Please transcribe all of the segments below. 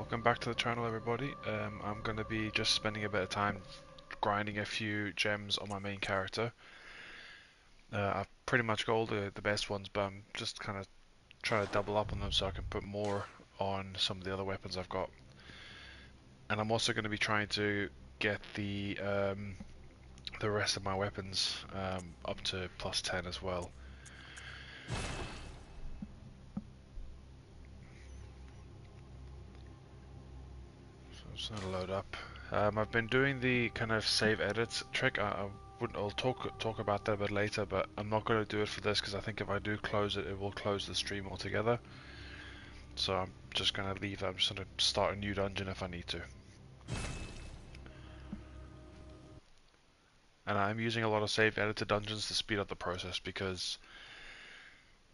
Welcome back to the channel, everybody. I'm going to be just spending a bit of time grinding a few gems on my main character. I've pretty much got all the best ones, but I'm just kind of trying to double up on them so I can put more on some of the other weapons I've got. And I'm also going to be trying to get the rest of my weapons up to plus 10 as well. So I'm just going to load up. I've been doing the kind of save edits trick. I'll talk about that a bit later, but I'm not going to do it for this because I think if I do close it, it will close the stream altogether. So I'm just going to leave that. I'm just going to start a new dungeon if I need to. And I'm using a lot of saved edited dungeons to speed up the process because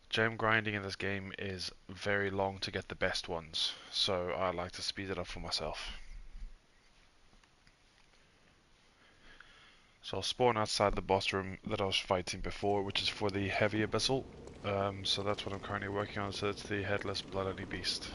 gem grinding in this game is very long to get the best ones. So I like to speed it up for myself. So I'll spawn outside the boss room that I was fighting before, which is for the heavy abyssal. So that's what I'm currently working on. So it's the headless blood-only beast.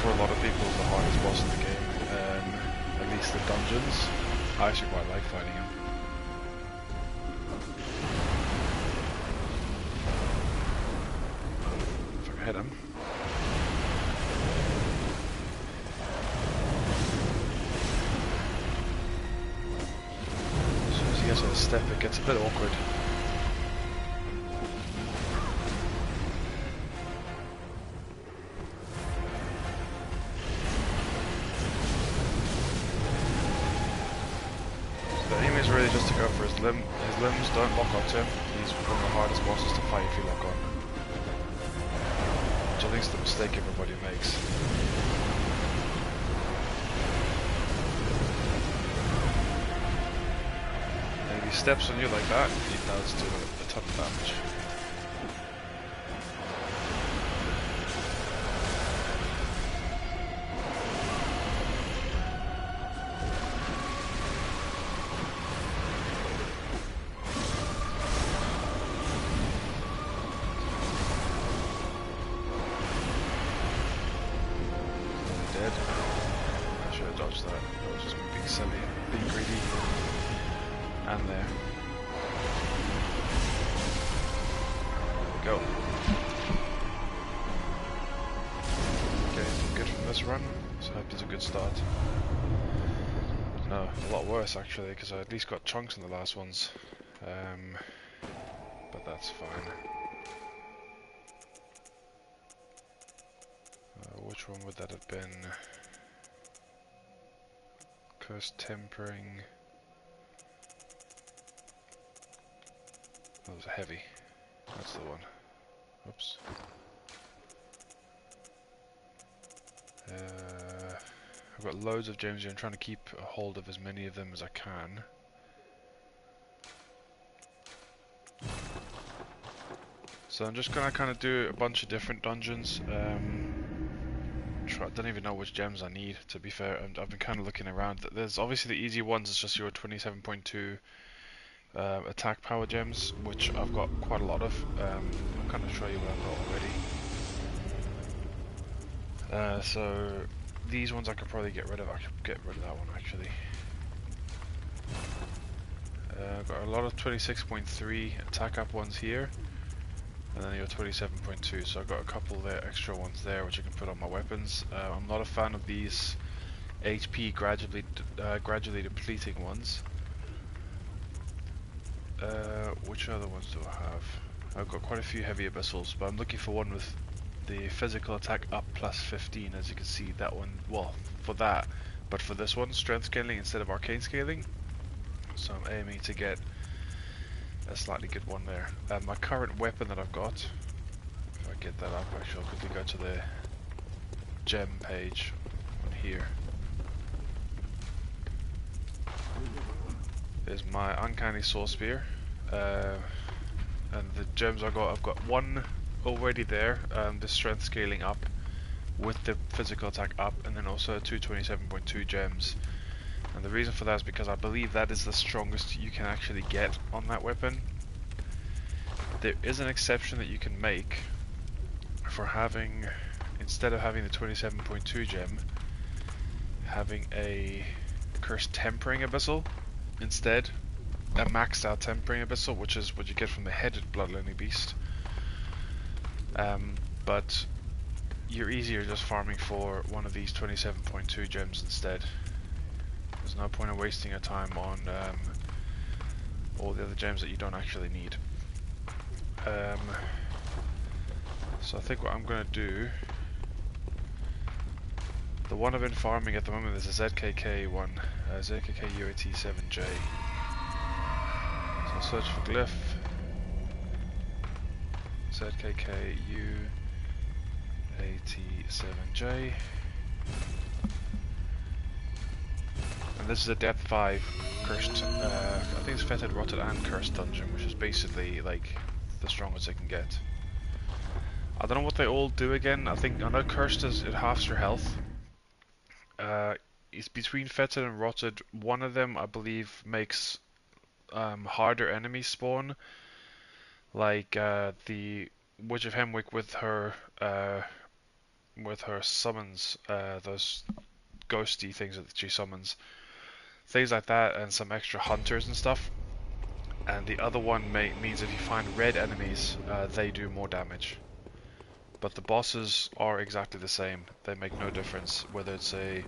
For a lot of people, the hardest boss in the game, at least the dungeons. I actually quite like fighting him. If I can hit him. As soon as he gets on the step, it gets a bit awkward. Really just to go for his limbs, don't lock onto him. He's one of the hardest bosses to fight if you lock on. Which I think is the mistake everybody makes. And if he steps on you like that, he does do a ton of damage. I should have dodged that. I was just being silly, being greedy. And there. There we go. Okay, good from this run. So I hope it's a good start. No, a lot worse actually, because I at least got chunks in the last ones. But that's fine. Which one would that have been? Cursed Tempering. That was a heavy. That's the one. Oops. I've got loads of gems here. I'm trying to keep a hold of as many of them as I can. So I'm just gonna kind of do a bunch of different dungeons. I don't even know which gems I need, to be fair. I've been kind of looking around. There's obviously the easy ones, it's just your 27.2 attack power gems, which I've got quite a lot of. I'll kind of show you what I've got already. So these ones I could probably get rid of. I could get rid of that one actually. I've got a lot of 26.3 attack up ones here. And then your 27.2, so I've got a couple there, extra ones there which I can put on my weapons. I'm not a fan of these HP gradually depleting ones. Which other ones do I have? I've got quite a few heavy abyssals, but I'm looking for one with the physical attack up plus 15. As you can see, that one, well, for that, but for this one, strength scaling instead of arcane scaling. So I'm aiming to get a slightly good one there. My current weapon that I've got, if I get that up, actually I'll quickly go to the gem page on here. Is my uncanny sword spear. and the gems I've got one already there, the strength scaling up with the physical attack up, and then also 227.2 gems. And the reason for that is because I believe that is the strongest you can actually get on that weapon. There is an exception that you can make for having, instead of having the 27.2 gem, having a cursed tempering abyssal instead, a maxed out tempering abyssal, which is what you get from the headed bloodlearning beast. But you're easier just farming for one of these 27.2 gems instead. There's no point in wasting your time on all the other gems that you don't actually need. So I think what I'm going to do, the one I've been farming at the moment is a ZKK one, ZKK UAT7J. So I'll search for glyph, ZKK UAT7J. And this is a depth 5 cursed, I think it's fetid, rotted and cursed dungeon, which is basically like the strongest it can get. I don't know what they all do again. I know cursed is, it halves your health. It's between fetid and rotted. One of them I believe makes harder enemies spawn, like the Witch of Hemwick with her summons, those ghosty things that she summons. Things like that, and some extra hunters and stuff. And the other one means if you find red enemies, they do more damage. But the bosses are exactly the same. They make no difference whether it's a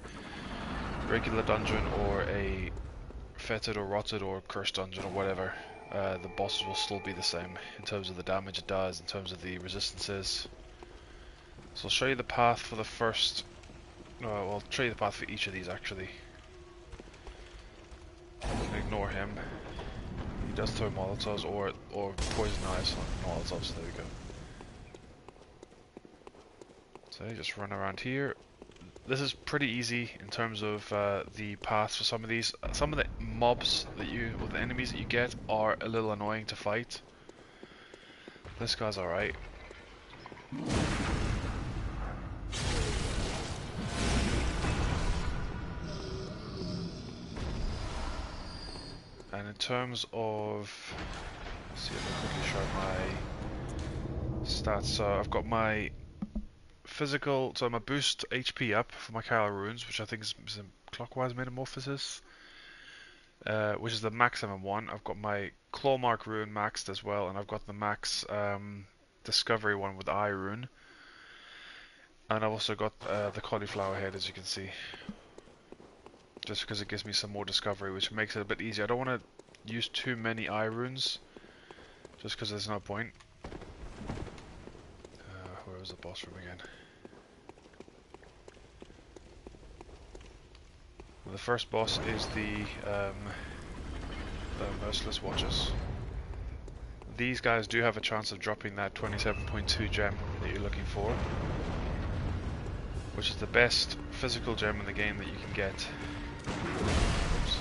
regular dungeon or a fetid or rotted or cursed dungeon or whatever. The bosses will still be the same in terms of the damage it does, in terms of the resistances. So I'll show you the path for the first. Well, I'll show you the path for each of these actually. You can ignore him. He does throw molotovs or poison knives on molotovs. There we go. So you just run around here. This is pretty easy in terms of the paths for some of these. Some of the mobs or the enemies that you get are a little annoying to fight. This guy's alright. And in terms of, let's see if I quickly show my stats. So I've got my physical, so my boost HP up for my Chiral Runes, which I think is a clockwise metamorphosis, which is the maximum one. I've got my Clawmark Rune maxed as well, and I've got the max Discovery one with Eye Rune. And I've also got the Cauliflower Head, as you can see. Just because it gives me some more discovery, which makes it a bit easier. I don't want to use too many Eye Runes, just because there's no point. Where was the boss room again? The first boss is the Merciless Watchers. These guys do have a chance of dropping that 27.2 gem that you're looking for, which is the best physical gem in the game that you can get. Oops.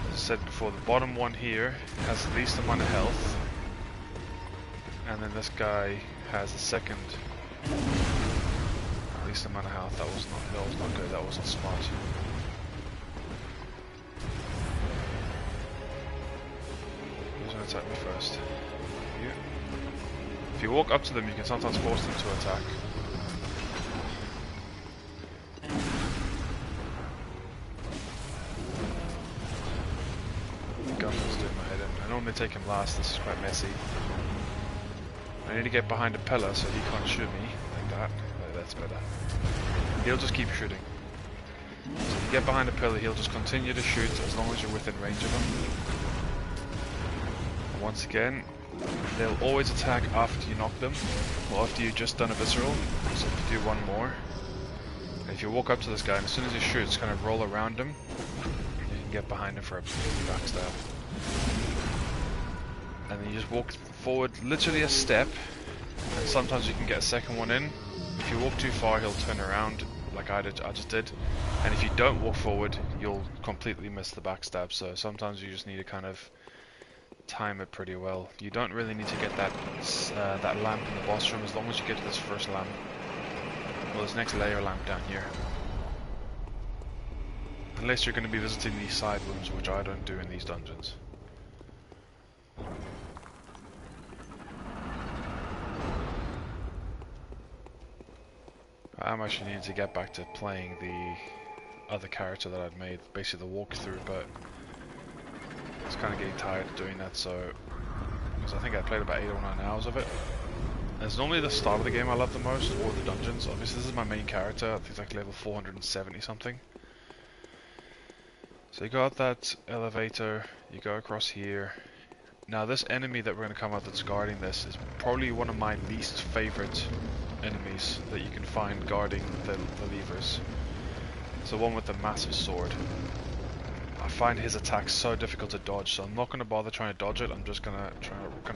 As I said before, the bottom one here has the least amount of health, and then this guy has the second least amount of health. That was not good. That wasn't smart. Who's gonna attack me first? You. If you walk up to them, you can sometimes force them to attack. Guffin's doing my head in. I normally take him last. This is quite messy. I need to get behind a pillar so he can't shoot me like that. Oh, that's better. He'll just keep shooting. So if you get behind a pillar, he'll just continue to shoot as long as you're within range of him. And once again, they'll always attack after you knock them, or after you've just done a visceral. So if you do one more, and if you walk up to this guy and as soon as he shoots, kind of roll around him, you can get behind him for a backstab. And then you just walk forward literally a step, and sometimes you can get a second one in. If you walk too far, he'll turn around like like I just did. And if you don't walk forward, you'll completely miss the backstab. So sometimes you just need to kind of time it pretty well. You don't really need to get that that lamp in the boss room as long as you get to this first lamp. Well, this next layer lamp down here. Unless you're going to be visiting these side rooms, which I don't do in these dungeons. I'm actually needing to get back to playing the other character that I'd made, basically the walkthrough, but I was kind of getting tired of doing that, so because I think I played about 8 or 9 hours of it. It's normally the start of the game I love the most, or the dungeons. Obviously this is my main character, I think it's like level 470 something. So you go up that elevator, you go across here. Now this enemy that we're going to come out that's guarding this is probably one of my least favorite enemies that you can find guarding the levers. It's the one with the massive sword. I find his attack so difficult to dodge, so I'm not going to bother trying to dodge it. I'm just going to I'm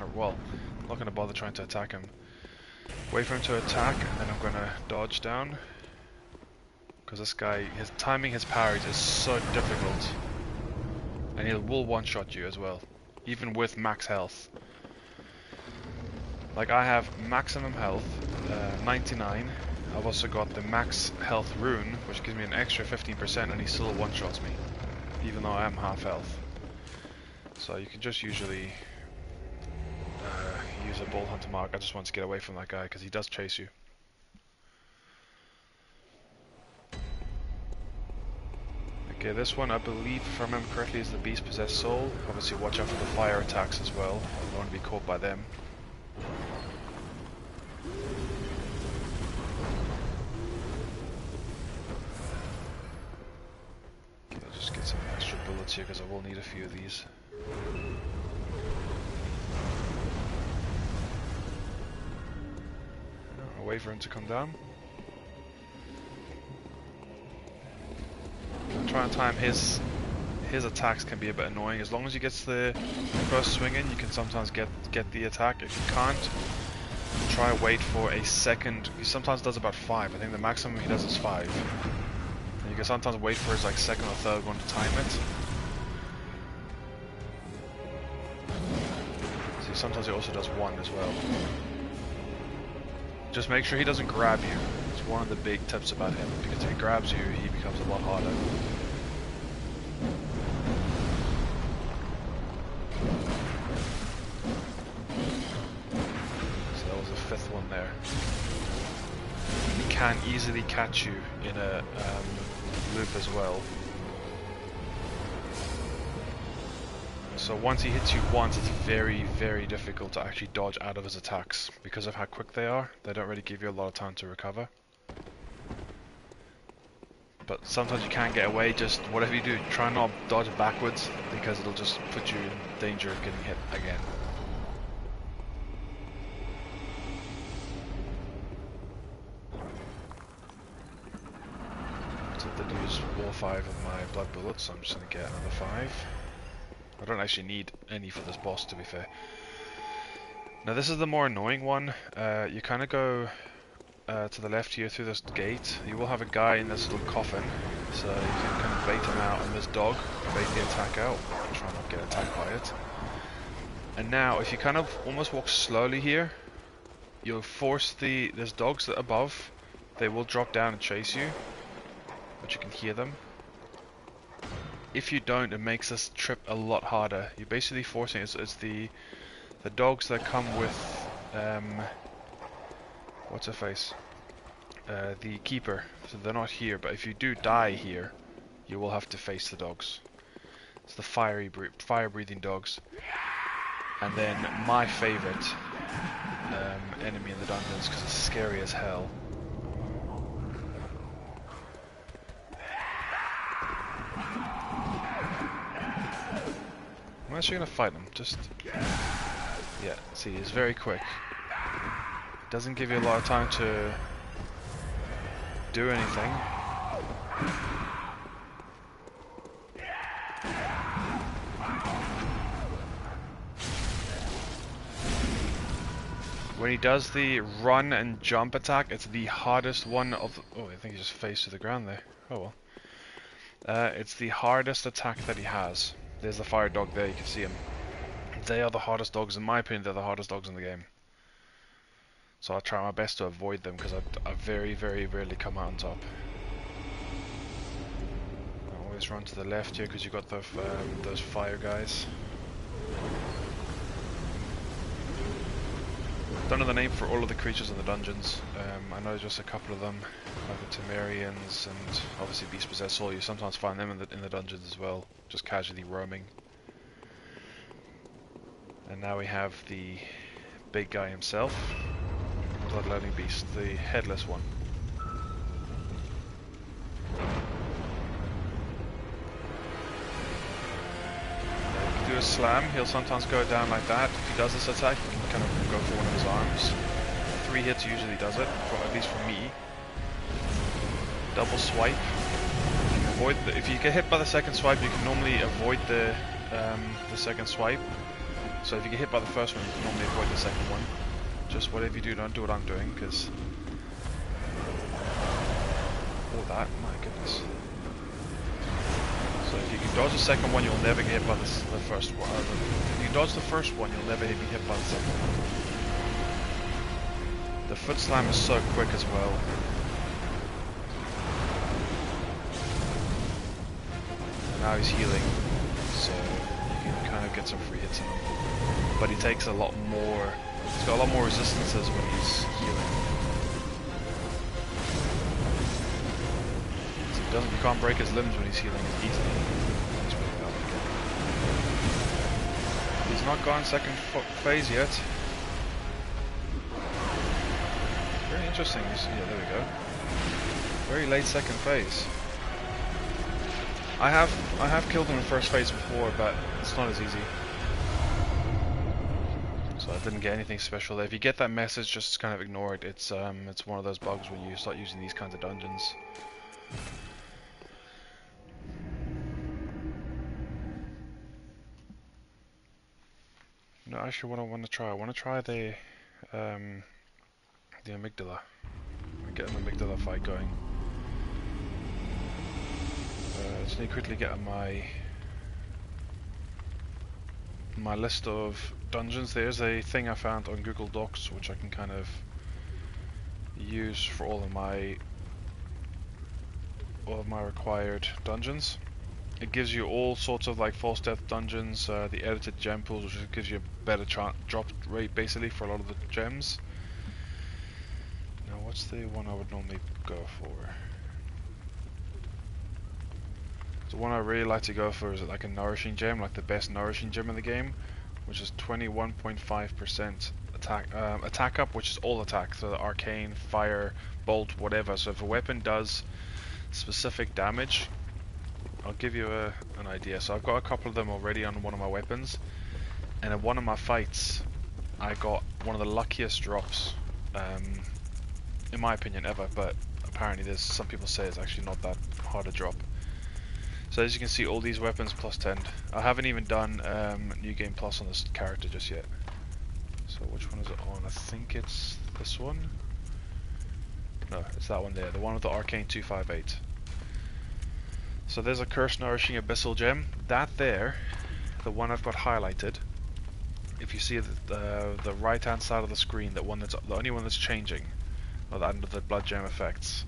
not going to bother trying to attack him. Wait for him to attack, and then I'm going to dodge down. Because this guy, his timing, his parries is so difficult. And he will one-shot you as well, even with max health. Like I have maximum health, 99. I've also got the max health rune, which gives me an extra 15%, and he still one-shots me, even though I am half health. So you can just usually use a bull hunter mark. I just want to get away from that guy because he does chase you. Okay, this one I believe, if I remember correctly, is the beast possessed soul. Obviously watch out for the fire attacks as well. You don't want to be caught by them. Okay, I'll just get some extra bullets here because I will need a few of these. I'll wait for him to come down. Try and time his attacks can be a bit annoying. As long as he gets the first swing in, you can sometimes get the attack. If you can't, try wait for a second. He sometimes does about 5. I think the maximum he does is 5. And you can sometimes wait for his like second or third one to time it. See, sometimes he also does 1 as well. Just make sure he doesn't grab you. It's one of the big tips about him, because if he grabs you, he becomes a lot harder. So that was the 5th one there. He can easily catch you in a loop as well. So once he hits you once, it's very, very difficult to actually dodge out of his attacks. Because of how quick they are, they don't really give you a lot of time to recover. But sometimes you can get away, just whatever you do, try not to dodge backwards, because it'll just put you in danger of getting hit again. So I did use all 5 of my blood bullets, so I'm just going to get another 5. I don't actually need any for this boss, to be fair. Now this is the more annoying one. You kind of go to the left here through this gate. You will have a guy in this little coffin, so you can kind of bait him out, and this dog bait the attack out. Try not to get attacked by it. And now, if you kind of almost walk slowly here, you'll force there's dogs that above. They will drop down and chase you, but you can hear them. If you don't, it makes this trip a lot harder. You're basically forcing it's the dogs that come with what's her face? The keeper. So they're not here, but if you do die here, you will have to face the dogs. It's the fire-breathing dogs. And then my favorite enemy in the dungeons, because it's scary as hell. I'm actually gonna fight him. Yeah. See, he's very quick. Doesn't give you a lot of time to do anything. When he does the run and jump attack, it's the hardest one of the, oh, I think he just phased to the ground there. Oh well. It's the hardest attack that he has. There's the fire dog there, you can see him. They are the hardest dogs, in my opinion, they're the hardest dogs in the game. So I'll try my best to avoid them, because I very, very rarely come out on top. I always run to the left here, because you've got the, those fire guys. Don't know the name for all of the creatures in the dungeons. I know just a couple of them, like the Temerians and obviously Beast Possessed Soul. You sometimes find them in the dungeons as well, just casually roaming. And now we have the big guy himself, Bloodlearning Beast, the headless one. Do a slam, he'll sometimes go down like that. If he does this attack, you can kind of go for one of his arms. 3 hits usually does it, at least for me. Double swipe. You can avoid if you get hit by the second swipe, you can normally avoid the second swipe. So if you get hit by the first one, you can normally avoid the second one. Just whatever you do, don't do what I'm doing, because... Oh, that, my goodness. So if you can dodge the second one, you'll never get hit by the first one. If you dodge the first one, you'll never be hit by the second one. The foot slam is so quick as well. And now he's healing, so you can kind of get some free hits on him. But he takes a lot more. He's got a lot more resistances when he's healing. You can't break his limbs when he's healing as easily. He's not gone second phase yet. Very interesting. Yeah, there we go. Very late second phase. I have killed him in first phase before, but it's not as easy. So I didn't get anything special there. If you get that message, just kind of ignore it. It's one of those bugs when you start using these kinds of dungeons. No, actually, what I want to try the amygdala. Get an amygdala fight going. Just need to quickly get on my list of dungeons. There's a thing I found on Google Docs which I can kind of use for all of my required dungeons. It gives you all sorts of like false death dungeons, the edited gem pools, which gives you a better drop rate basically for a lot of the gems. Now what's the one I would normally go for? The one I really like to go for is like a nourishing gem, like the best nourishing gem in the game, which is 21.5% attack up, which is all attack, so the arcane, fire, bolt, whatever. So if a weapon does specific damage, I'll give you an idea. So I've got a couple of them already on one of my weapons, and in one of my fights I got one of the luckiest drops, in my opinion, ever, but apparently there's some people say it's actually not that hard a drop. So as you can see, all these weapons plus 10. I haven't even done New Game Plus on this character just yet. So which one is it on? I think it's this one. No, it's that one there, the one with the Arcane 258. So there's a Curse Nourishing Abyssal Gem. That there, the one I've got highlighted, if you see the right hand side of the screen, that one that's the only one that's changing, or under the blood gem effects,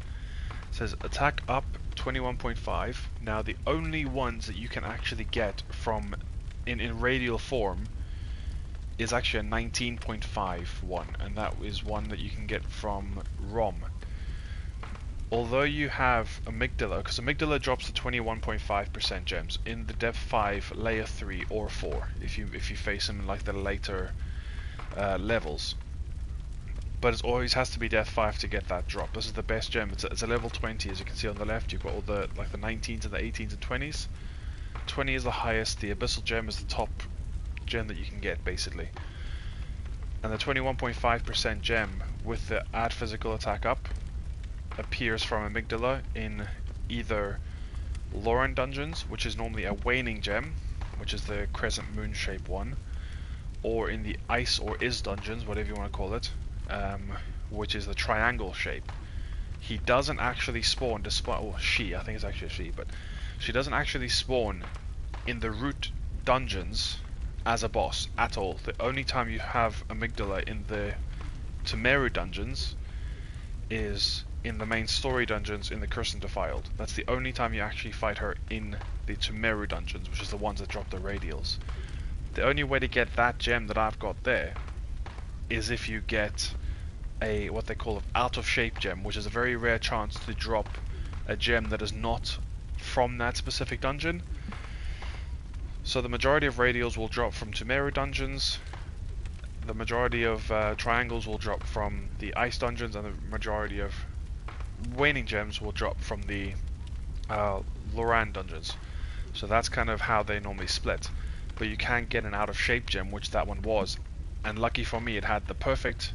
it says attack up 21.5. Now the only ones that you can actually get from in radial form is actually a 19.5 one, and that is one that you can get from ROM. Although you have amygdala, because amygdala drops to 21.5% gems in the depth 5, layer 3 or 4 if you face them in like the later levels. But it always has to be depth 5 to get that drop. This is the best gem. It's a level 20, as you can see on the left. You've got all the like the 19s and the 18s and 20s. 20 is the highest. The abyssal gem is the top gem that you can get basically. And the 21.5% gem with the add physical attack up appears from amygdala in either Lauren dungeons, which is normally a waning gem, which is the crescent moon shape one, or in the ice or is dungeons, whatever you want to call it, which is the triangle shape. He doesn't actually spawn, despite, well, she, I think it's actually a she, but she doesn't actually spawn in the root dungeons as a boss at all. The only time you have Amygdala in the Temeru dungeons is in the main story dungeons in the Cursed and Defiled. That's the only time you actually fight her in the Temeru dungeons, which is the ones that drop the radials. The only way to get that gem that I've got there is if you get a what they call an out of shape gem, which is a very rare chance to drop a gem that is not from that specific dungeon. So the majority of radials will drop from Temeru dungeons, the majority of triangles will drop from the ice dungeons, and the majority of waning gems will drop from the Loran dungeons. So that's kind of how they normally split. But you can get an out of shape gem, which that one was, and lucky for me it had the perfect,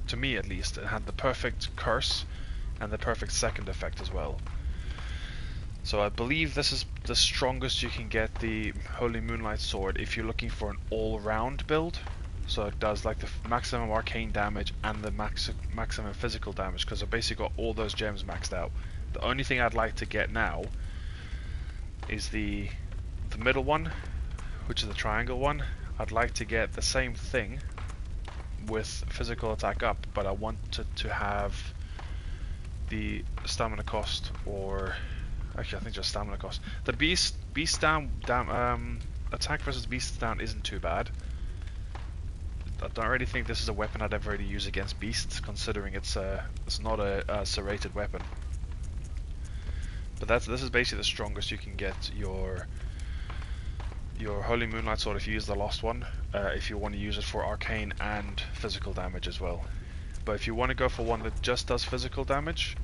to me at least, it had the perfect curse and the perfect second effect as well. So I believe this is the strongest you can get the Holy Moonlight Sword if you're looking for an all-round build. So it does like the maximum arcane damage and the maximum physical damage, because I basically got all those gems maxed out. The only thing I'd like to get now is the middle one, which is the triangle one. I'd like to get the same thing with physical attack up, but I wanted to have the stamina cost, or actually I think just stamina cost. The beast down attack versus beast down isn't too bad. I don't really think this is a weapon I'd ever really use against beasts, considering it's not a serrated weapon. But this is basically the strongest you can get your Holy Moonlight Sword if you use the Lost one, if you want to use it for arcane and physical damage as well. But if you want to go for one that just does physical damage,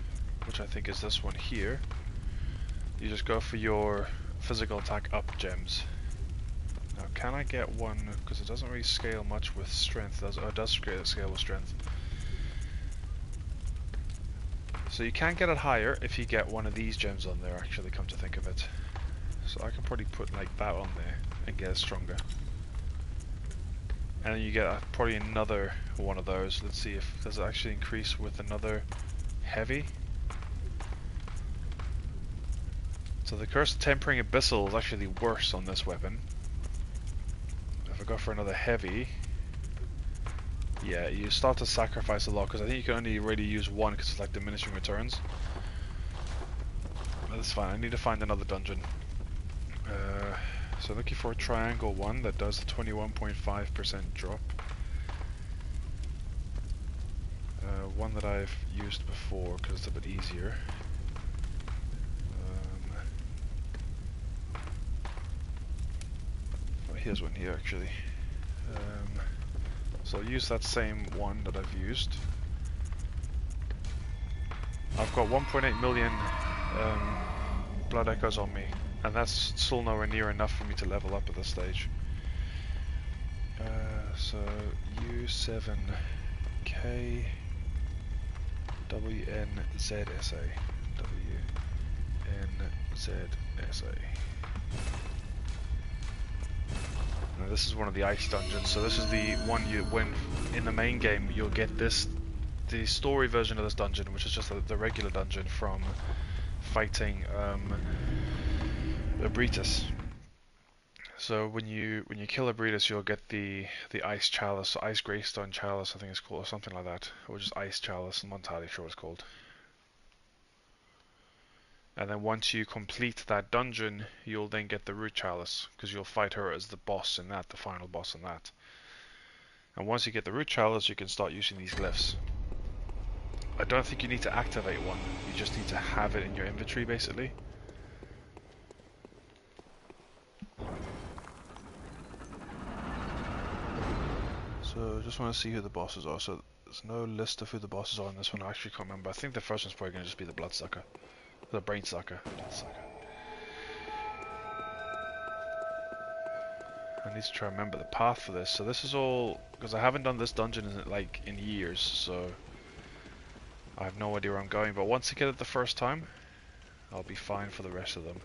which I think is this one here, you just go for your physical attack up gems. Now can I get one, because it doesn't really scale much with strength, it does scale with strength. So you can get it higher if you get one of these gems on there, actually, come to think of it. So I can probably put like that on there and get it stronger. And then you get probably another one of those. Let's see if does it actually increase with another heavy. So the Cursed Tempering Abyssal is actually worse on this weapon. If I go for another heavy, yeah, you start to sacrifice a lot, because I think you can only really use one because it's like diminishing returns. That's fine, I need to find another dungeon. So looking for a triangle one that does the 21.5% drop. One that I've used before because it's a bit easier. Oh, here's one here actually. So I'll use that same one that I've used. I've got 1.8 million blood echoes on me, and that's still nowhere near enough for me to level up at this stage. So U7K WNZSA WNZSA. Now this is one of the ice dungeons, so this is the one you, when in the main game, you'll get this, the story version of this dungeon, which is just the regular dungeon from fighting Abritus. So when you kill Abritus, you'll get the ice chalice, ice greystone chalice, I think it's called, or something like that, or just ice chalice. I'm not entirely sure what it's called. And then once you complete that dungeon, you'll then get the root chalice, because you'll fight her as the boss in that, the final boss in that. And once you get the root chalice, you can start using these glyphs. I don't think you need to activate one, you just need to have it in your inventory basically. So just want to see who the bosses are. So there's no list of who the bosses are in this one, I actually can't remember. I think the first one's probably going to just be the Bloodsucker. The Brain Sucker. I need to try and remember the path for this. So this is all, because I haven't done this dungeon in years, so I have no idea where I'm going, but once I get it the first time, I'll be fine for the rest of them.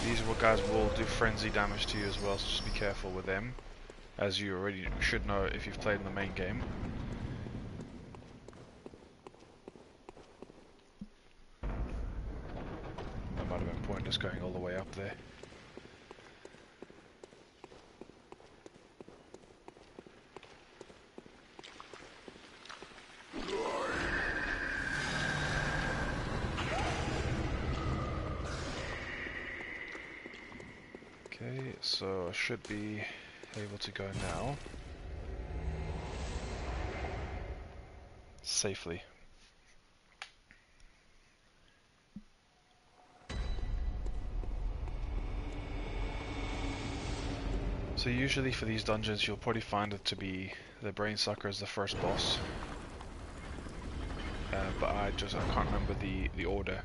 these guys will do frenzy damage to you as well, so just be careful with them, as you already should know if you've played in the main game. That might have been pointless going all the way up there. Okay, so I should be able to go now. Safely. So usually for these dungeons you'll probably find it to be the brain sucker is the first boss. But I can't remember the order.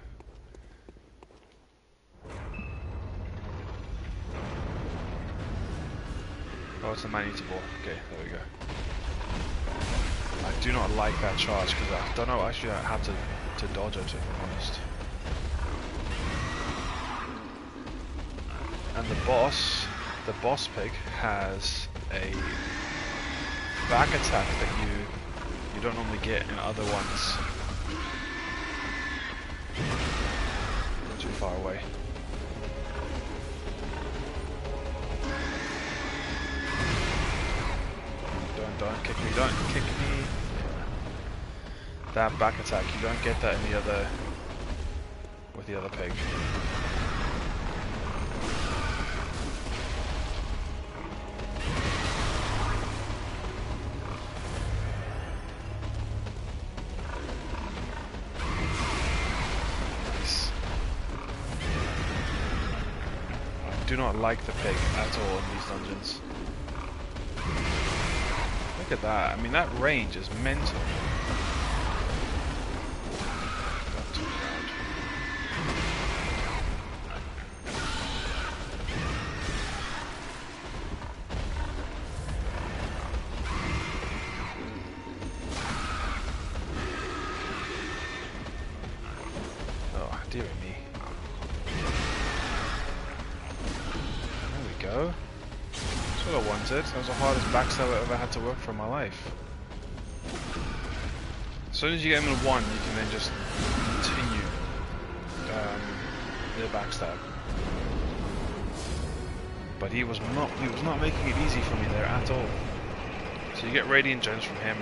Oh, it's a man-eater ball. Okay, there we go. I do not like that charge because I don't know actually how to dodge it, to be honest. And the boss pig has a back attack that you don't normally get in other ones. Too far away. Don't kick me, don't kick me. That back attack, you don't get that in the other, with the other pig. Nice. I do not like the pig at all in these dungeons. Look at that, I mean that range is mental. Oh, dear me. There we go. That's what I wanted. That was the hardest backstab I ever had to work for in my life. As soon as you get him in one, you can then just continue the backstab. But he was not making it easy for me there at all. So you get radiant gems from him.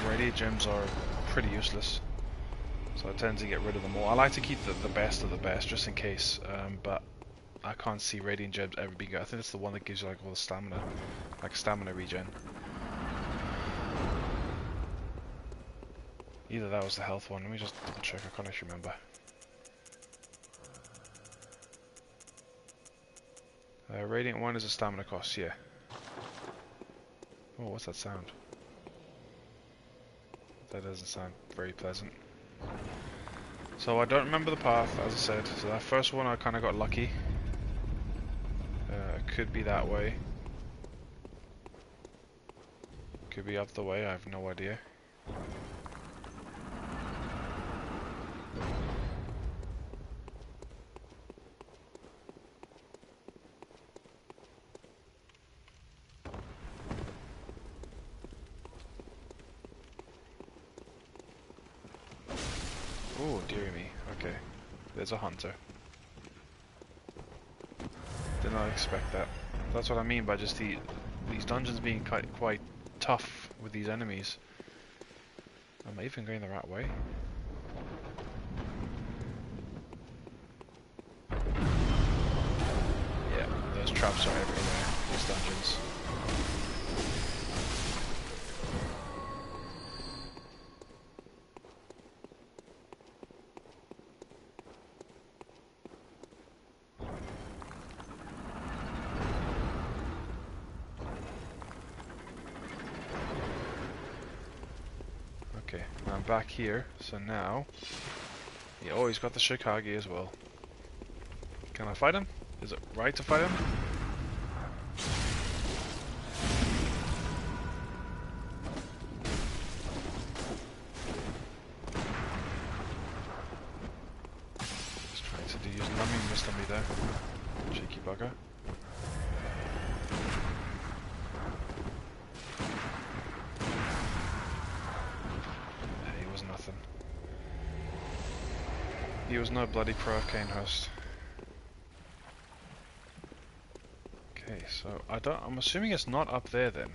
Radiant gems are pretty useless, so I tend to get rid of them all. I like to keep the best of the best just in case, but I can't see radiant gems ever being good. I think it's the one that gives you like all the stamina, like stamina regen. Either that was the health one. Let me just double check. I can't actually remember. Radiant one is a stamina cost. Yeah. Oh, what's that sound? That doesn't sound very pleasant. So I don't remember the path, as I said. So that first one I kind of got lucky. It could be that way. Could be up the way, I have no idea. Oh, dear me. Okay. There's a hunter. Did not expect that. That's what I mean by just these dungeons being quite tough with these enemies. Am I even going the right way? Yeah, those traps are everywhere, these dungeons. Okay, I'm back here, so now... Yeah, oh, he's got the Shikage as well. Can I fight him? Is it right to fight him? Just trying to use numbing mist on me there. he was no bloody pro arcane host. Okay, so I'm assuming it's not up there then.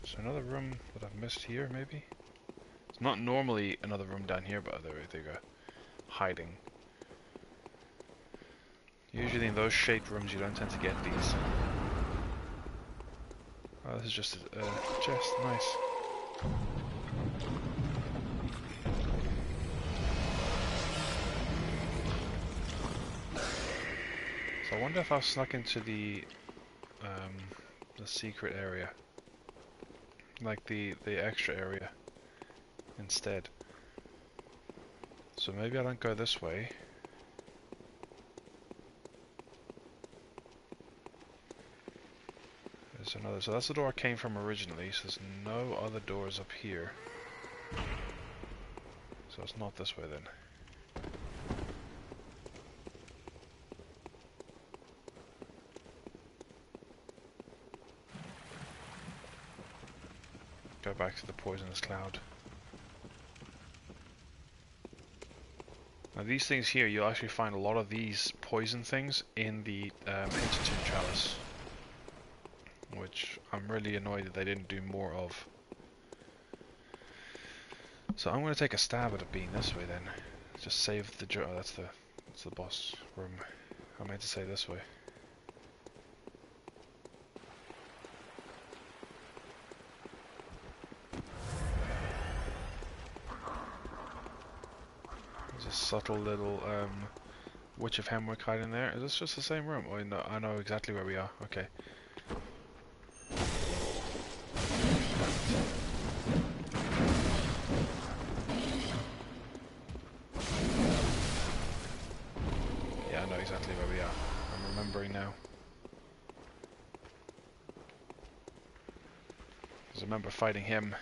So another room that I've missed here, maybe? It's not normally another room down here, but there they go. Hiding. Usually in those shaped rooms you don't tend to get these. Oh, this is just a chest, nice. So I wonder if I've snuck into the secret area. Like the extra area instead. So maybe I don't go this way. There's another, so that's the door I came from originally, so there's no other doors up here. So it's not this way then. Go back to the poisonous cloud. Now these things here, you'll actually find a lot of these poison things in the Hinterton Chalice. Which I'm really annoyed that they didn't do more of. So I'm going to take a stab at it being this way then. Just save the oh, that's the boss room. I meant to say this way. There's a subtle little Witch of Hemwick hiding there. Is this just the same room? Oh, no, I know exactly where we are. Okay. Yeah, I know exactly where we are. I'm remembering now. Because I remember fighting him.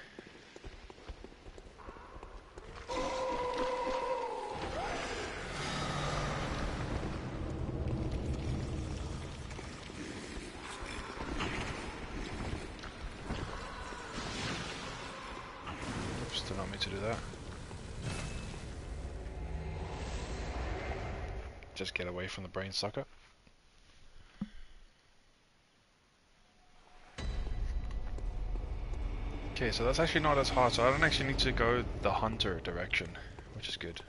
Did not mean to do that. Just get away from the brain sucker. Okay, so that's actually not as hard, so I don't actually need to go the hunter direction, which is good.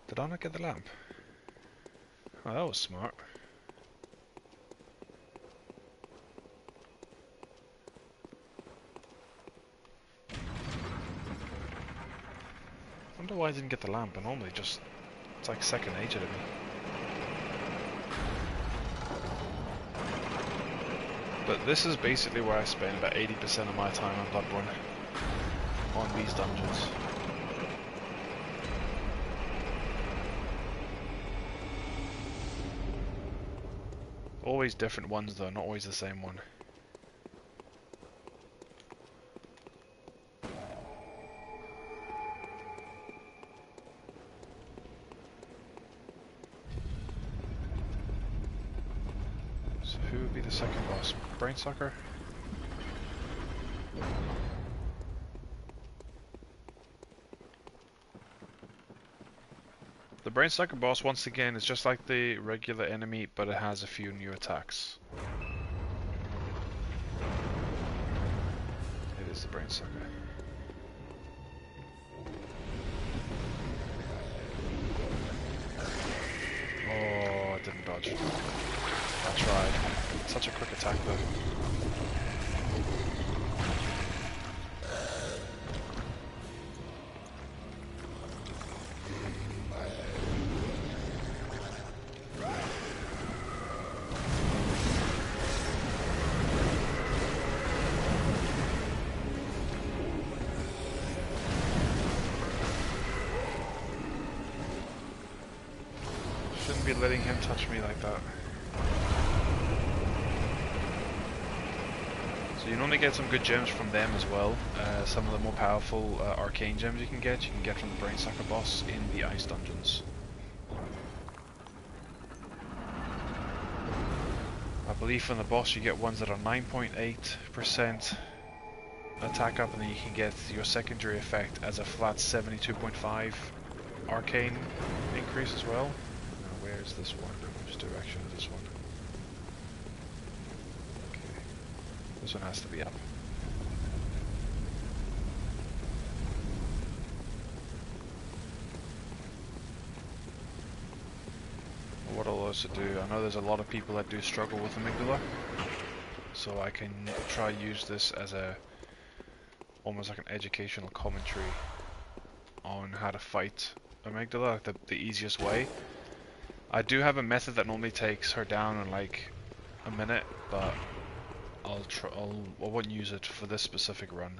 Did I not get the lamp? Oh, that was smart. I wonder why I didn't get the lamp. I normally just... it's like second nature to me. But this is basically where I spend about 80% of my time on Bloodborne. On these dungeons. Always different ones though, not always the same one. So who would be the second boss? Brainsucker? The Brainsucker boss, once again, is just like the regular enemy, but it has a few new attacks. It is the Brainsucker. Oh, I didn't dodge. I tried. Such a quick attack though. Shouldn't be letting him touch me like that. So you normally get some good gems from them as well. Some of the more powerful arcane gems you can get from the Brainsucker boss in the ice dungeons. I believe from the boss you get ones that are 9.8%, attack up, and then you can get your secondary effect as a flat 72.5 arcane increase as well. Now, where is this one? Which direction is this one? Okay, this one has to be up. What I'll also do, I know there's a lot of people that do struggle with amygdala, so I can try use this as a almost like an educational commentary on how to fight amygdala, the easiest way. I do have a method that normally takes her down in like a minute, but I won't use it for this specific run.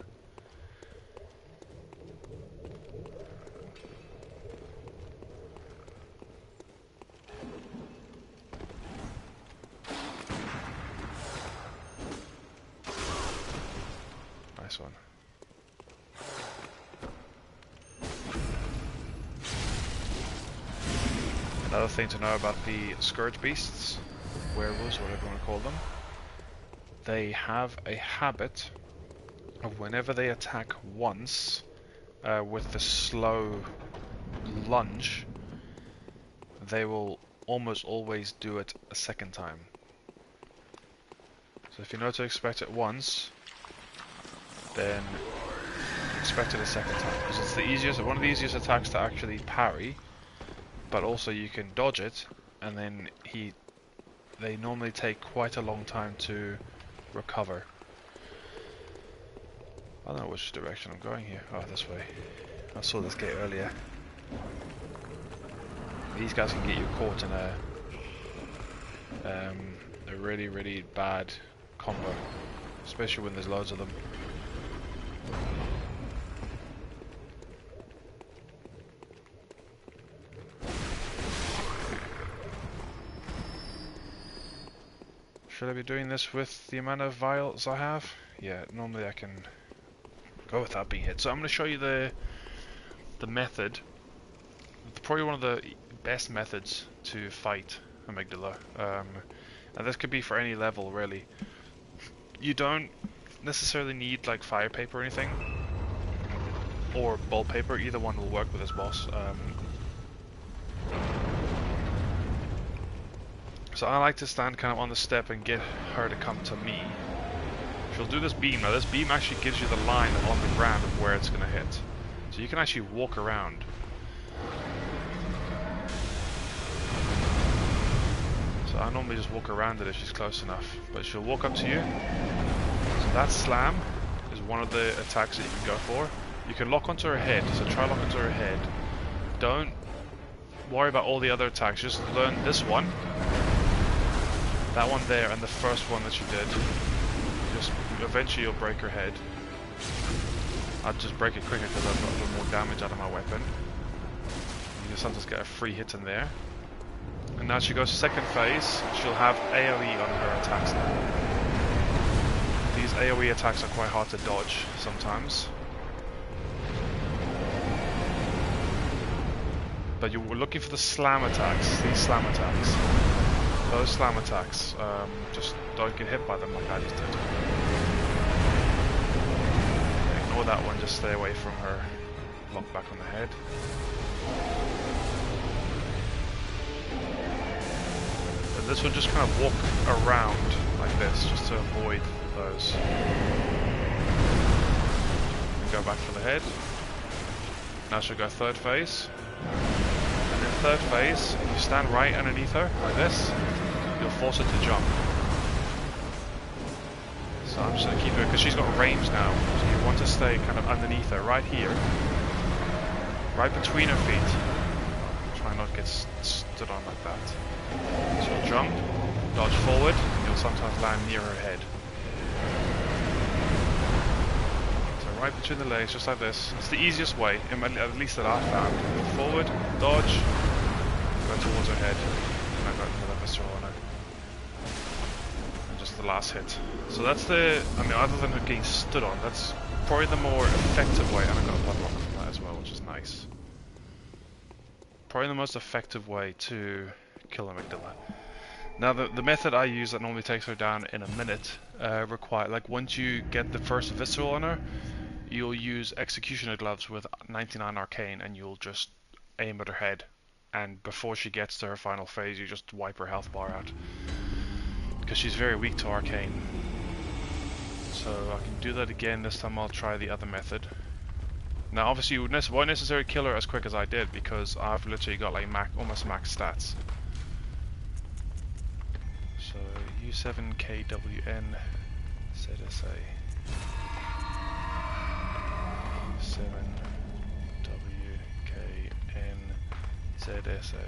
Nice one. Another thing to know about the Scourge Beasts, werewolves, whatever you want to call them, they have a habit of whenever they attack once with the slow lunge, they will almost always do it a second time. So if you know to expect it once, then expect it a second time, because it's the easiest, one of the easiest attacks to actually parry, but also you can dodge it, and then they normally take quite a long time to recover. I don't know which direction I'm going here. Oh, this way. I saw this gate earlier. These guys can get you caught in a really, really bad combo, especially when there's loads of them. Should I be doing this with the amount of vials I have? Yeah, normally I can go without being hit. So I'm going to show you the method. Probably one of the best methods to fight amygdala. And this could be for any level, really. You don't necessarily need like fire paper or anything, or ball paper. Either one will work with this boss. So I like to stand kind of on the step and get her to come to me. She'll do this beam. Now this beam actually gives you the line on the ground of where it's going to hit. So you can actually walk around. So I normally just walk around it if she's close enough. But she'll walk up to you. So that slam is one of the attacks that you can go for. You can lock onto her head. So try lock onto her head. Don't worry about all the other attacks. Just learn this one. That one there and the first one that you did. Just eventually you'll break her head. I'll just break it quicker because I've got a little more damage out of my weapon. You can sometimes get a free hit in there. And now she goes to second phase, she'll have AoE on her attacks now. These AoE attacks are quite hard to dodge sometimes. But you were looking for the slam attacks, these slam attacks. Those slam attacks, just don't get hit by them like I just did. Ignore that one, just stay away from her. Lock back on the head. And this one just kind of walk around like this, just to avoid those. And go back for the head. Now she'll go third phase. And in third phase, if you stand right underneath her, like this, you'll force her to jump. So I'm just going to keep her, because she's got range now, so you want to stay kind of underneath her, right here. Right between her feet. Try not to get stood on like that. She'll jump, dodge forward, and you'll sometimes land near her head. So right between the legs, just like this. It's the easiest way, at least that I've found. Move forward, dodge, go towards her head, and I got another visceral on her. And just the last hit. So that's other than her getting stood on, that's probably the more effective way, and I got a bloodlock from that as well, which is nice. Probably the most effective way to kill amygdala. Now the method I use that normally takes her down in a minute require, like, once you get the first visceral on her, you'll use executioner gloves with 99 arcane and you'll just aim at her head, and before she gets to her final phase you just wipe her health bar out because she's very weak to arcane. So I can do that again. This time I'll try the other method. Now obviously you won't necessarily kill her as quick as I did because I've literally got like almost max stats. So U7KWN ZSA 7WKN ZSA.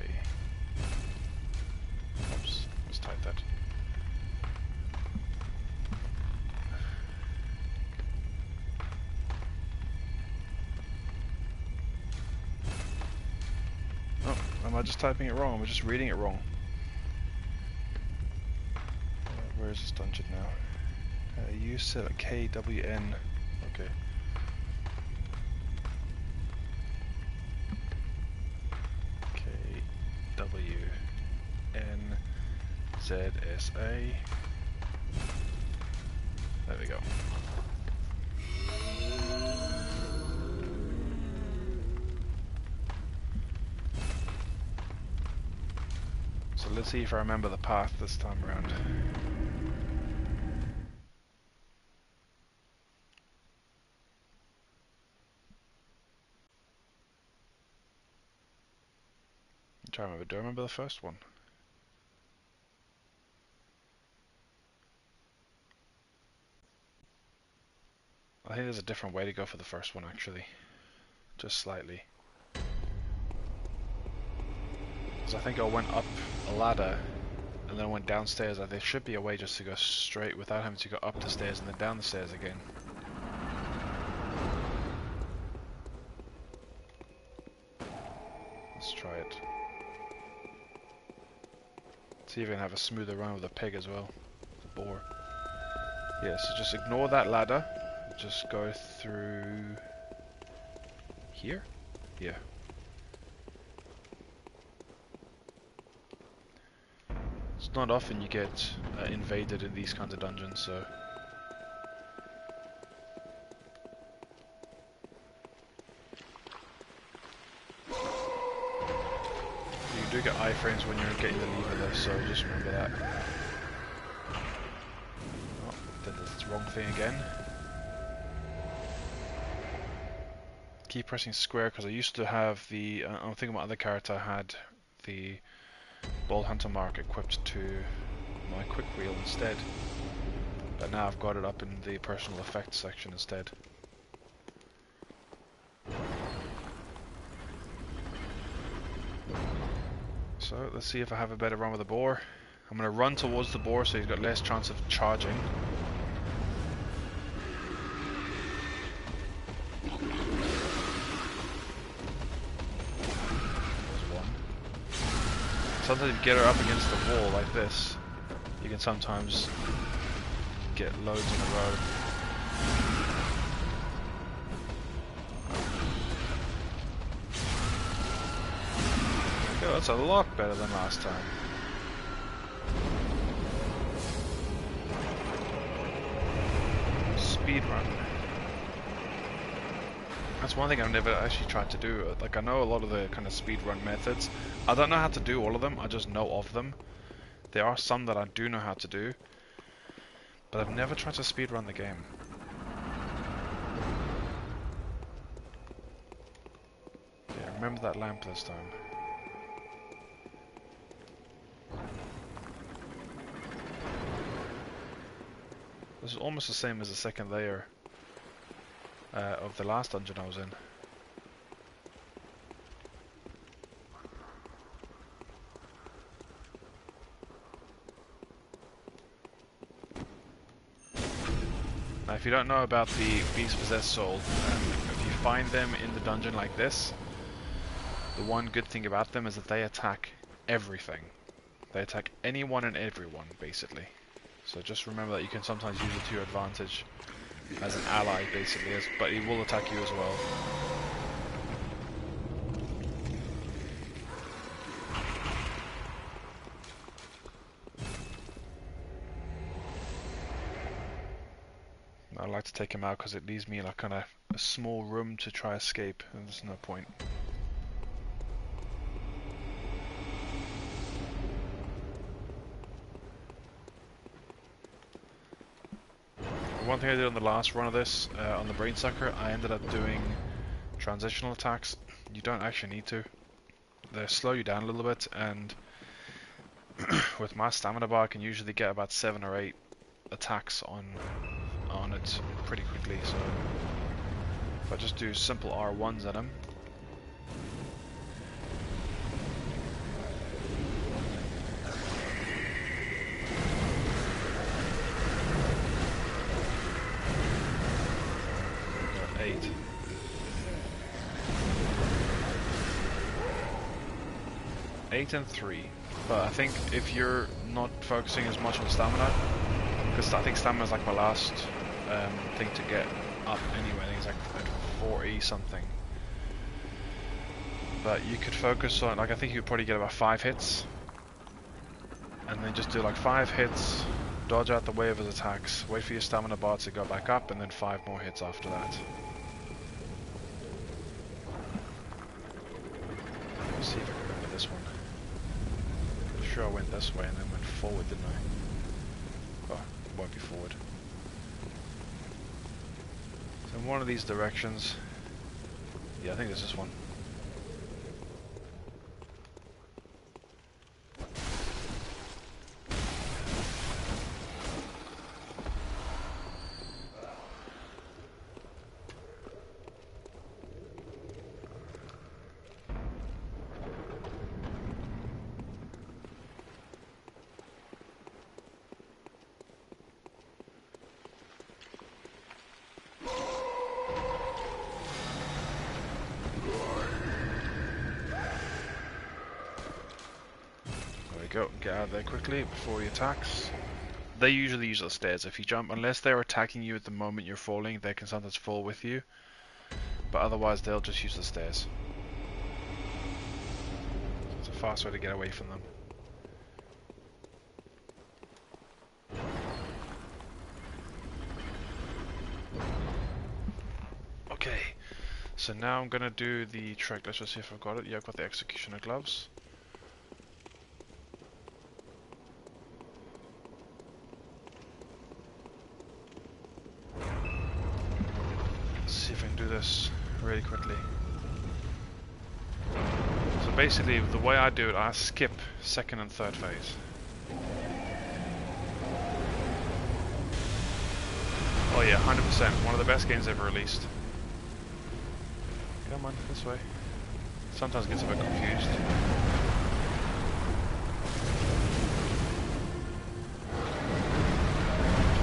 Oops, let's type that. Oh, am I just typing it wrong? Am I just reading it wrong? Where is this dungeon now? U7KWN. Okay. KWNZSA. There we go. So let's see if I remember the path this time around. I'm trying to remember. Do I remember the first one? I think there's a different way to go for the first one actually. Just slightly. Because I think I went up a ladder and then I went downstairs. There should be a way just to go straight without having to go up the stairs and then down the stairs again. Let's try it. See if we can have a smoother run with the pig as well. The boar. Yeah, so just ignore that ladder. Just go through here? Yeah. It's not often you get invaded in these kinds of dungeons, so... You do get iframes when you're getting the lever though, so just remember that. Oh, did the wrong thing again. Keep pressing square because I used to have the... I'm thinking my other character had the Ball Hunter mark equipped to my quick wheel instead, but now I've got it up in the personal effects section instead. So let's see if I have a better run with the boar. I'm going to run towards the boar so he's got less chance of charging. Sometimes if you get her up against the wall like this, you can sometimes get loads in a row. Okay, that's a lot better than last time. Speedrun. That's one thing I've never actually tried to do. Like, I know a lot of the kind of speedrun methods. I don't know how to do all of them, I just know of them. There are some that I do know how to do, but I've never tried to speedrun the game. Yeah, remember that lamp this time. This is almost the same as the second layer of the last dungeon I was in. Now if you don't know about the Beast Possessed Soul, if you find them in the dungeon like this, the one good thing about them is that they attack everything. They attack anyone and everyone, basically. So just remember that you can sometimes use it to your advantage as an ally, basically, but he will attack you as well. I like to take him out because it leaves me like kind of a small room to try escape, and there's no point. One thing I did on the last run of this, on the Brain Sucker, I ended up doing transitional attacks. You don't actually need to. They slow you down a little bit, and with my stamina bar I can usually get about 7 or 8 attacks on it pretty quickly, so if I just do simple R1s at him. Got 8. Eight and 3. But I think if you're not focusing as much on stamina, because I think stamina is like my last thing to get up anyway. I think it's like at 40 something. But you could focus on, like, I think you could probably get about 5 hits, and then just do like 5 hits, dodge out the way of his attacks, wait for your stamina bar to go back up, and then 5 more hits after that. Let's see if I can remember this one. I'm sure I went this way and then went forward, didn't I? Oh, it won't be forward. So in one of these directions, yeah, I think this is one. Go, get out of there quickly before he attacks. They usually use the stairs if you jump, unless they're attacking you at the moment you're falling. They can sometimes fall with you, but otherwise they'll just use the stairs. So it's a fast way to get away from them. Okay, so now I'm gonna do the trick. Let's just see if I've got it. Yeah, I've got the executioner gloves. See if I can do this really quickly. So basically, the way I do it, I skip second and third phase. Oh yeah, 100%. One of the best games ever released. Come on, this way. Sometimes gets a bit confused.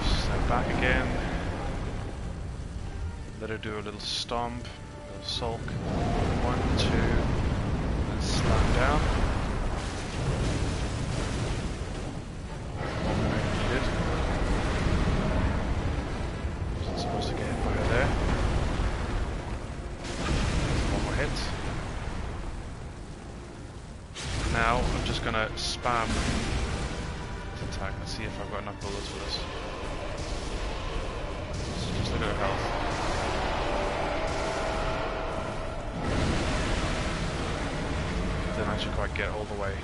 Just step back again. Let her do a little stomp, a little sulk. 1, 2, and slam down. One more needed. Wasn't supposed to get hit by her there. One more hit. Now I'm just gonna spam this attack. Let's see if I've got enough bullets for this. Just look at her health. Didn't actually quite get all the way.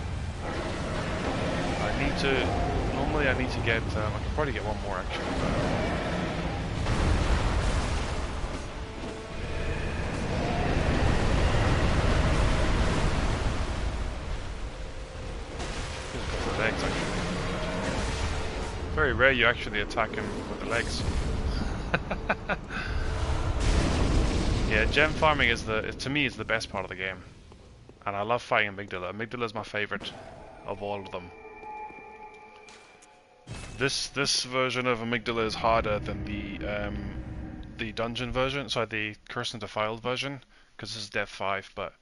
I need to, normally I need to get, I could probably get one more actually, but just go for the legs actually. Very rare you actually attack him with the legs. Yeah, gem farming is to me is the best part of the game. And I love fighting Amygdala. Amygdala is my favorite of all of them. This version of Amygdala is harder than the dungeon version, sorry, the Cursed and Defiled version, because this is Death 5, but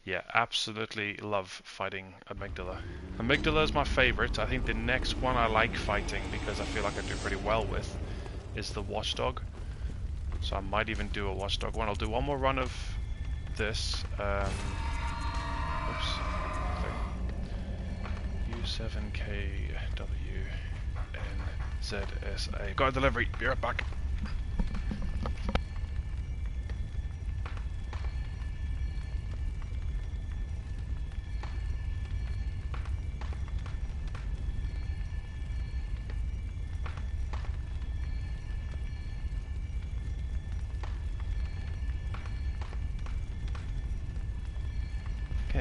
yeah, absolutely love fighting Amygdala. Amygdala is my favorite. I think the next one I like fighting, because I feel like I do pretty well with, is the Watchdog. So I might even do a Watchdog one. I'll do one more run of this. Oops. U7KWNZSA. Got a delivery. Be right back.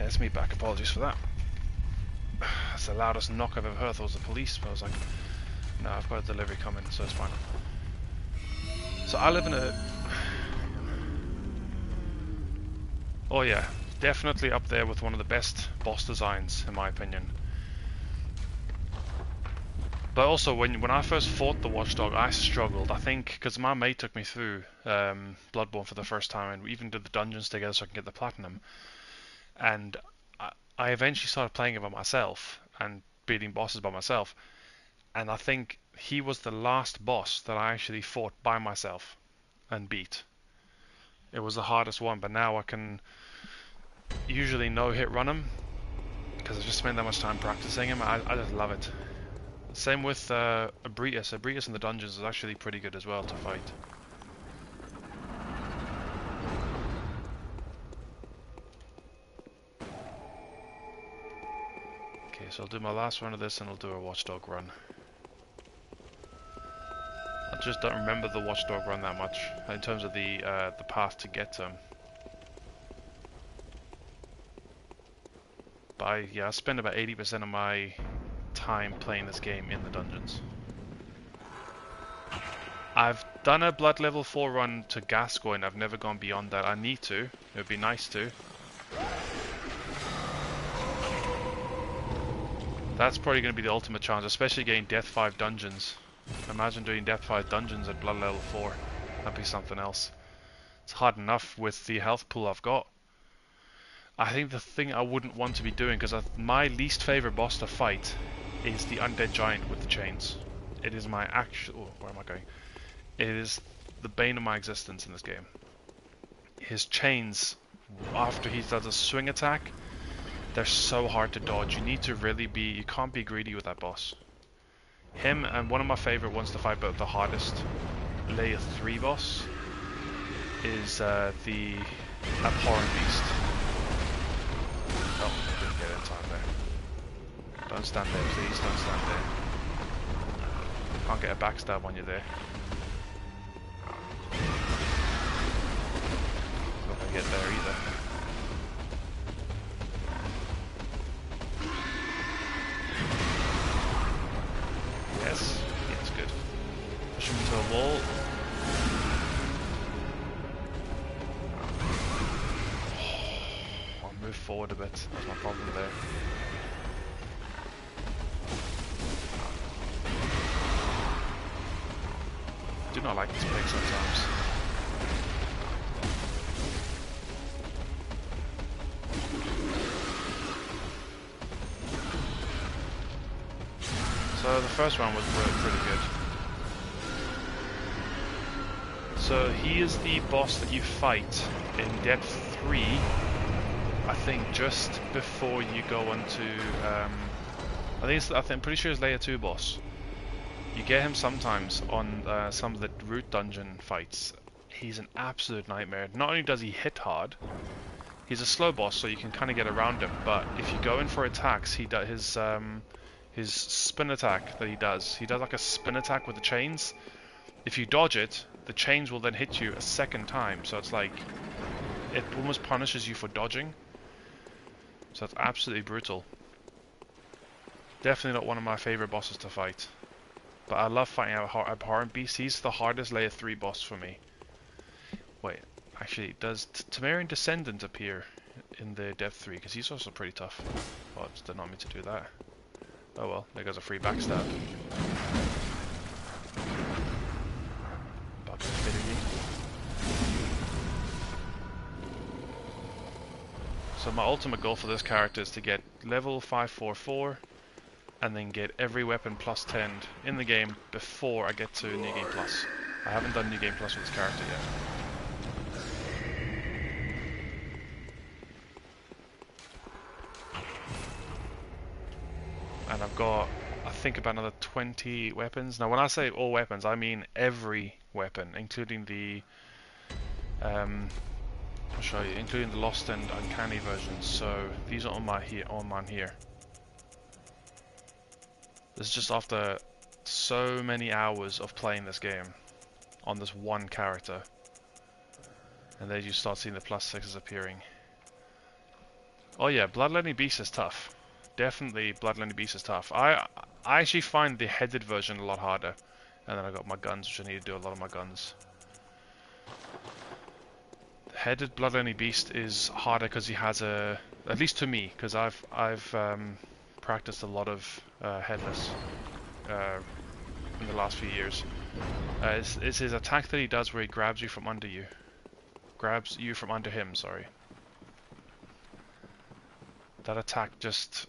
it's me back. Apologies for that. That's the loudest knock I've ever heard. I thought it was the police, but I was like, no, I've got a delivery coming, so it's fine. So I live in a... Oh yeah, definitely up there with one of the best boss designs, in my opinion. But also, when I first fought the Watchdog, I struggled. I think because my mate took me through Bloodborne for the first time, and we even did the dungeons together so I can get the platinum. And I eventually started playing it by myself and beating bosses by myself. And I think he was the last boss that I actually fought by myself and beat. It was the hardest one, but now I can usually no-hit run him because I've just spent that much time practicing him. I just love it. Same with Abritus. Abritus in the dungeons is actually pretty good as well to fight. Okay, so I'll do my last run of this and I'll do a Watchdog run. I just don't remember the Watchdog run that much in terms of the path to get to him. But I spend about 80% of my time playing this game in the dungeons. I've done a Blood level 4 run to Gascoigne. I've never gone beyond that. I need to. It would be nice to. That's probably going to be the ultimate challenge, especially getting Death 5 dungeons. Imagine doing Death 5 dungeons at Blood level 4. That'd be something else. It's hard enough with the health pool I've got. I think the thing I wouldn't want to be doing, because my least favorite boss to fight is the Undead Giant with the chains. It is my actual... Oh, where am I going? It is the bane of my existence in this game. His chains, after he does a swing attack, they're so hard to dodge. You need to really be... You can't be greedy with that boss. Him and one of my favorite ones to fight, but the hardest, layer 3 boss, is the Abhorrent Beast. Oh, didn't get in time there. Don't stand there, please. Don't stand there. Can't get a backstab when you're there. Not gonna get there either. Yes, it's good. Push him into a wall. I'll move forward a bit. That's my problem there. I do not like this pig sometimes. So the first round was pretty good. So he is the boss that you fight in depth 3, I think just before you go into, I'm pretty sure it's layer 2 boss. You get him sometimes on some of the root dungeon fights. He's an absolute nightmare. Not only does he hit hard, he's a slow boss, so you can kind of get around him, but if you go in for attacks, he does his spin attack that he does like a spin attack with the chains. If you dodge it, the chains will then hit you a second time, so it's like it almost punishes you for dodging. So it's absolutely brutal. Definitely not one of my favorite bosses to fight, but I love fighting Abhorrent Beast. He's the hardest layer 3 boss for me. Wait, actually, does Temerian Descendant appear in the depth 3? Because he's also pretty tough. Oh, it did not mean to do that. Oh well, there goes a free backstab. So my ultimate goal for this character is to get level 544 and then get every weapon plus 10 in the game before I get to New Game Plus. I haven't done New Game Plus with this character yet. And I've got, I think, about another 20 weapons. Now when I say all weapons, I mean every weapon, including the I'll show you, including the Lost and Uncanny versions. So these are on mine here. This is just after so many hours of playing this game on this one character, and then you start seeing the plus 6s appearing. Oh yeah, Bloodletting Beast is tough. Definitely Bloodletting Beast is tough. I actually find the headed version a lot harder. And then I got my guns, which I need to do a lot of my guns. The headed Bloodletting Beast is harder because he has a... At least to me, because I've practiced a lot of headless in the last few years. It's his attack that he does where he grabs you from under you. Grabs you from under him, sorry. That attack just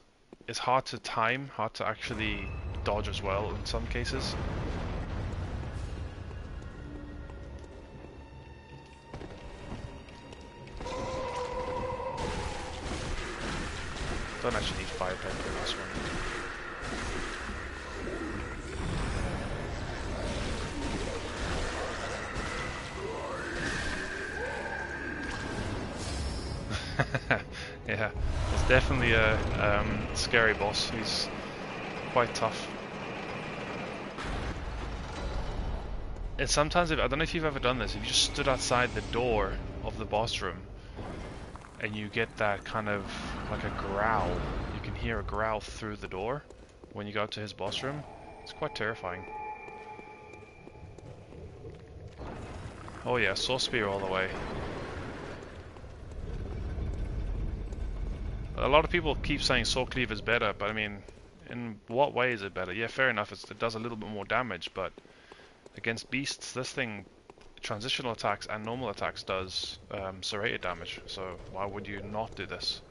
is hard to time, hard to actually dodge as well in some cases. Don't actually need 5 head for this one. Yeah, it's definitely a scary boss. He's quite tough. And sometimes, I don't know if you've ever done this, if you just stood outside the door of the boss room and you get that kind of like a growl, you can hear a growl through the door when you go to his boss room. It's quite terrifying. Oh yeah, Saw Spear all the way. A lot of people keep saying Saw Cleave is better, but I mean, in what way is it better? Yeah, fair enough, it does a little bit more damage, but against beasts, this thing, transitional attacks and normal attacks does serrated damage, so why would you not do this?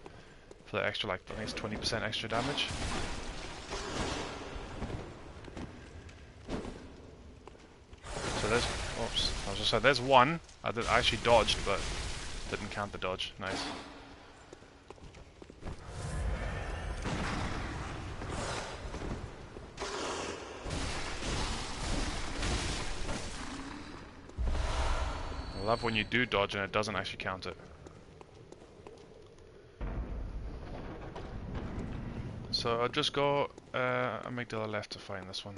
For the extra, like, I think it's 20% extra damage. So there's, oops, I was just saying, there's one. I actually dodged, but didn't count the dodge. Nice. I love when you do dodge and it doesn't actually count it. So I'll just go amygdala left to find this one.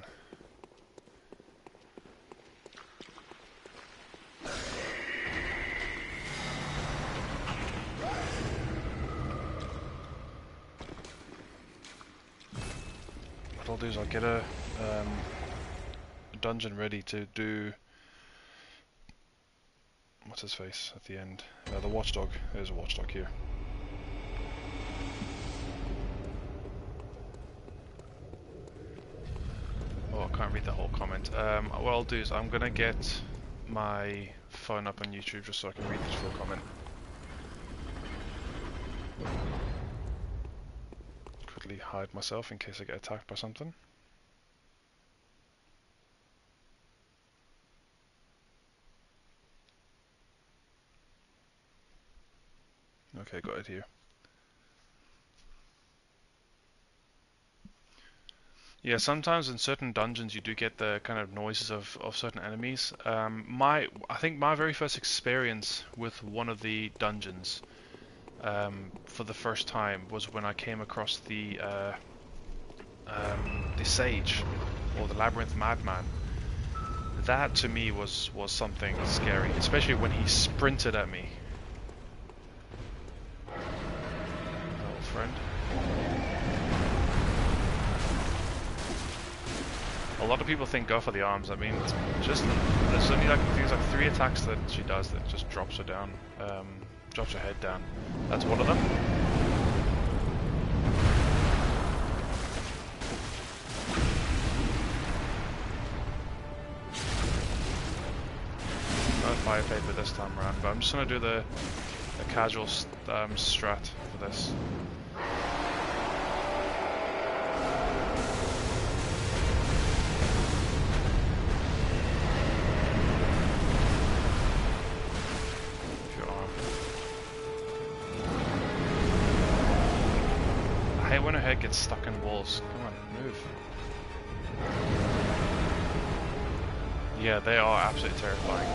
What I'll do is I'll get a dungeon ready to do... What's his face at the end? The watchdog. There's a watchdog here. Oh, I can't read the whole comment. What I'll do is I'm gonna get my phone up on YouTube just so I can read this full comment. Quickly hide myself in case I get attacked by something. Okay, got it here. Yeah, sometimes in certain dungeons you do get the kind of noises of certain enemies. I think my very first experience with one of the dungeons for the first time was when I came across the Sage, or the Labyrinth Madman. That to me was something scary, especially when he sprinted at me. Old friend. A lot of people think go for the arms. I mean, it's just there's only like things like 3 attacks that she does that just drops her down, drops her head down. That's one of them. No fire paper this time around, but I'm just gonna do the casual strat for this. I hate when her head gets stuck in walls. Come on, move. Yeah, they are absolutely terrifying.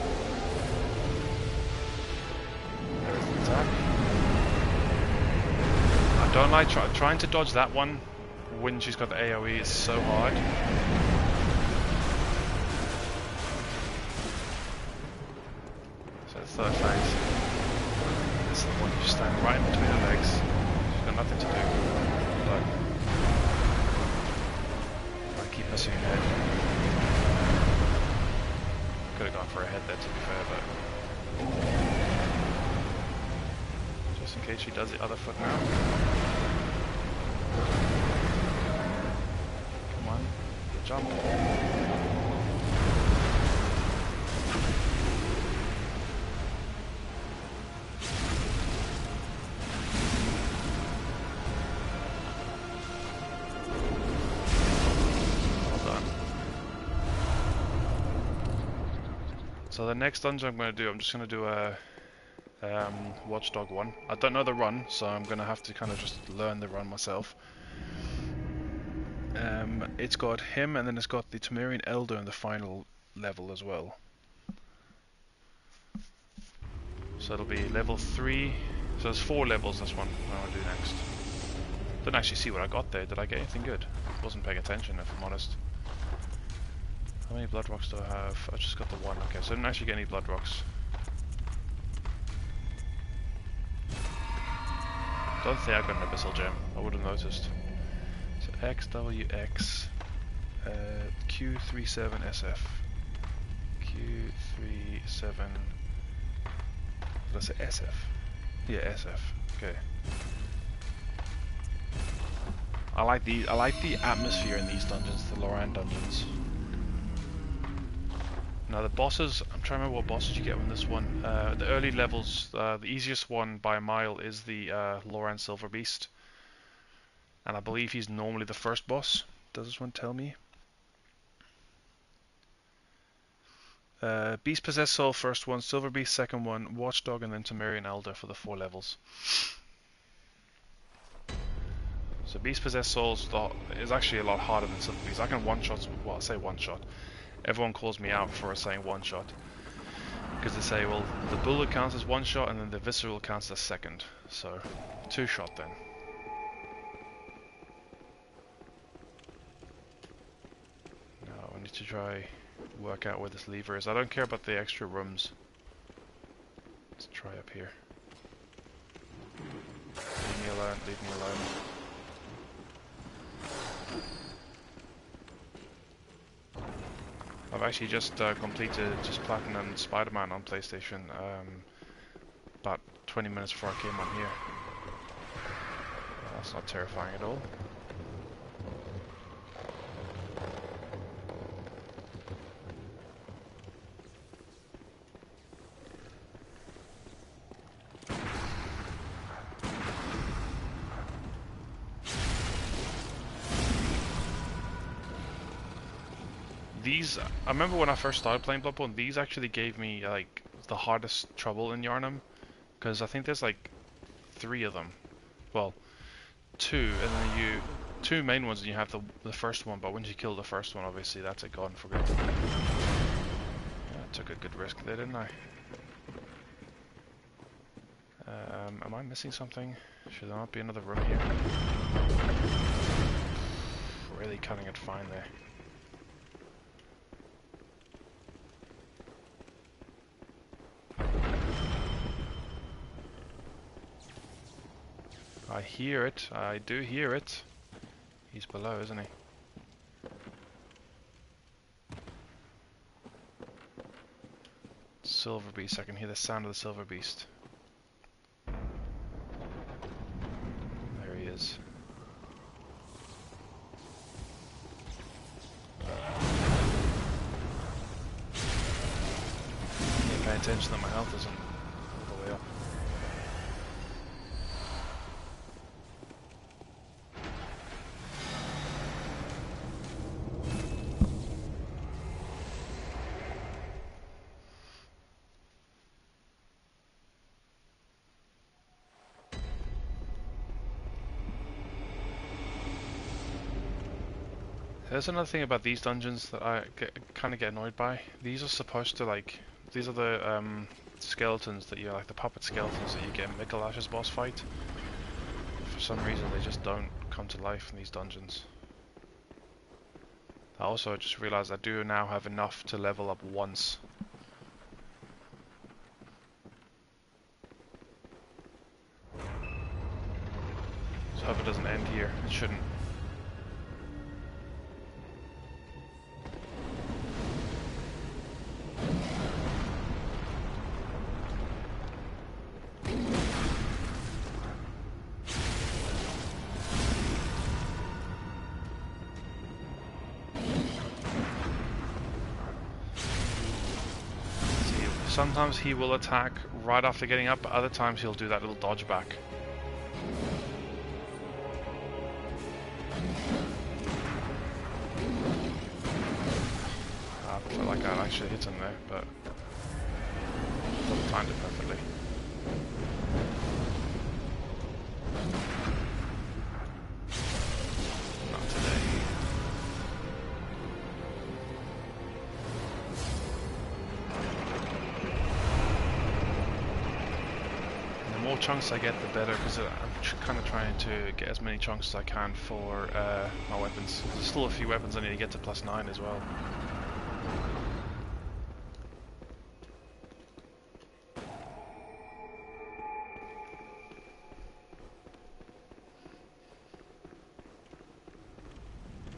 There's the attack. I don't like trying to dodge that one when she's got the AoE. It's so hard. So the third phase. This is the one you stand right in between her legs. missing a head. Could have gone for a head there, to be fair, but just in case she does the other foot now. Come on, jump. So the next dungeon I'm going to do, I'm just going to do a Watchdog 1. I don't know the run, so I'm going to have to kind of just learn the run myself. It's got him, and then it's got the Temerian Elder in the final level as well. So it'll be level 3. So there's 4 levels this one I want to do next. Didn't actually see what I got there. Did I get anything good? Wasn't paying attention, if I'm honest. How many blood rocks do I have? I just got the 1. Okay, so I didn't actually get any blood rocks. Don't think I got an abyssal gem. I would have noticed. So XWX Q37SF. Q37. Did I say SF? Yeah, SF. Okay. I like the atmosphere in these dungeons, the Loran dungeons. Now the bosses, I'm trying to remember what bosses you get in this one. The early levels, the easiest one by a mile is the Loran Silver Beast. And I believe he's normally the first boss. Does this one tell me? Beast Possessed Soul first one, Silver Beast second one, Watchdog, and then Temerian Elder for the 4 levels. So Beast Possessed Soul is actually a lot harder than Silver Beast. I can one-shot, well I say one-shot. Everyone calls me out for saying one-shot. Because they say, well, the bullet counts as one-shot and then the visceral counts as second. So, 2-shot then. Now, I need to try work out where this lever is. I don't care about the extra rooms. Let's try up here. Leave me alone, leave me alone. I've actually just completed Platinum Spider-Man on PlayStation about 20 minutes before I came on here. That's not terrifying at all. I remember when I first started playing Bloodborne, these actually gave me like the hardest trouble in Yharnam, because I think there's like 3 of them. Well, 2, and then 2 main ones, and you have the first one. But once you kill the first one, obviously that's it, gone for good. Yeah, I took a good risk there, didn't I? Am I missing something? Should there not be another room here? Really cutting it fine there. I hear it. I do hear it. He's below, isn't he? Silver Beast. I can hear the sound of the Silver Beast. There he is. Yeah, pay attention that my health isn't all the way up. There's another thing about these dungeons that I kind of get annoyed by. These are supposed to these are the skeletons that like the puppet skeletons that you get in Mikulash's boss fight. For some reason they just don't come to life in these dungeons. I also just realized I do now have enough to level up once. So I hope it doesn't end here. It shouldn't. Sometimes he will attack right after getting up, but other times he'll do that little dodge back. I felt like I actually hit him there, but didn't find it perfectly. Not today. The more chunks I get, the better, because I'm kind of trying to get as many chunks as I can for my weapons. There's still a few weapons I need to get to +9 as well.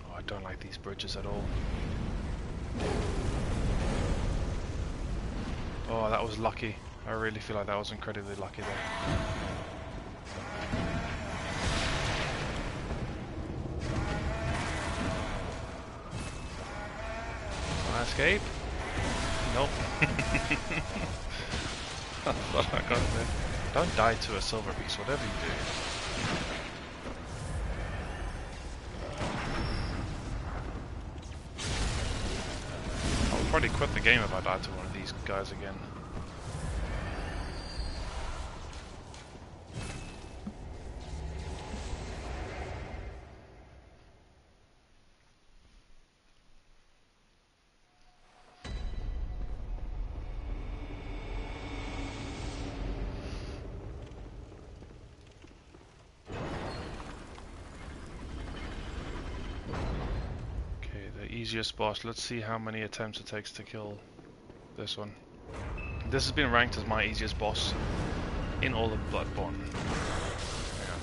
Oh, I don't like these bridges at all. Oh, that was lucky. I really feel like that was incredibly lucky there. Can I escape? Nope. I thought I got there. Don't die to a silver piece, whatever you do. I'll probably quit the game if I die to one of these guys again. Easiest boss. Let's see how many attempts it takes to kill this one. This has been ranked as my easiest boss in all of Bloodborne. Yeah.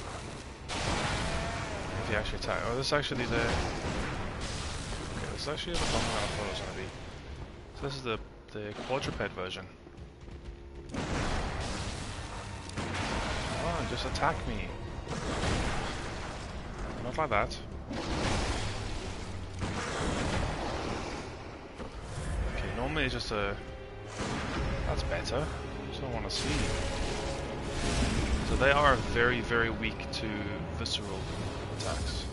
If you actually attack. Oh, this is actually the. Okay, this is actually the longer than I thought it was going to be. So this is the quadruped version. Oh, just attack me. Not like that. Normally it's just a... That's better. That's what I want to see. So they are very, very weak to visceral attacks.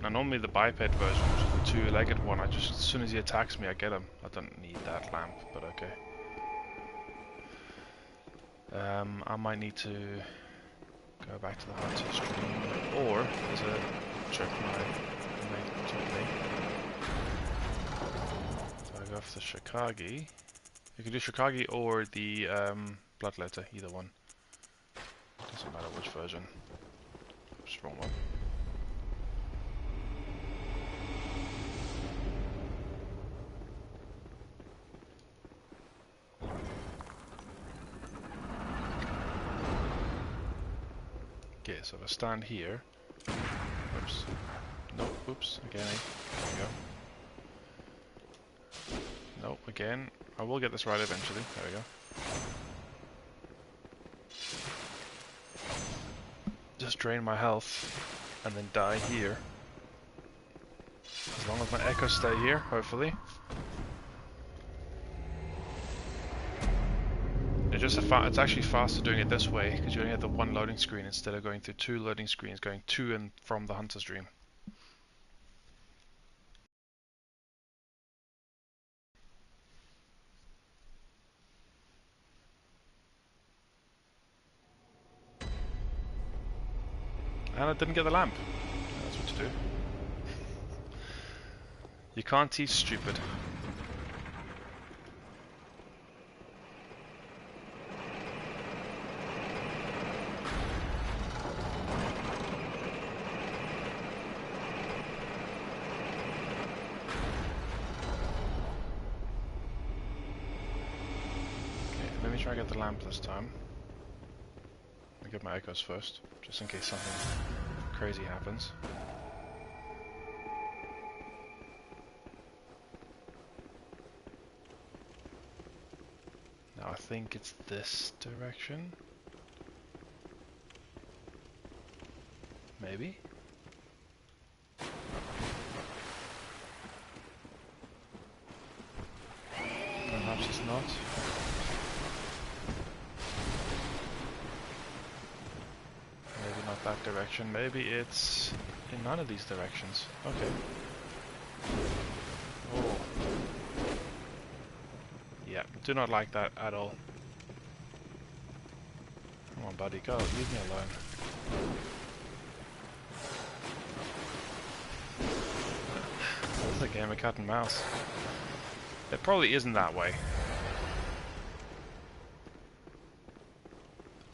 Now normally the biped version, which is the two-legged one, I just, as soon as he attacks me I get him. I don't need that lamp, but okay. I might need to go back to the hunter stream, or there's a trick my mate told me. Go for the Shikagi. You can do Shikagi or the Bloodletter, either one. Doesn't matter which version. Oops, wrong one. Okay, so if I stand here. Oops. Nope, oops, again. There we go. Nope, again. I will get this right eventually. There we go. Just drain my health and then die here. As long as my echoes stay here, hopefully. It's actually faster doing it this way because you only have the one loading screen instead of going through two loading screens, going to and from the hunter's dream. And I didn't get the lamp. That's what to do. You can't teach stupid. Okay, let me try to get the lamp this time. I'll get my echoes first, just in case something crazy happens. Now I think it's this direction. Maybe? Perhaps it's not. direction. Maybe it's in none of these directions. Okay. Oh. Yeah, do not like that at all. Come on, buddy, go. Leave me alone. This is a game of cat and mouse. It probably isn't that way.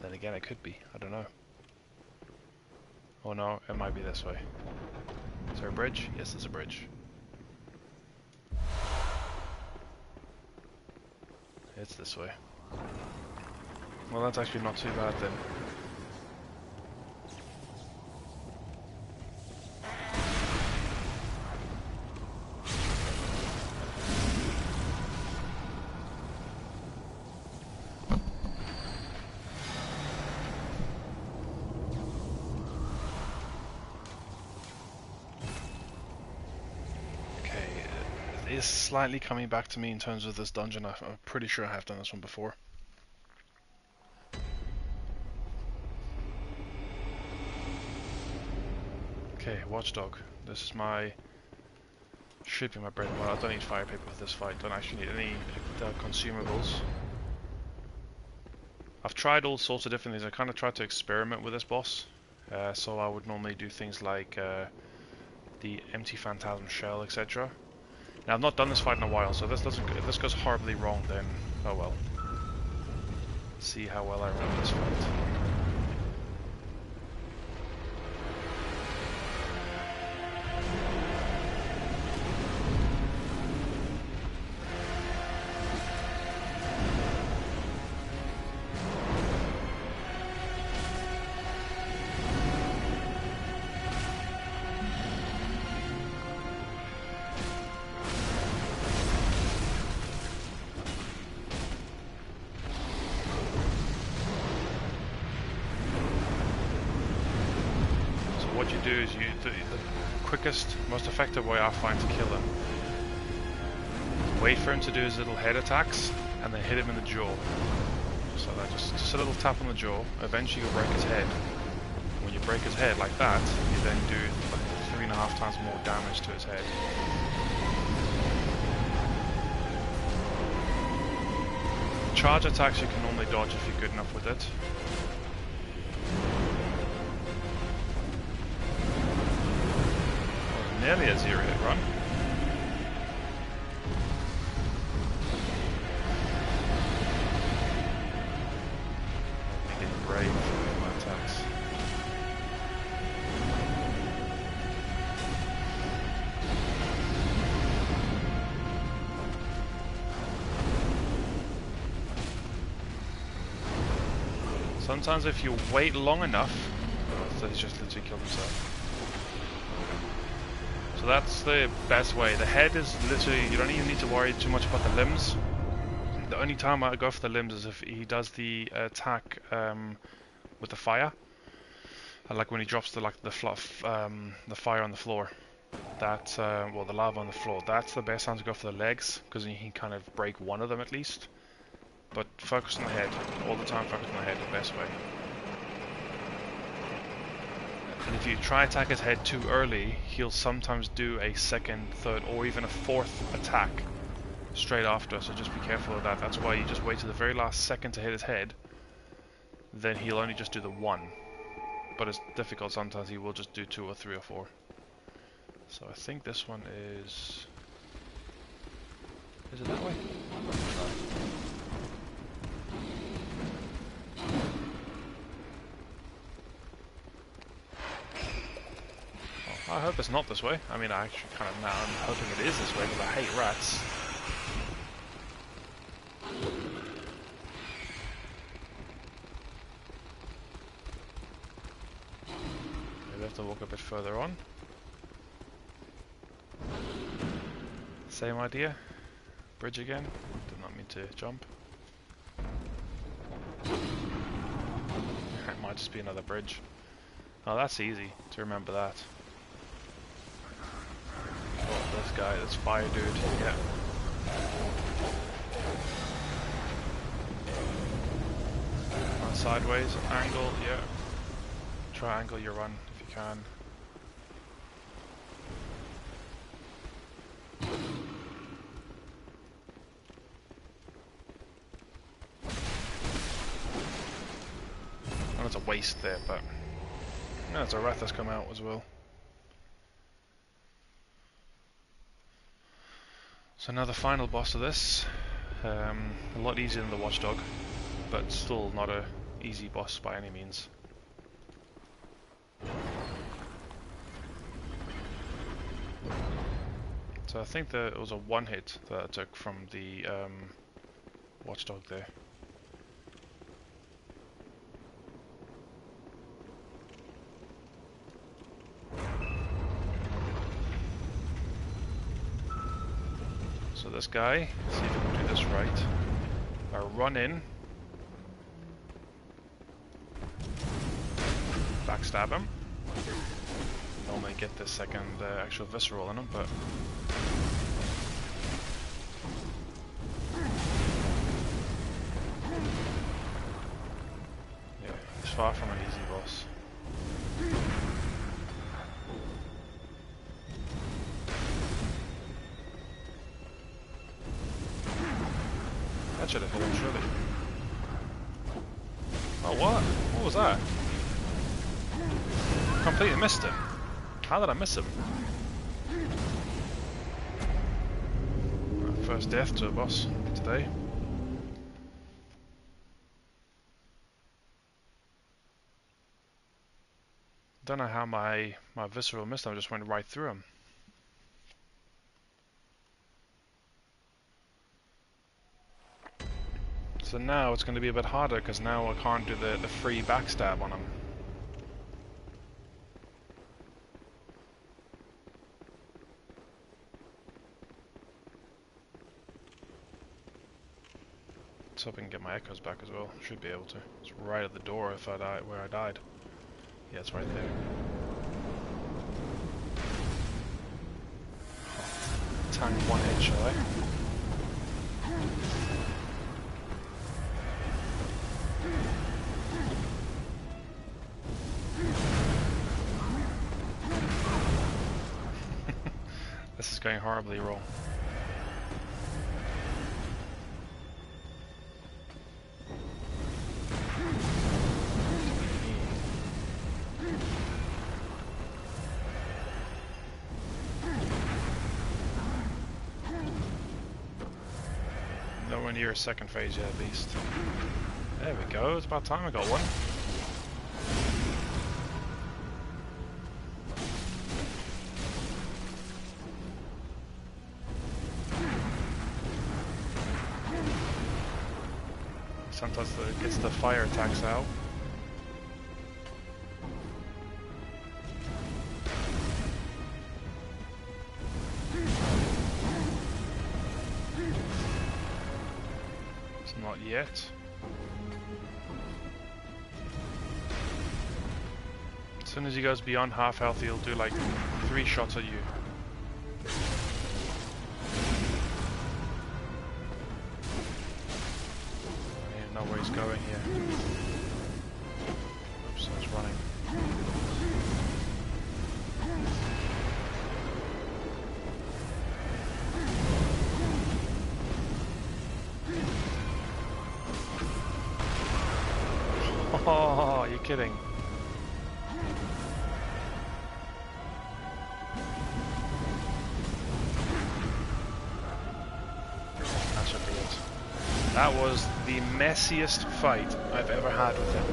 Then again, it could be. I don't know. Oh no, it might be this way. Is there a bridge? Yes, there's a bridge. It's this way. Well, that's actually not too bad then. Is slightly coming back to me in terms of this dungeon. I'm pretty sure I have done this one before. Okay, Watchdog. This is my... should be my bread and butter. I don't need fire paper for this fight. Don't actually need any consumables. I've tried all sorts of different things. I kind of tried to experiment with this boss. So I would normally do things like the empty phantasm shell, etc. Now I've not done this fight in a while, so if this goes horribly wrong, then oh well. Let's see how well I remember this fight. What you do is the quickest, most effective way I find to kill him. Wait for him to do his little head attacks, and then hit him in the jaw. So that just a little tap on the jaw. Eventually you'll break his head. When you break his head like that, you then do like 3.5 times more damage to his head. Charge attacks you can normally dodge if you're good enough with it. Nearly a 0 hit run. Being brave with my attacks. Sometimes if you wait long enough, so he's just literally killed himself. So that's the best way. The head is literally, you don't even need to worry too much about the limbs. The only time I go for the limbs is if he does the attack with the fire. Like when he drops the the fire on the floor. That well, the lava on the floor. That's the best time to go for the legs, because you can kind of break one of them at least. But focus on the head. All the time focus on the head, the best way. And if you try attack his head too early, he'll sometimes do a second, third, or even a fourth attack straight after, so just be careful of that. That's why you just wait to the very last second to hit his head, then he'll only just do the one. But it's difficult sometimes, he will just do 2 or 3 or 4. So I think this one is... Is it that way? I hope it's not this way. I mean, I actually kind of now I'm hoping it is this way because I hate rats. Maybe I have to walk a bit further on. Same idea. Bridge again. Did not mean to jump. It might just be another bridge. Oh, that's easy to remember that. Oh, this guy, this fire dude, yeah. Sideways, angle, yeah. Triangle your run if you can. It's a waste there, but no, it's a wrath that's come out as well. So now the final boss of this, a lot easier than the Watchdog, but still not a easy boss by any means. So I think that it was a one hit that I took from the Watchdog there. So this guy, see if I can do this right. I run in, backstab him. Normally get the second actual visceral in him, but yeah, he's far from an easy boss. That should have hit him, surely. Oh, what? What was that? Completely missed him. How did I miss him? First death to a boss today. Don't know how my visceral missed him, I just went right through him. So now it's going to be a bit harder because now I can't do the free backstab on him. Let's hope I can get my echoes back as well. Should be able to. It's right at the door if I die where I died. Yeah, it's right there. Tank one hit, shall I? This is going horribly wrong. Nowhere near a second phase yet, at least. There we go, it's about time I got one. Sometimes it gets the fire attacks out. It's not yet. As soon as he goes beyond half health, he'll do like 3 shots at you. Where he's going here. Oops, I was running. Oh, you're kidding. That should be it. That was the messiest fight I've ever had with him.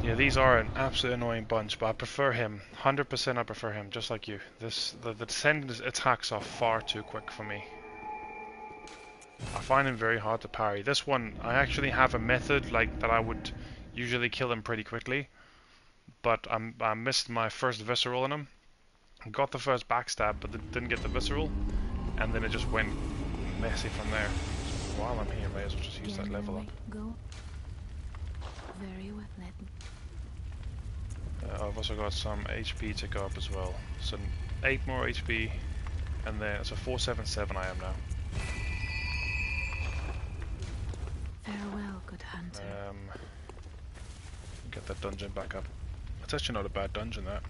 Yeah, these are an absolute annoying bunch, but I prefer him. 100% I prefer him, just like you. The Descendant attacks are far too quick for me. I find him very hard to parry. This one, I actually have a method like that I would usually kill him pretty quickly, but I missed my first visceral on him. Got the first backstab, but didn't get the visceral. And then it just went messy from there. So while I'm here, I may as well just use that level up. Go. Very well. I've also got some HP to go up as well. So 8 more HP, and then it's a 477 I am now. Farewell, good hunter. Get that dungeon back up. It's actually not a bad dungeon, that.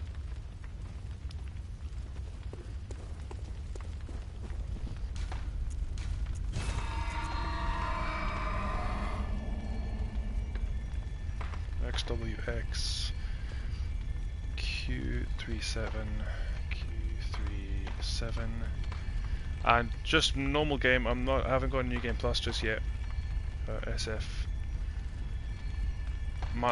XWX Q37 Q37 and just normal game. I haven't got a New Game Plus just yet. SF.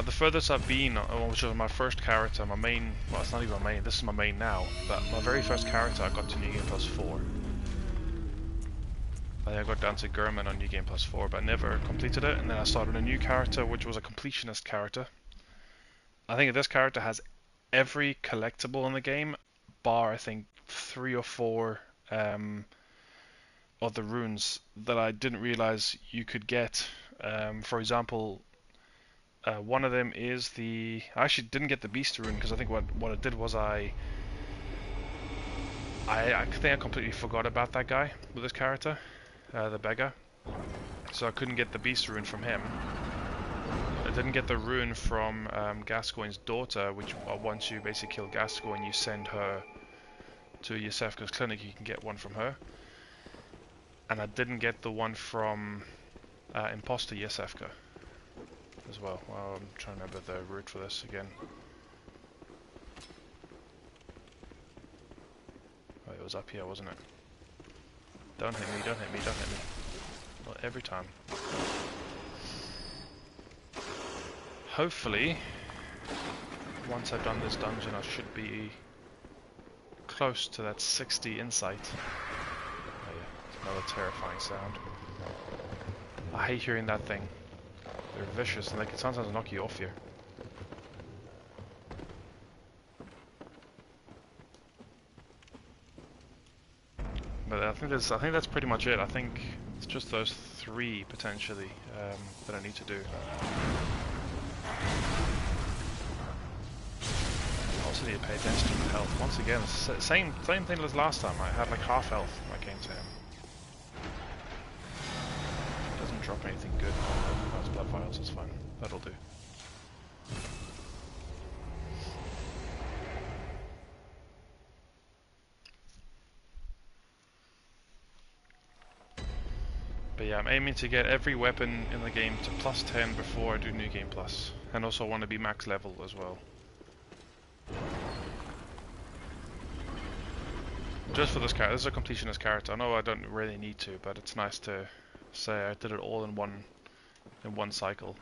The furthest I've been, which was my first character, my main. Well, it's not even my main. This is my main now. But my very first character, I got to New Game Plus 4. I got down to Gurman on New Game Plus 4, but I never completed it. And then I started a new character, which was a completionist character. I think this character has every collectible in the game, bar I think 3 or 4 of the runes that I didn't realize you could get. For example, one of them is the. I actually didn't get the beast rune because I think what it did was I think I completely forgot about that guy with this character, the beggar. So I couldn't get the beast rune from him. I didn't get the rune from Gascoigne's daughter, which once you basically kill Gascoigne, you send her to Yesefka's clinic. You can get one from her. And I didn't get the one from Imposter Yesefka as well. Well, I'm trying to remember the route for this again. Oh, it was up here, wasn't it? Don't hit me, don't hit me, don't hit me. Not every time. Hopefully, once I've done this dungeon, I should be close to that 60 insight. Oh yeah, it's another terrifying sound. I hate hearing that thing. They're vicious and they can sometimes knock you off here. But I think that's pretty much it. I think it's just those 3 potentially that I need to do. I also need to pay attention to the health. Once again, same thing as last time. I had like half health when I came to him. Doesn't drop anything good. Oh, it's blood vials. It's fine. That'll do. But yeah, I'm aiming to get every weapon in the game to +10 before I do New Game Plus. And also want to be max level as well. Just for this character, this is a completionist character. I know I don't really need to, but it's nice to say I did it all in one cycle.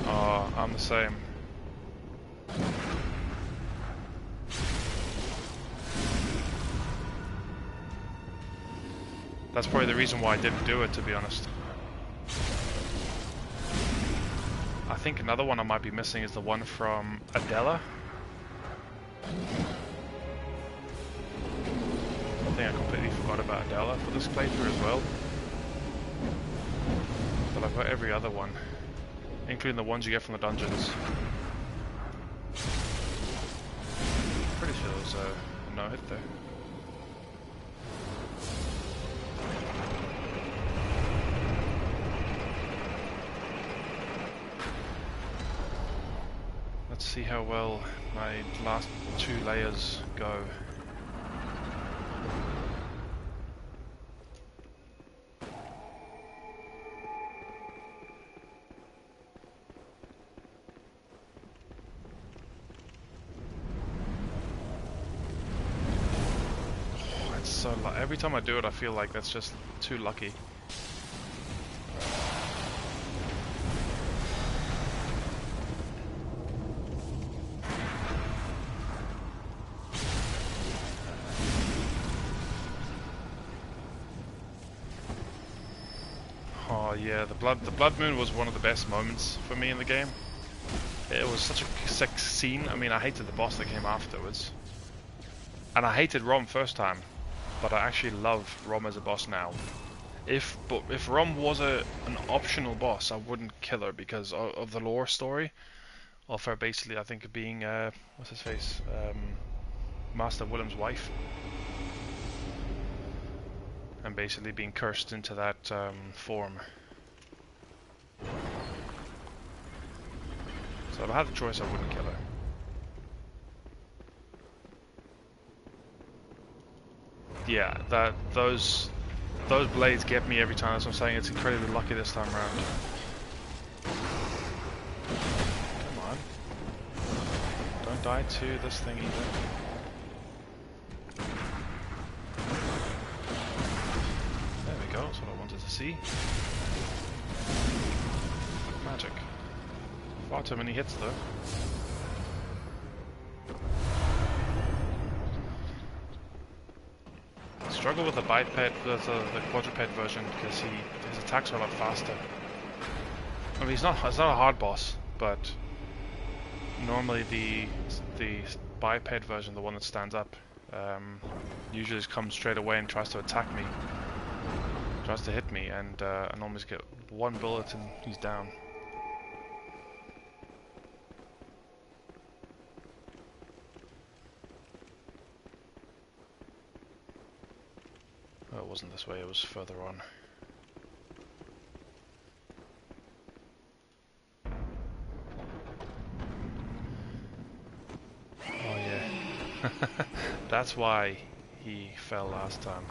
Oh, I'm the same. That's probably the reason why I didn't do it, to be honest. I think another one I might be missing is the one from Adela. I think I completely forgot about Adela for this playthrough as well. But I've got every other one, including the ones you get from the dungeons. Pretty sure there was a no-hit there. Let's see how well my last 2 layers go. Oh, it's so every time I do it, I feel like that's just too lucky. Oh yeah, the blood moon was one of the best moments for me in the game. It was such a sick scene. I mean, I hated the boss that came afterwards, and I hated Rom first time, but I actually love Rom as a boss now. If Rom was an optional boss, I wouldn't kill her because of the lore story. Of her basically, I think, being, what's his face? Master Willem's wife. And basically being cursed into that form. So if I had the choice, I wouldn't kill her. Yeah, those blades get me every time. That's what I'm saying. It's incredibly lucky this time around. Come on. Don't die to this thing either. There we go. That's what I wanted to see. Magic. Far too many hits though. Struggle with the biped, the quadruped version because his attacks are a lot faster. I mean, it's not a hard boss, but normally the biped version, the one that stands up, usually just comes straight away and tries to attack me, tries to hit me, and I normally just get one bullet and he's down. Oh, it wasn't this way, it was further on. Oh yeah. That's why he fell last time.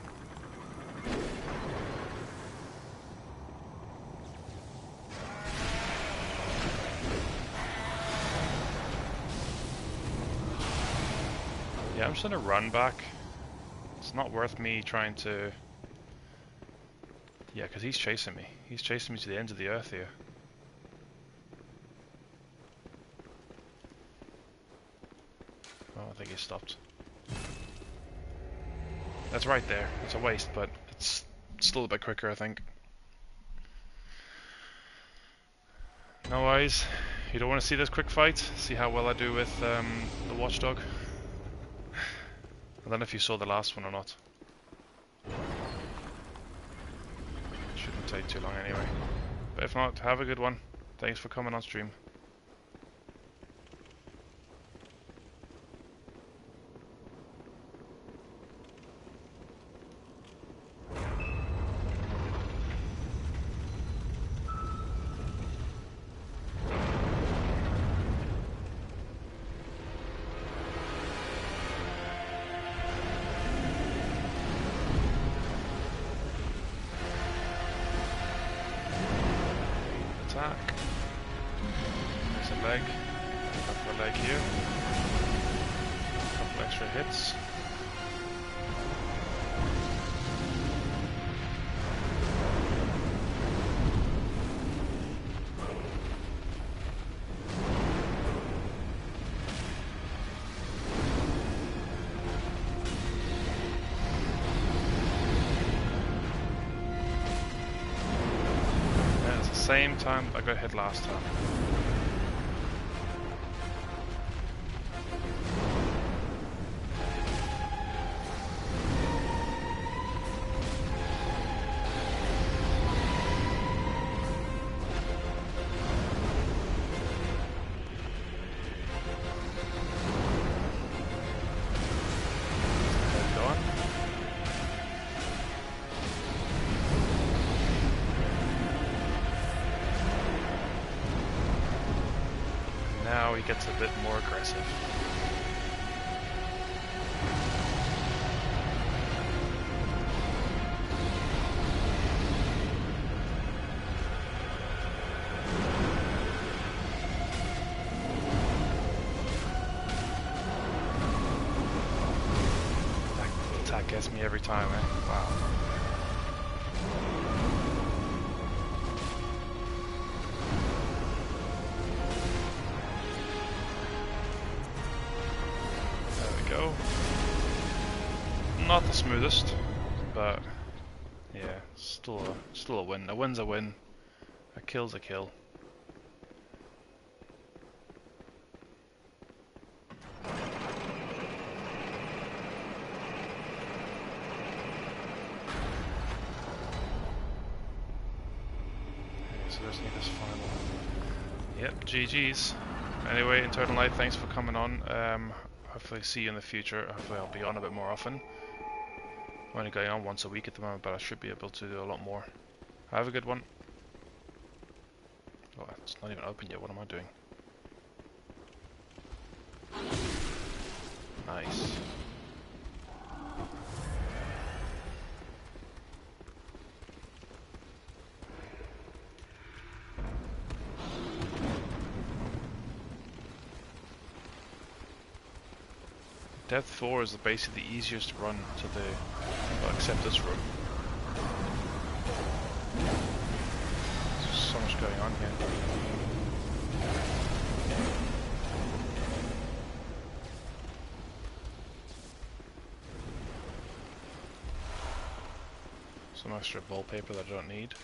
Yeah, I'm just gonna run back. It's not worth me trying to... Yeah, because he's chasing me. He's chasing me to the ends of the earth here. Oh, I think he stopped. That's right there. It's a waste, but it's still a bit quicker, I think. No worries. You don't want to see this quick fight? See how well I do with the watchdog? I don't know if you saw the last one or not. Shouldn't take too long anyway. But if not, have a good one. Thanks for coming on stream. Attack. There's a leg. Got a leg here. A couple extra hits. Same time I got hit last time. Now he gets a bit more aggressive. That attack gets me every time, eh? Wow. Not the smoothest, but yeah, still a win. A win's a win. A kill's a kill. Okay, so there's this final. Yep, GG's. Anyway, Internal Light, thanks for coming on. Hopefully see you in the future. Hopefully I'll be on a bit more often. I'm only going on once a week at the moment, but I should be able to do a lot more. Have a good one. Oh, it's not even open yet. What am I doing? Nice. Depth 4 is basically the easiest run to the, well, except this room. There's so much going on here. Some extra wallpaper that I don't need.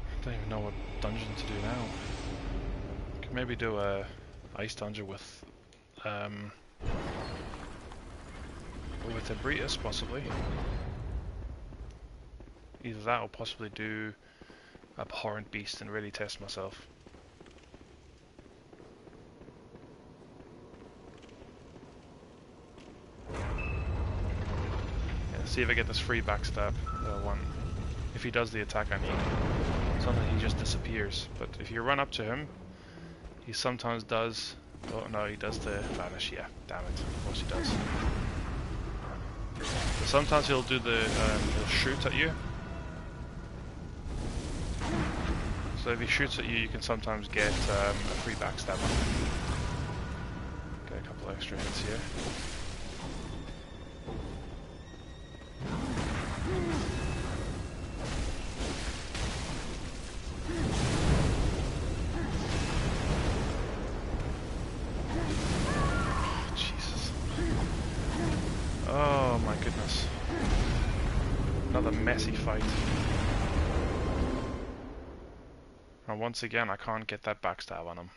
I don't even know what dungeon to do now. Could maybe do a ice dungeon with Ebritus possibly. Either that or possibly do Abhorrent Beast and really test myself. Yeah, see if I get this free backstab that I want. If he does the attack I need. Sometimes he just disappears, but if you run up to him, he sometimes does. Oh no, he does the vanish. Yeah, damn it. Of course he does. But sometimes he'll do the he'll shoot at you. So if he shoots at you, you can sometimes get a free backstab on him. Get a couple extra hits here. Oh my goodness. Another messy fight. And once again, I can't get that backstab on him.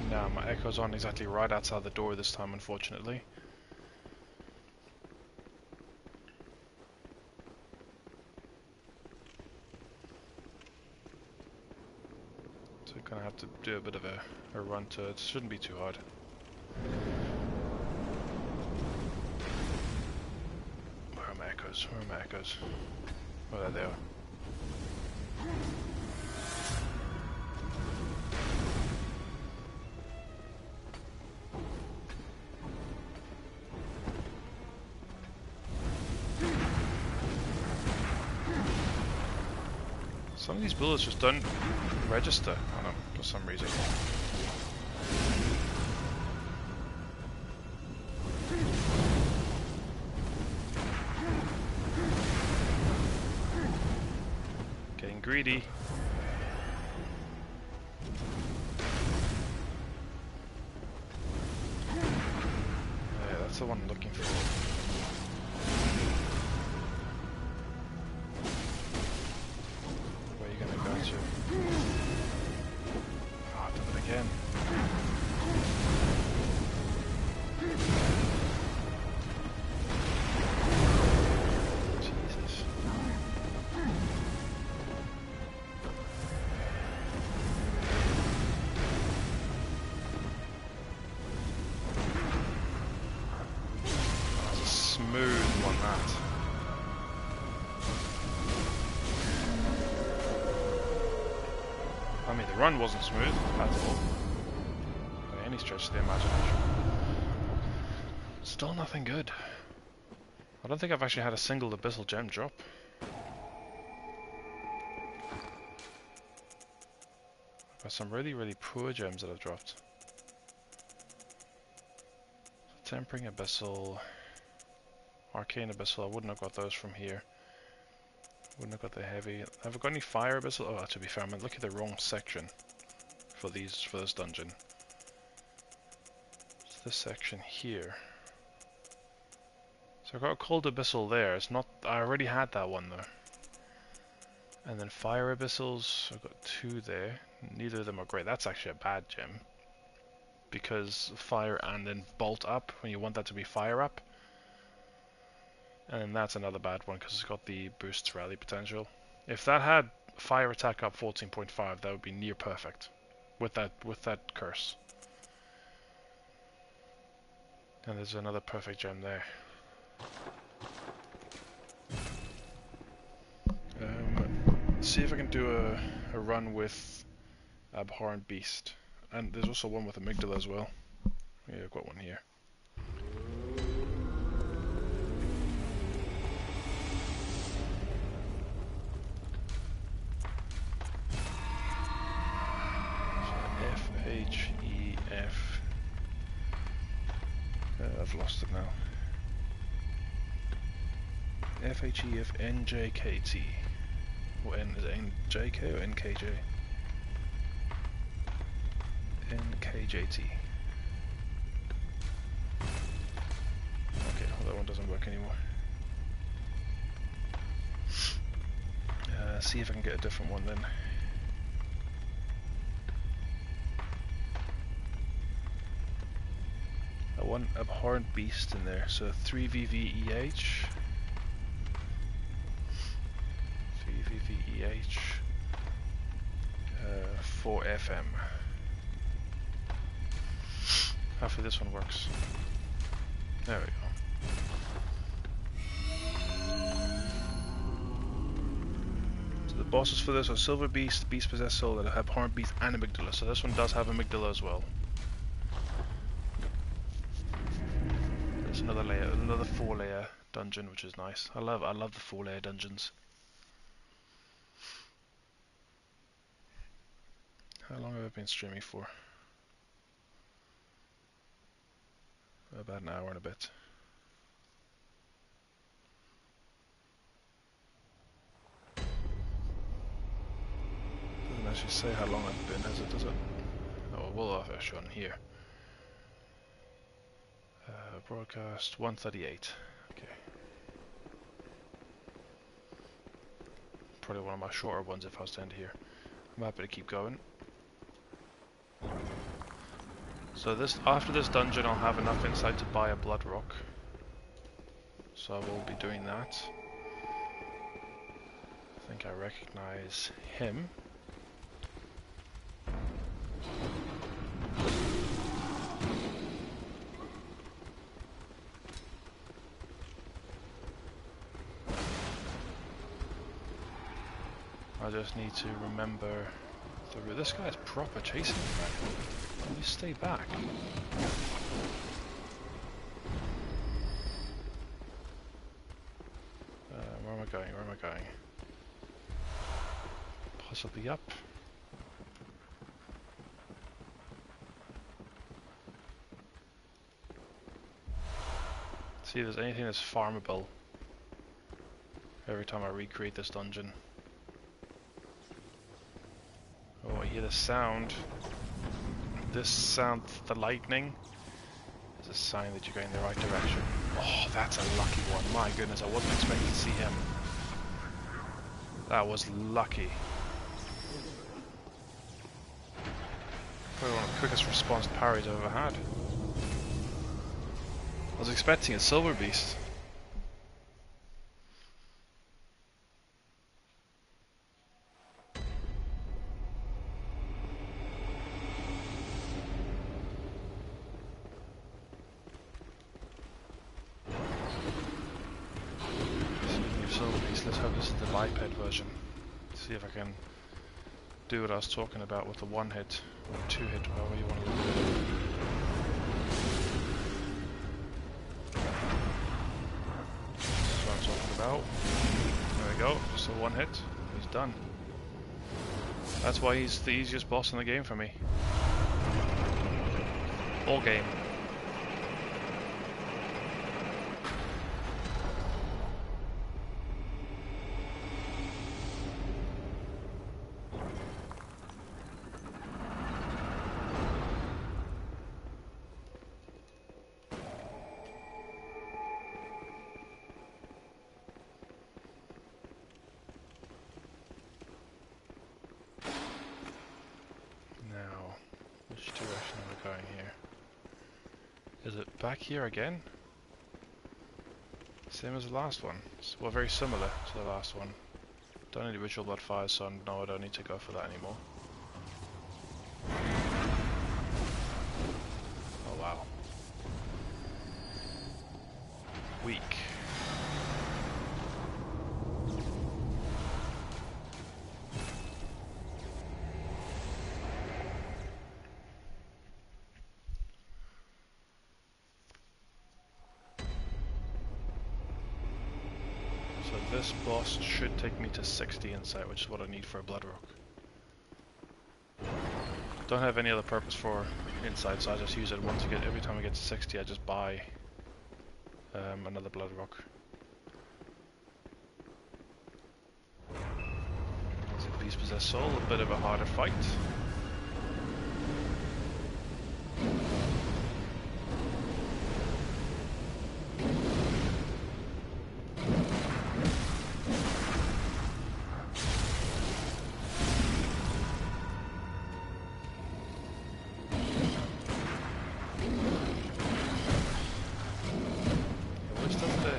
Now my echo's on exactly right outside the door this time, unfortunately. So I'm gonna have to do a bit of a run to it. Shouldn't be too hard. Where are my echoes? Where are my echoes? Oh, there they are. Some of these bullets just don't register on them for some reason. Getting greedy. Yeah, that's the one I'm looking for. Smooth one, that. I mean, the run wasn't smooth at all, by any stretch of the imagination. Still nothing good. I don't think I've actually had a single abyssal gem drop. Got some really, really poor gems that I've dropped. Tempering abyssal. Arcane Abyssal, I wouldn't have got those from here. Wouldn't have got the heavy. Have I got any Fire Abyssal? Oh, to be fair, I'm looking at the wrong section for this dungeon. It's this section here. So I got a cold abyssal there. It's not. I already had that one though. And then fire abyssals. I've got 2 there. Neither of them are great. That's actually a bad gem. Because fire and then bolt up when you want that to be fire up. And then that's another bad one because it's got the boost rally potential. If that had fire attack up 14.5, that would be near perfect. With that curse. And there's another perfect gem there. See if I can do a run with Abhorrent Beast. And there's also one with Amygdala as well. Yeah, I've got one here. So F-H-E-F. I've lost it now. F-H-E-F-N-J-K-T. Or N, is it N-J-K or N-K-J? N-K-J-T. Okay, well that one doesn't work anymore. See if I can get a different one then. I want Abhorrent Beast in there, so 3VVEH. 3VVEH. 4FM. Hopefully this one works. There we go. So the bosses for this are Silver Beast, Beast Possessed Soul, that have Abhorrent Beast and Amygdala, so this one does have Amygdala as well. There's another layer, another 4-layer dungeon, which is nice. I love the 4-layer dungeons. How long have I been streaming for? About an hour and a bit. Doesn't actually say how long I've been, does it? Oh, we'll have it shown here. Broadcast 138. Okay. Probably one of my shorter ones if I was to end here. I'm happy to keep going. So after this dungeon I'll have enough insight to buy a blood rock. So I will be doing that. I think I recognize him. I just need to remember the route. This guy's proper chasing me, man. Can you stay back? Where am I going? Where am I going? Possibly up. See if there's anything that's farmable every time I recreate this dungeon. Oh, I hear the sound. This sound, the lightning, is a sign that you're going in the right direction. Oh, that's a lucky one. My goodness, I wasn't expecting to see him. That was lucky. Probably one of the quickest response parries I've ever had. I was expecting a silver beast. Let's hope this is the biped version. See if I can do what I was talking about with the 1-hit or 2-hit, however you want to look at it. That's what I'm talking about. There we go, so 1 hit, he's done. That's why he's the easiest boss in the game for me. All game. direction we're going here. Is it back here again? Same as the last one. Well, very similar to the last one. Don't need ritual blood fire, so no, I don't need to go for that anymore. Oh wow. Weak. So this boss should take me to 60 insight, which is what I need for a blood rock. Don't have any other purpose for insight, so I just use it once I get. Every time I get to 60, I just buy another blood rock. So Beast Possessed Soul, a bit of a harder fight.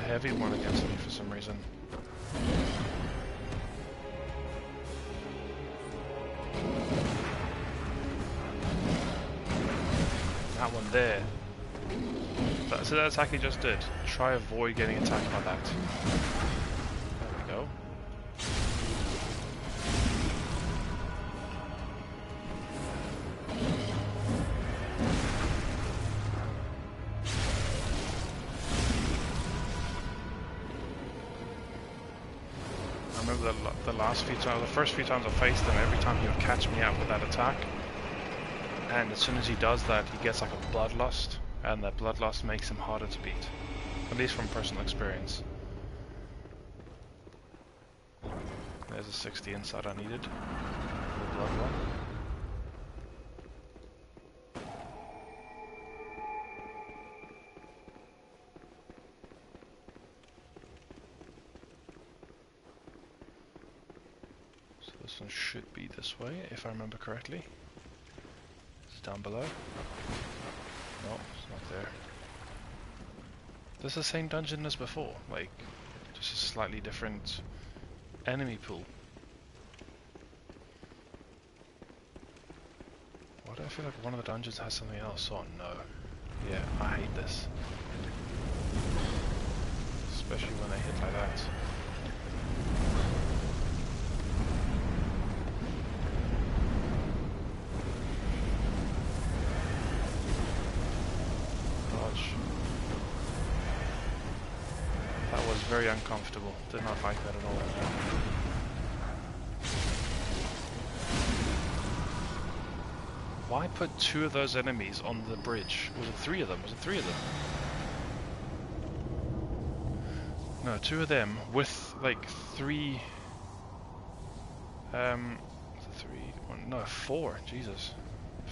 Heavy one against me for some reason. That one there. That's the attack he just did. Try avoid getting attacked by that. There we go. I remember the last few times, the first few times I faced him, every time he would catch me out with that attack. And as soon as he does that, he gets like a bloodlust, and that bloodlust makes him harder to beat. At least from personal experience. There's a 60 insight I needed for the blood one. So this one should be this way, if I remember correctly. It's down below. No, it's not there. This is the same dungeon as before, like, just a slightly different enemy pool. Why do I feel like one of the dungeons has something else? Oh no. Yeah, I hate this. Especially when they hit like that. That was very uncomfortable. Did not like that at all. Why put two of those enemies on the bridge? Was it three of them? Was it three of them? No, two of them with like three. No, four. Jesus,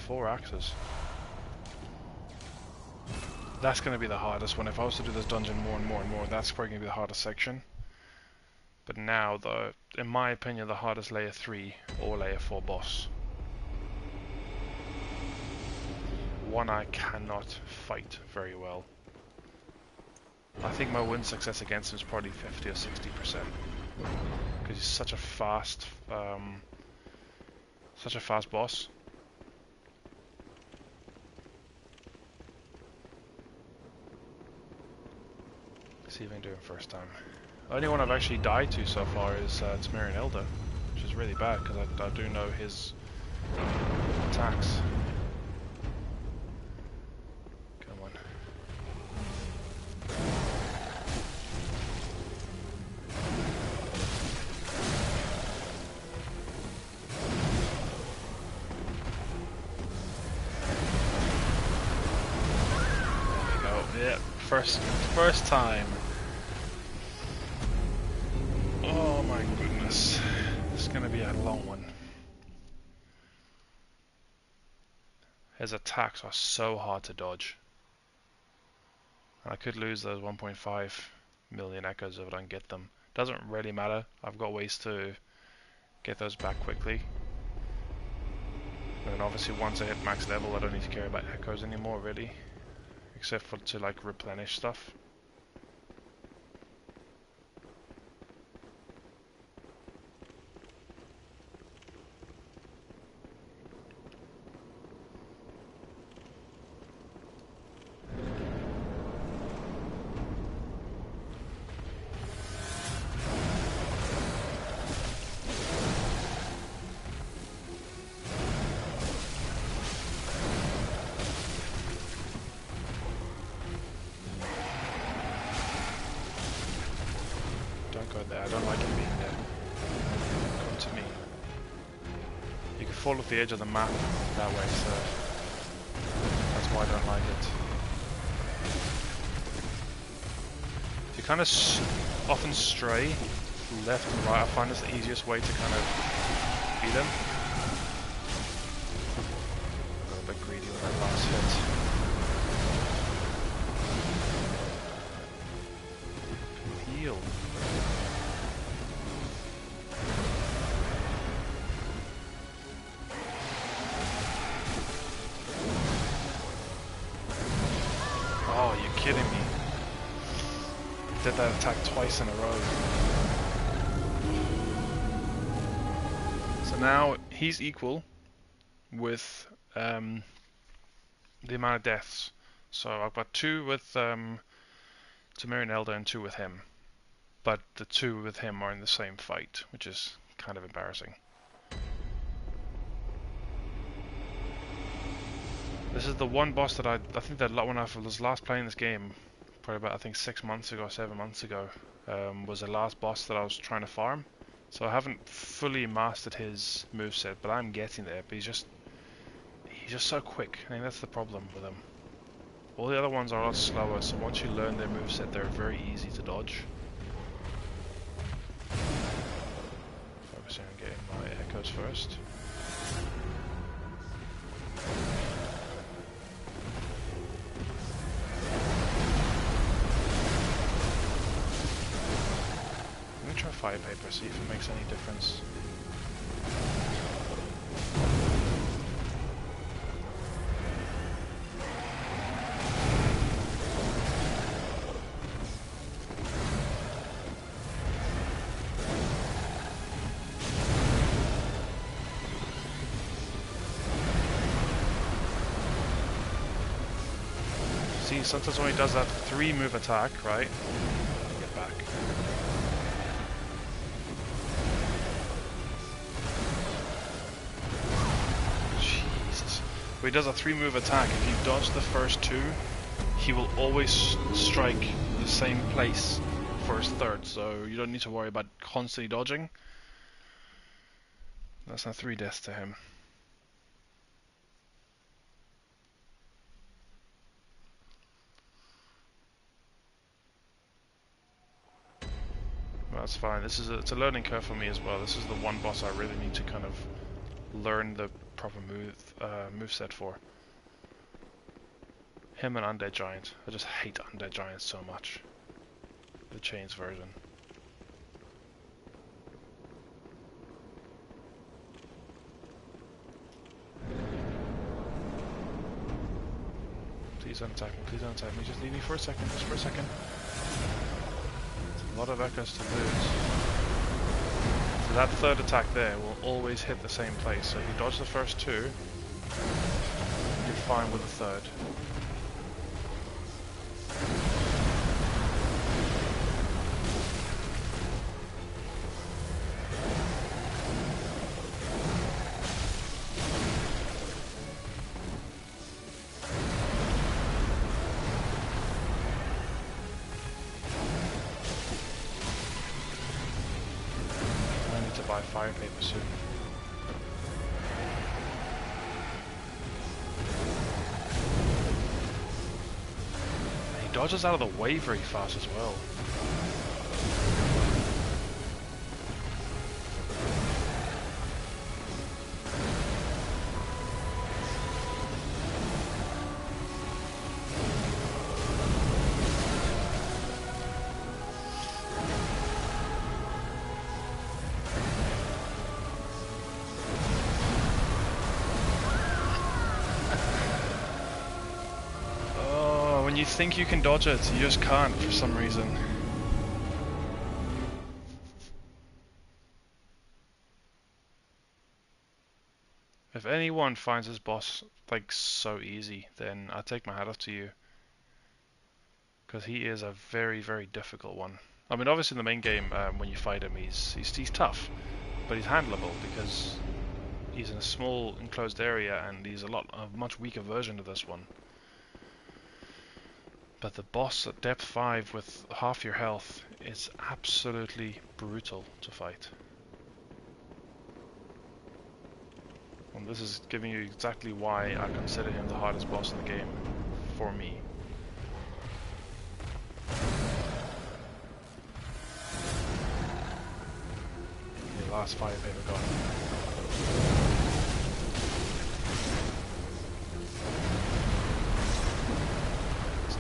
4 axes. That's going to be the hardest one. If I was to do this dungeon more and more and more, that's probably going to be the hardest section. But now, though, in my opinion, the hardest layer 3 or layer 4 boss. One I cannot fight very well. I think my win success against him is probably 50 or 60%. Because he's such a fast boss. See if I can do it first time. The only one I've actually died to so far is Temerian Elder, which is really bad because I do know his attacks. Come on. There we go. Yeah, first time. Oh my goodness, this is going to be a long one. His attacks are so hard to dodge. And I could lose those 1.5 million echoes if I don't get them. Doesn't really matter, I've got ways to get those back quickly. And then obviously once I hit max level, I don't need to care about echoes anymore, really. Except for to like replenish stuff. Don't go there, I don't like it being there. Come to me. You can fall off the edge of the map that way, so that's why I don't like it. You kind of often stray left and right. I find it's the easiest way to kind of beat them. A little bit greedy with that last hit. Heal. Oh, you're kidding me. Did that attack twice in a row. So now he's equal with the amount of deaths. So I've got 2 with Tamir and Elder and 2 with him. But the 2 with him are in the same fight, which is kind of embarrassing. This is the one boss that I think that when I was last playing this game, probably about I think 6 months ago, 7 months ago, was the last boss that I was trying to farm. So I haven't fully mastered his moveset, but I'm getting there. But he's just so quick. I think that's the problem with him. All the other ones are a lot slower, so once you learn their moveset, they're very easy to dodge. Focusing on getting my echoes first. Let me try fire paper, see if it makes any difference. See, sometimes when he does that 3 move attack, right? Get back. Jesus. When he does a 3 move attack, if you dodge the first 2, he will always strike the same place for his third, so you don't need to worry about constantly dodging. That's now 3 deaths to him. That's fine. It's a learning curve for me as well. This is the one boss I really need to kind of learn the proper moveset for. Him and Undead Giant. I just hate Undead Giants so much. The Chains version. Please don't attack me, please don't attack me. Just leave me for a second, just for a second. A lot of echoes to lose. So that third attack there will always hit the same place. So if you dodge the first 2, you're fine with the third. Buy fire paper soon. And he dodges out of the way very fast as well. you think you can dodge it, you just can't for some reason. If anyone finds this boss like so easy, then I take my hat off to you. Because he is a very, very difficult one. I mean, obviously in the main game, when you fight him, he's tough, but he's handleable because he's in a small enclosed area and he's a much weaker version of this one. But the boss at depth 5 with half your health is absolutely brutal to fight. And this is giving you exactly why I consider him the hardest boss in the game, for me. The last fire paper gone.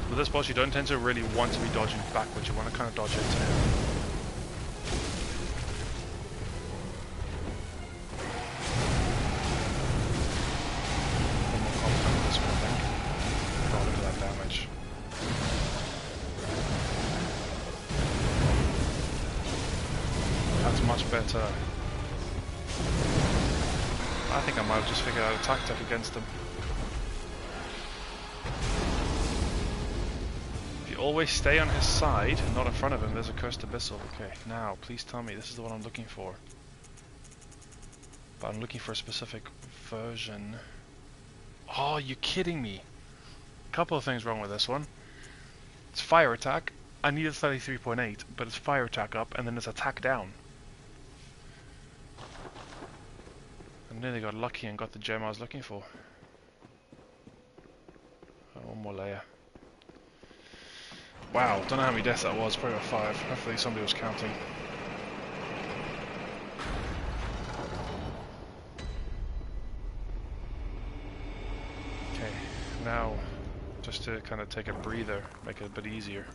With this boss you don't tend to really want to be dodging backwards, you want to kind of dodge into him. Better. I think I might have just figured out a tactic against them. If you always stay on his side, not in front of him, there's a cursed abyssal. Okay, now please tell me this is the one I'm looking for. But I'm looking for a specific version. Oh, you're kidding me. Couple of things wrong with this one. It's fire attack. I needed 33.8, but it's fire attack up and then it's attack down. I nearly got lucky and got the gem I was looking for. Oh, one more layer. Wow, don't know how many deaths that was, probably about 5. Hopefully somebody was counting. Okay, now just to kind of take a breather, make it a bit easier.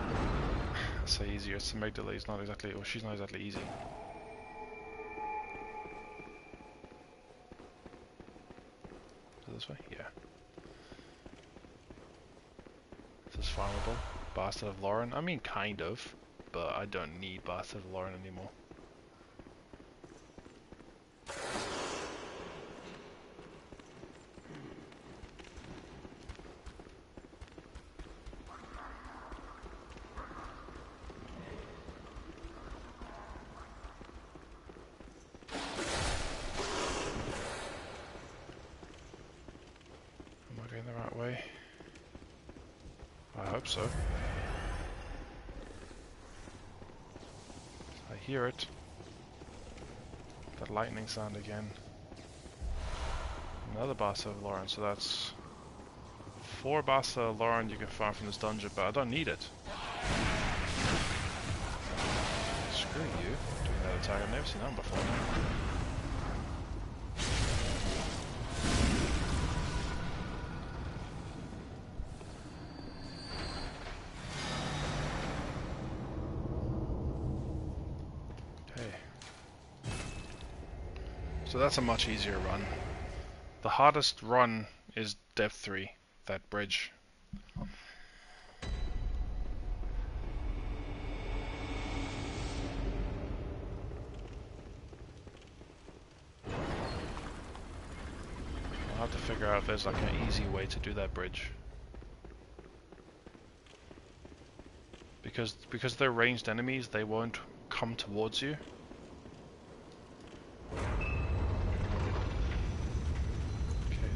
I say easier, it's Amygdala, it's not exactly, well, she's not exactly easy. This way? Yeah. This is farmable. Bastard of Lauren? I mean, kind of. But I don't need Bastard of Lauren anymore. So I hear it. That lightning sound again. Another Bastard of Lauren, so that's 4 Bastard of Lauren you can farm from this dungeon, but I don't need it. Screw you, doing that attack, I've never seen that before. So that's a much easier run. The hardest run is depth 3, that bridge. I'll have to figure out if there's like an easy way to do that bridge. Because they're ranged enemies, they won't come towards you.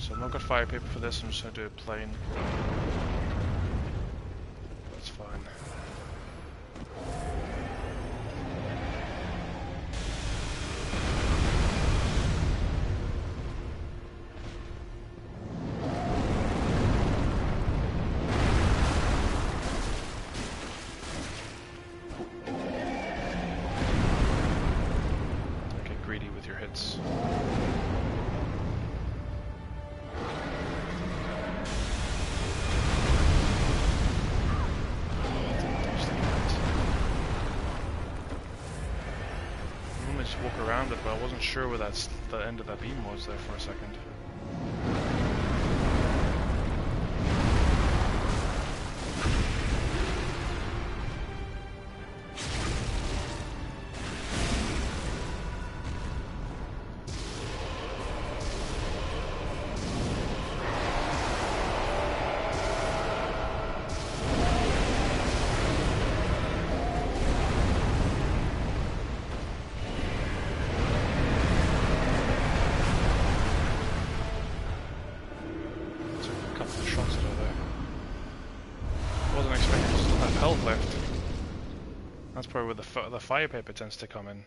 So I've not got fire paper for this, I'm just going to do it plain. That's fine. Get greedy with your hits. Walk around it, but I wasn't sure where the end of that beam was there for a second. probably where the fire paper tends to come in.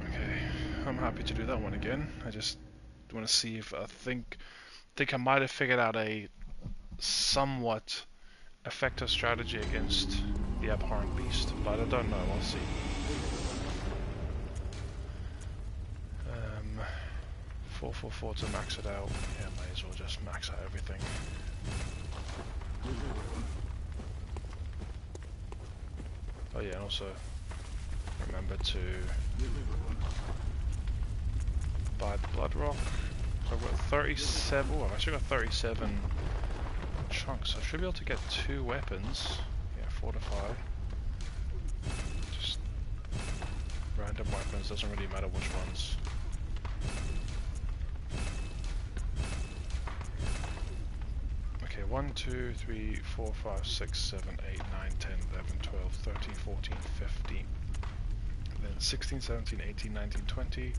Okay, I'm happy to do that one again. I just want to see if I think I might have figured out a somewhat effective strategy against the abhorrent beast, but I don't know. We'll see. 444 to max it out. Yeah, might as well just max out everything. Oh yeah, and also remember to buy the blood rock. So I've got 37. Oh, I've actually got 37 chunks. So I should be able to get 2 weapons. Yeah, 4 to 5. Just random weapons. Doesn't really matter which ones. Okay, 1, 2, 3, 4, 5, 6, 7, 8, 9, 10, 11, 12, 13, 14, 15. Then 16, 17, 18, 19, 20,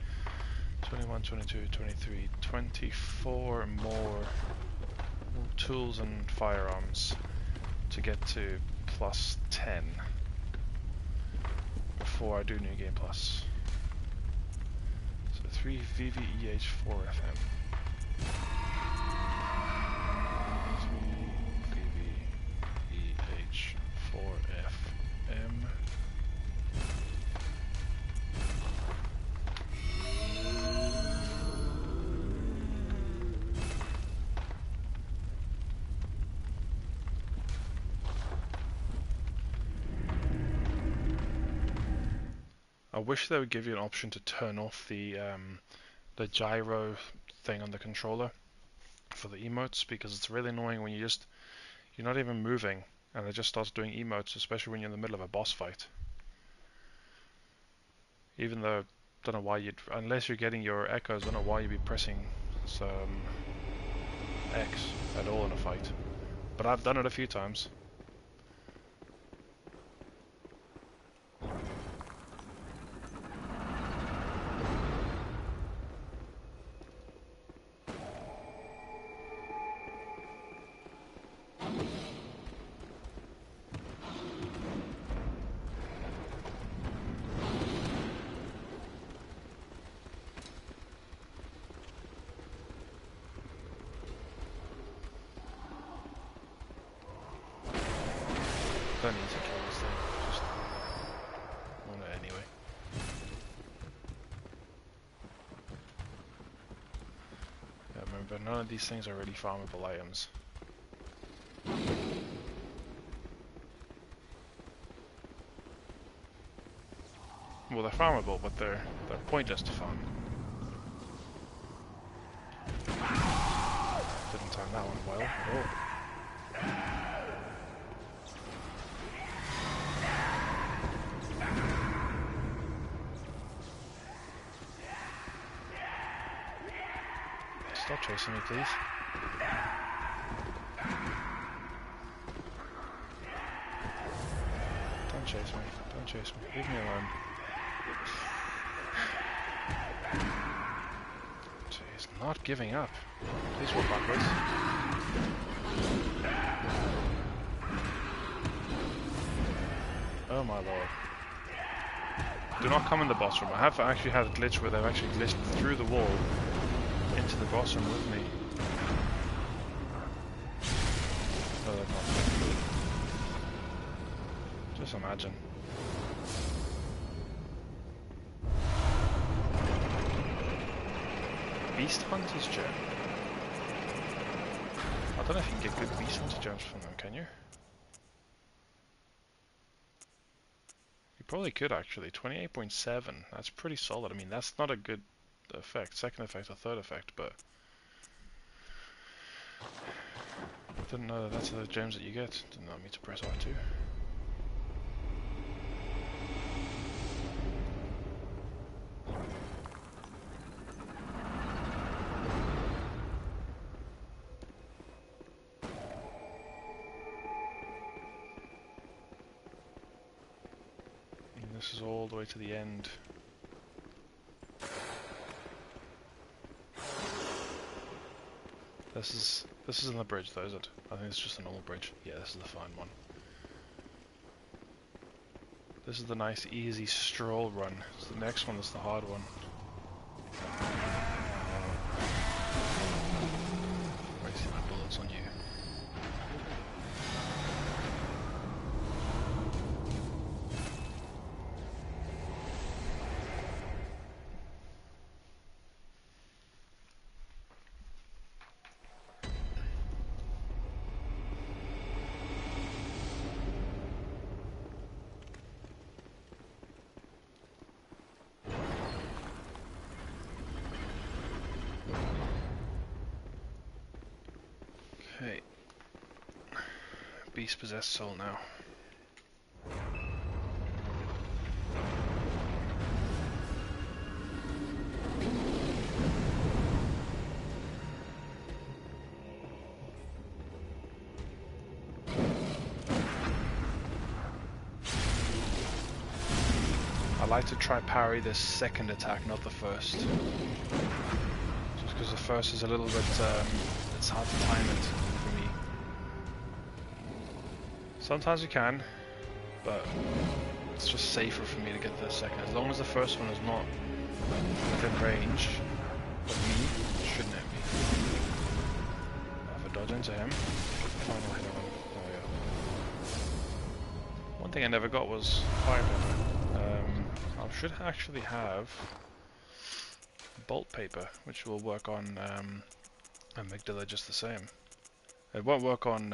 21, 22, 23, 24 more tools and firearms to get to plus 10 before I do New Game Plus. So 3 VVEH 4 FM. 3 VVEH 4 FM. I wish they would give you an option to turn off the gyro thing on the controller for the emotes, because it's really annoying when you're not even moving and it just starts doing emotes, especially when you're in the middle of a boss fight. Even though, don't know why unless you're getting your echoes, I don't know why you'd be pressing some X at all in a fight. But I've done it a few times. Don't need to kill this thing, just want it anyway. Yeah, remember, none of these things are really farmable items. Well, they're farmable, but they're pointless to farm. Didn't time that one well. Oh. Stop chasing me, please. Don't chase me. Don't chase me. Leave me alone. Jeez, not giving up. Please walk backwards. Oh my lord. Do not come in the boss room. I have actually had a glitch where they've actually glitched through the wall into the boss room with me. No, they're not. Just imagine. Beast Hunter's Gem. I don't know if you can get good Beast Hunter Gems from them, can you? You probably could actually. 28.7. That's pretty solid. I mean, that's not a good effect, second effect or third effect, but I didn't know that that's the gems that you get. Didn't want me to press R2. And this is all the way to the end. This isn't the bridge though, is it? I think it's just a normal bridge. Yeah, this is the fine one. This is the nice easy stroll run. So the next one is the hard one. Wasting my bullets on you. Okay. Beast possessed soul now. I like to try parry this second attack, not the first. Just because the first is a little bit, it's hard to time it for me. Sometimes you can, but it's just safer for me to get the second. As long as the first one is not within range of me, it shouldn't hit me. If I dodge into him, final hit on him. There we go. One thing I never got was fire pepper. I should actually have bolt paper, which will work on amygdala just the same. It won't work on...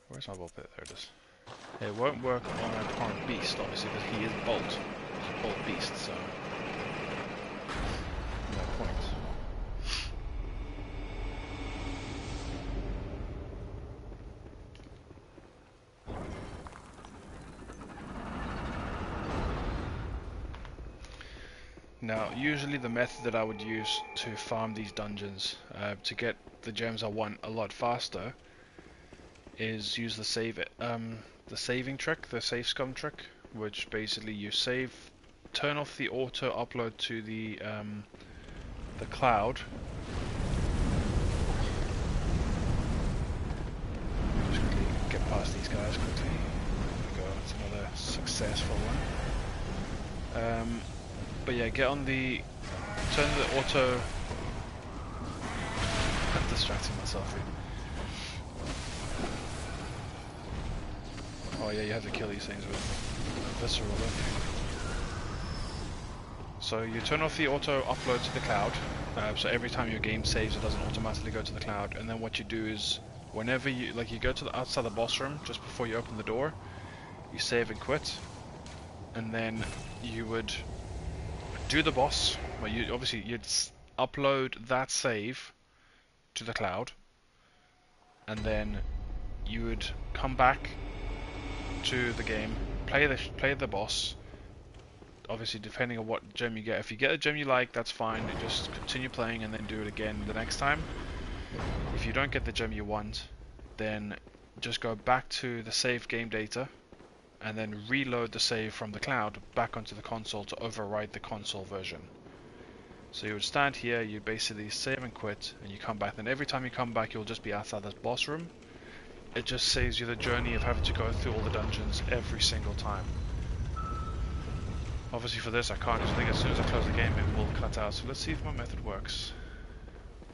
where's my bolt paper? There it is. It won't work on a current beast, obviously, because he is bolt. He's a bolt beast, so... no point. Now, usually the method that I would use to farm these dungeons, to get the gems I want a lot faster, is use the saving trick, the save scum trick, which basically you save, turn off the auto upload to the cloud. Just quickly get past these guys quickly. There we go. That's another successful one. But yeah, get on the turn the auto. I'm distracting myself here. Oh yeah, you have to kill these things with visceral, don't you? So you turn off the auto upload to the cloud, so every time your game saves it doesn't automatically go to the cloud, and then what you do is whenever you go to the outside the boss room just before you open the door, you save and quit, and then you would do the boss. Well, you'd upload that save to the cloud, and then you would come back to the game, play the boss. Obviously, depending on what gem you get. If you get a gem you like, that's fine. You just continue playing and then do it again the next time. If you don't get the gem you want, then just go back to the save game data and then reload the save from the cloud back onto the console to overwrite the console version. So you would stand here, you basically save and quit, and you come back. Then every time you come back, you'll just be outside this boss room. It just saves you the journey of having to go through all the dungeons every single time. Obviously for this I can't, because I think as soon as I close the game it will cut out. So let's see if my method works.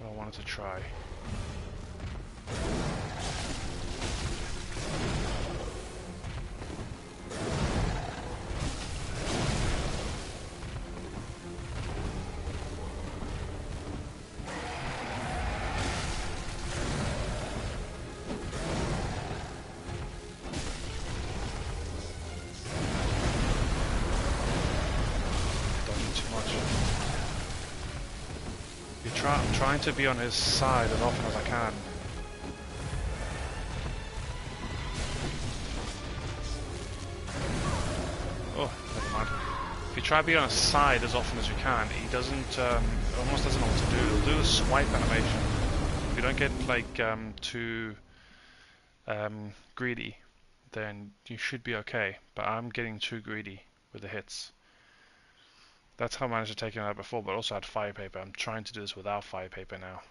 I wanted to try. I'm trying to be on his side as often as I can. Oh, never mind. If you try to be on his side as often as you can, he doesn't, almost doesn't know what to do. He'll do a swipe animation. If you don't get, like, too greedy, then you should be okay. But I'm getting too greedy with the hits. That's how I managed to take him out before, but also had fire paper. I'm trying to do this without fire paper now.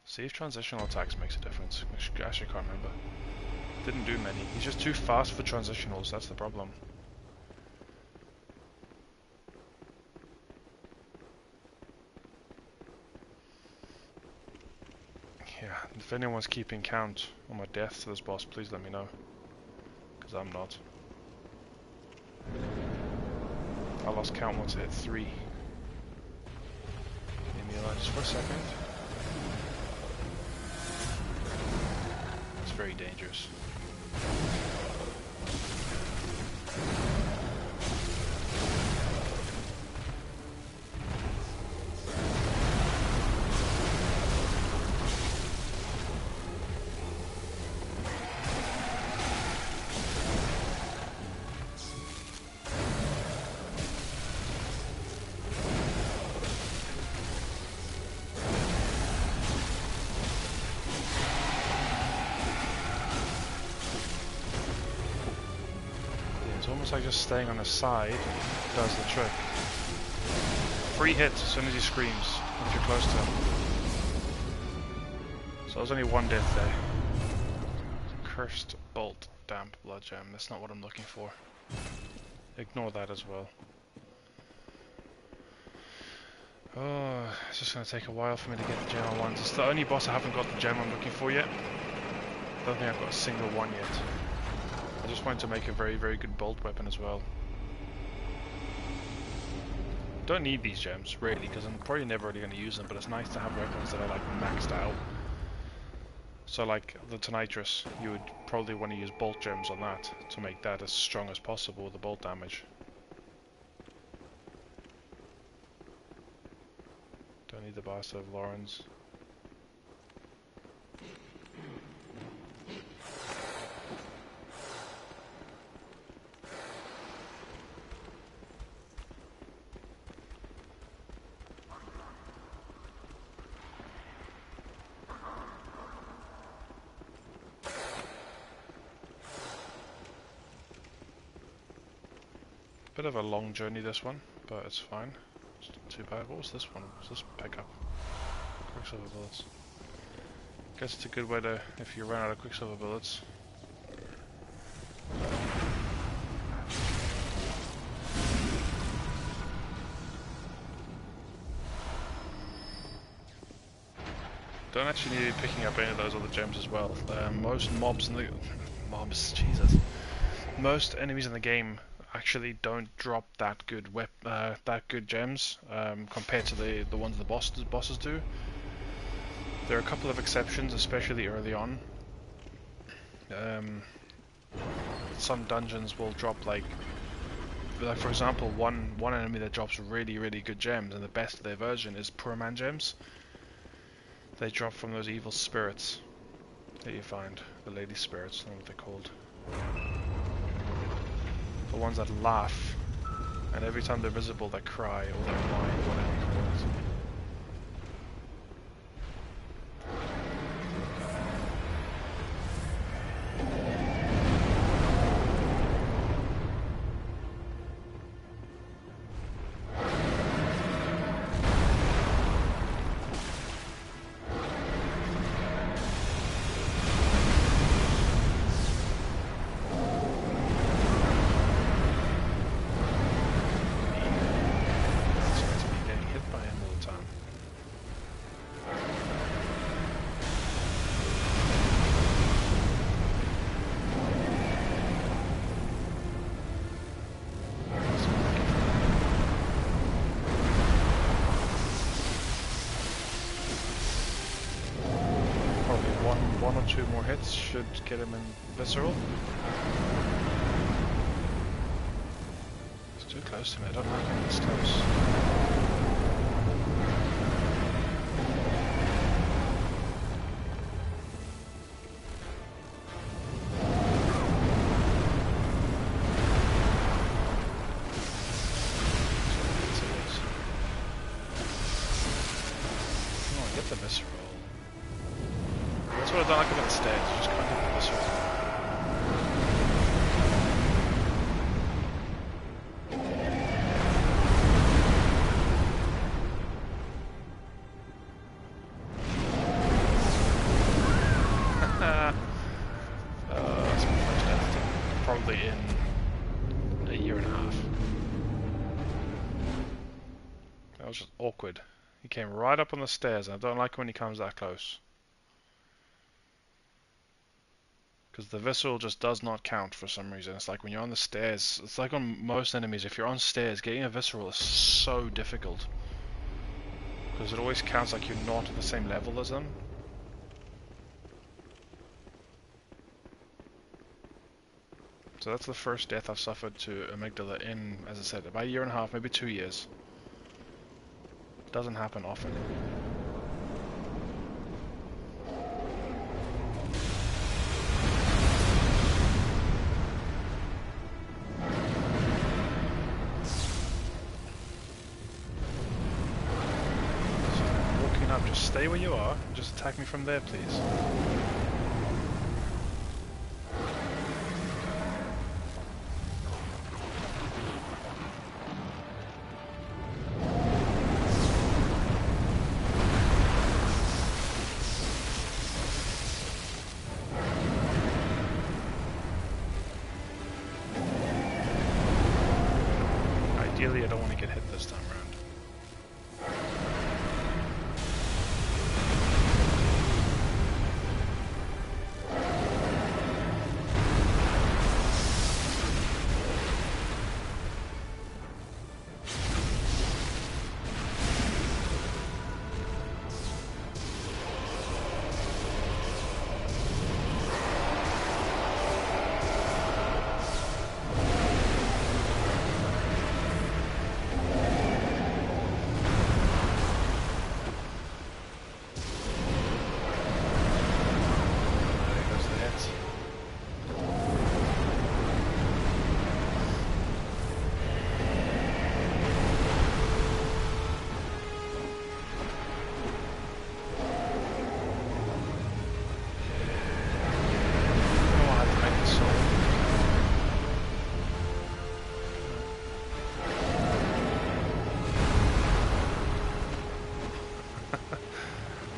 See if transitional attacks makes a difference. I actually can't remember. Didn't do many. He's just too fast for transitionals, that's the problem. Yeah, if anyone's keeping count on my deaths to this boss, please let me know. Because I'm not. I lost count once I hit 3. Leave me alone just for a second. It's very dangerous. It's almost like just staying on his side does the trick. Free hit as soon as he screams, if you're close to him. So there's only one death there. Cursed bolt, damp blood gem. That's not what I'm looking for. Ignore that as well. Oh, it's just going to take a while for me to get the gem I want. It's the only boss I haven't got the gem I'm looking for yet. I don't think I've got a single one yet. I just wanted to make a very, very good bolt weapon as well. Don't need these gems, really, because I'm probably never really going to use them, but it's nice to have weapons that are like maxed out. So like the Tonitrus, you would probably want to use bolt gems on that to make that as strong as possible with the bolt damage. Don't need the Bastard of Lawrence. Bit of a long journey this one, but it's fine. It's not too bad. What was this one? What was this pickup? Quicksilver bullets. Guess it's a good way to, if you run out of quicksilver bullets. Don't actually need to be picking up any of those other gems as well. Most mobs in the... Jesus. Most enemies in the game actually don't drop that good gems compared to the ones the bosses do. There are a couple of exceptions, especially early on. Some dungeons will drop like for example, one enemy that drops really, really good gems, and the best of their version is poor man gems. They drop from those evil spirits that you find, the lady spirits, I don't know what they're called. The ones that laugh, and every time they're visible they cry, or they whine, whatever you call it. One or two more hits should get him in visceral. It's too close to me, I don't like it this close. Come on, get the visceral. That's what I don't like about the stairs, you just can't get the visceral. year and a half. That was just awkward. He came right up on the stairs, and I don't like when he comes that close. Because the visceral just does not count for some reason. It's like when you're on the stairs, it's like on most enemies, if you're on stairs, getting a visceral is so difficult. Because it always counts like you're not at the same level as them. So that's the first death I've suffered to amygdala in, as I said, about a year and a half, maybe 2 years. Doesn't happen often. So walking up, just stay where you are, and just attack me from there, please. Ideally, I don't want to get hit this time around.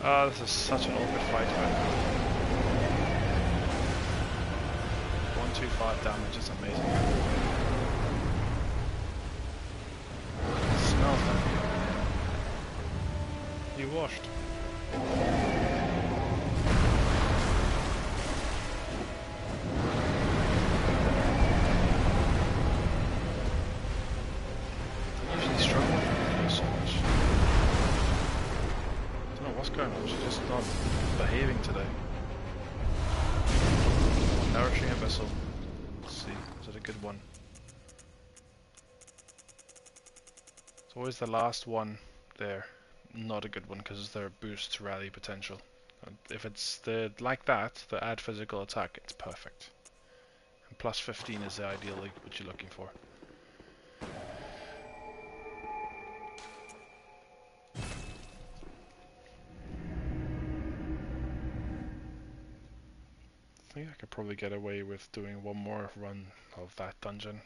Oh, this is such an awkward fight, man. 125 damage is amazing. It smells like you washed. I usually struggle with her so much. What's going on? She's just not behaving today. Nourishing a vessel. Let's see, is it a good one? It's always the last one there. Not a good one because there boosts rally potential. And if it's like that, the add physical attack, it's perfect. And plus 15 is the ideal what you're looking for. I think I could probably get away with doing one more run of that dungeon.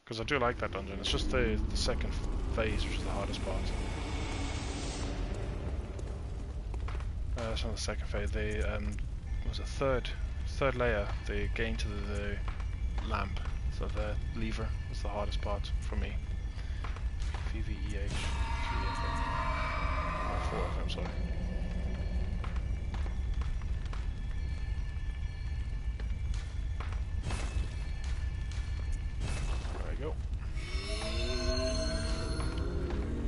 Because I do like that dungeon. It's just the second phase which is the hardest part. It's not the second phase. The was a third layer. The getting to the lamp. So the lever is the hardest part for me. VVEH 3 or 4. I'm sorry.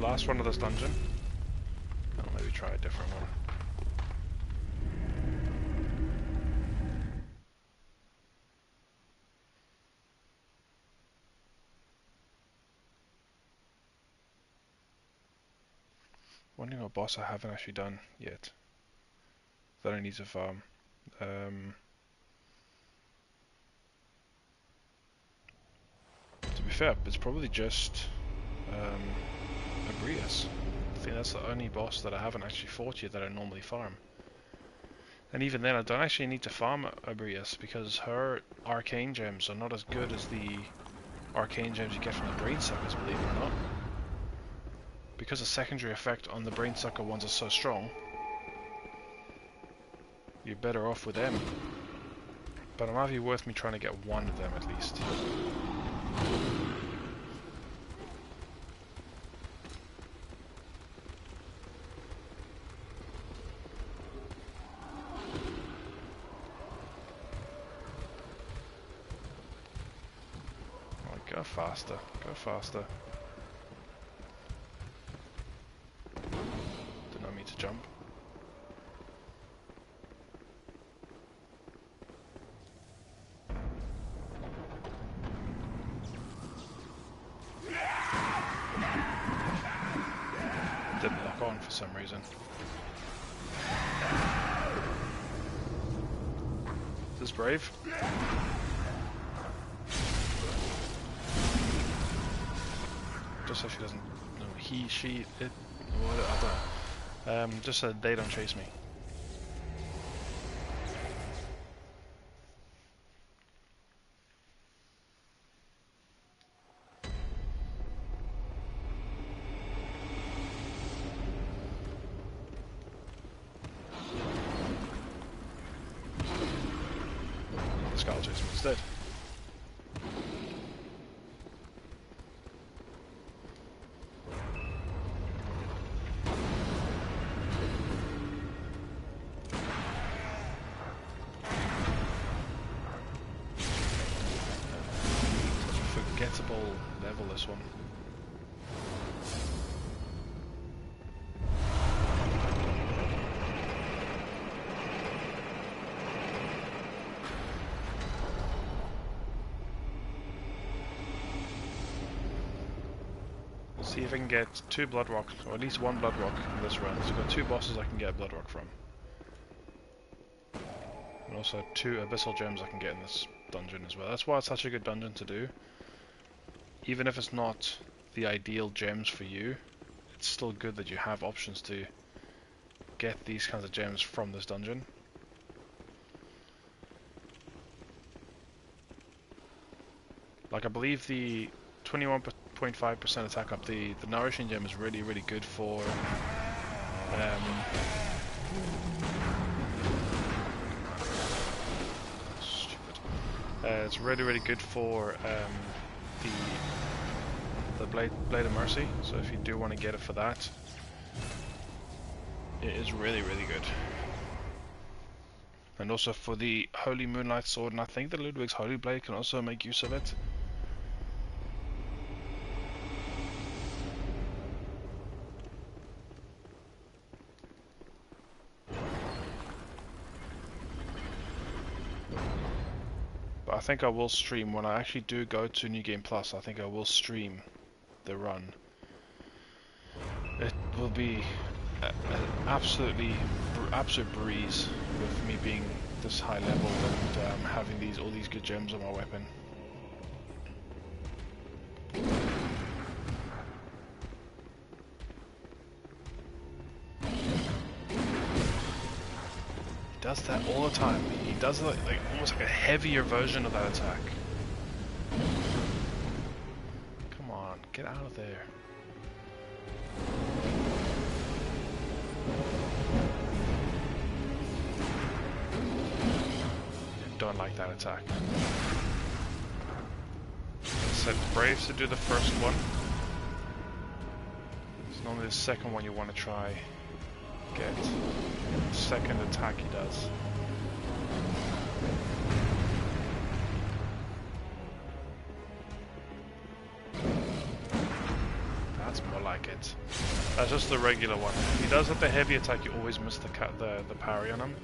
Last one of this dungeon. I'll maybe try a different one. Wondering what boss I haven't actually done yet that I need to farm. To be fair, it's probably just Abrius. I think that's the only boss that I haven't actually fought yet that I normally farm. And even then, I don't actually need to farm Abrius because her arcane gems are not as good as the arcane gems you get from the brain suckers, believe it or not. Because the secondary effect on the brain sucker ones is so strong, you're better off with them. But it might be worth me trying to get one of them at least. Go faster. Go faster. Did not mean to jump. Didn't lock on for some reason. Is this brave? Just so she doesn't know he, she, it, what, I don't know. Just so they don't chase me. This guy will chase me instead. Forgettable level, this one. See if I can get 2 blood rock, or at least 1 blood rock in this run. So I've got 2 bosses I can get a blood rock from. And also 2 abyssal gems I can get in this dungeon as well. That's why it's such a good dungeon to do. Even if it's not the ideal gems for you, it's still good that you have options to get these kinds of gems from this dungeon. Like, I believe the 21.5% attack up, the nourishing gem is really, really good for stupid. It's really, really good for the Blade of Mercy. So if you do want to get it for that, it is really, really good. And also for the Holy Moonlight Sword, and I think the Ludwig's Holy Blade can also make use of it. But I think I will stream, when I actually do go to New Game Plus, I think I will stream the run. It will be an absolute breeze with me being this high level and having all these good gems on my weapon. He does that all the time. He does like almost like a heavier version of that attack. Come on, get out of there. Don't like that attack. I said Braves to do the first one. It's normally the second one you want to try. Get the second attack he does. That's more like it. That's just the regular one. If he does have the heavy attack, you always miss the parry on him.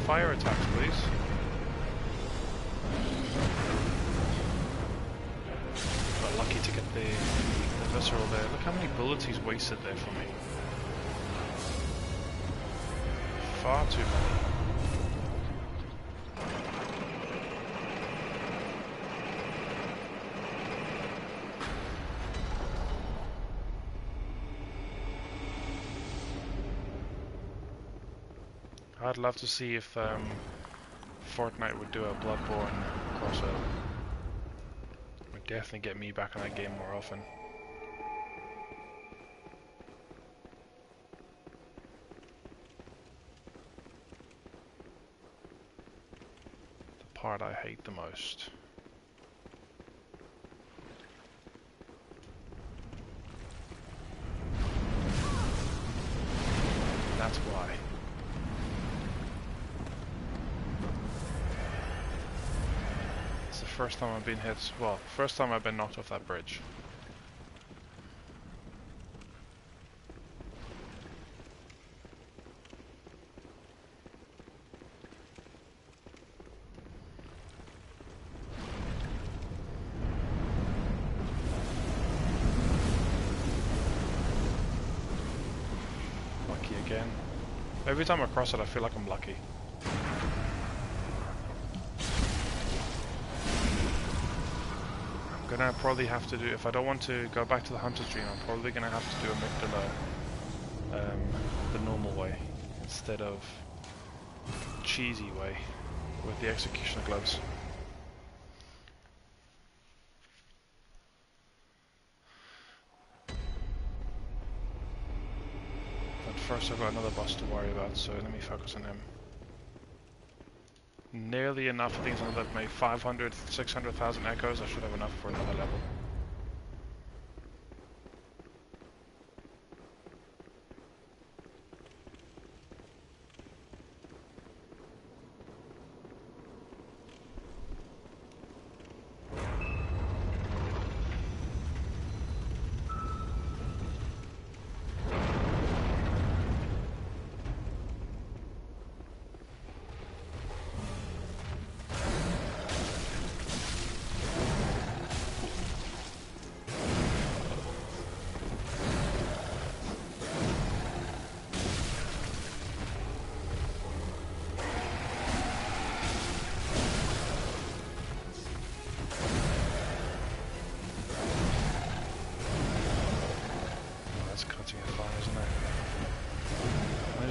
Fire attacks, please. Got lucky to get the visceral there. Look how many bullets he's wasted there for me. Far too many. I'd love to see if Fortnite would do a Bloodborne crossover. definitely get me back in that game more often. The part I hate the most. That's why. It's the first time I've been hit, well, first time I've been knocked off that bridge. Lucky again. Every time I cross it I feel like I'm lucky. Gonna probably have to do, if I don't want to go back to the hunter's dream, I'm probably gonna have to do amygdala the normal way instead of cheesy way with the executioner gloves. But first I've got another boss to worry about, so let me focus on him. Nearly enough, I think it's another maybe 500, 600,000 echoes, I should have enough for another level.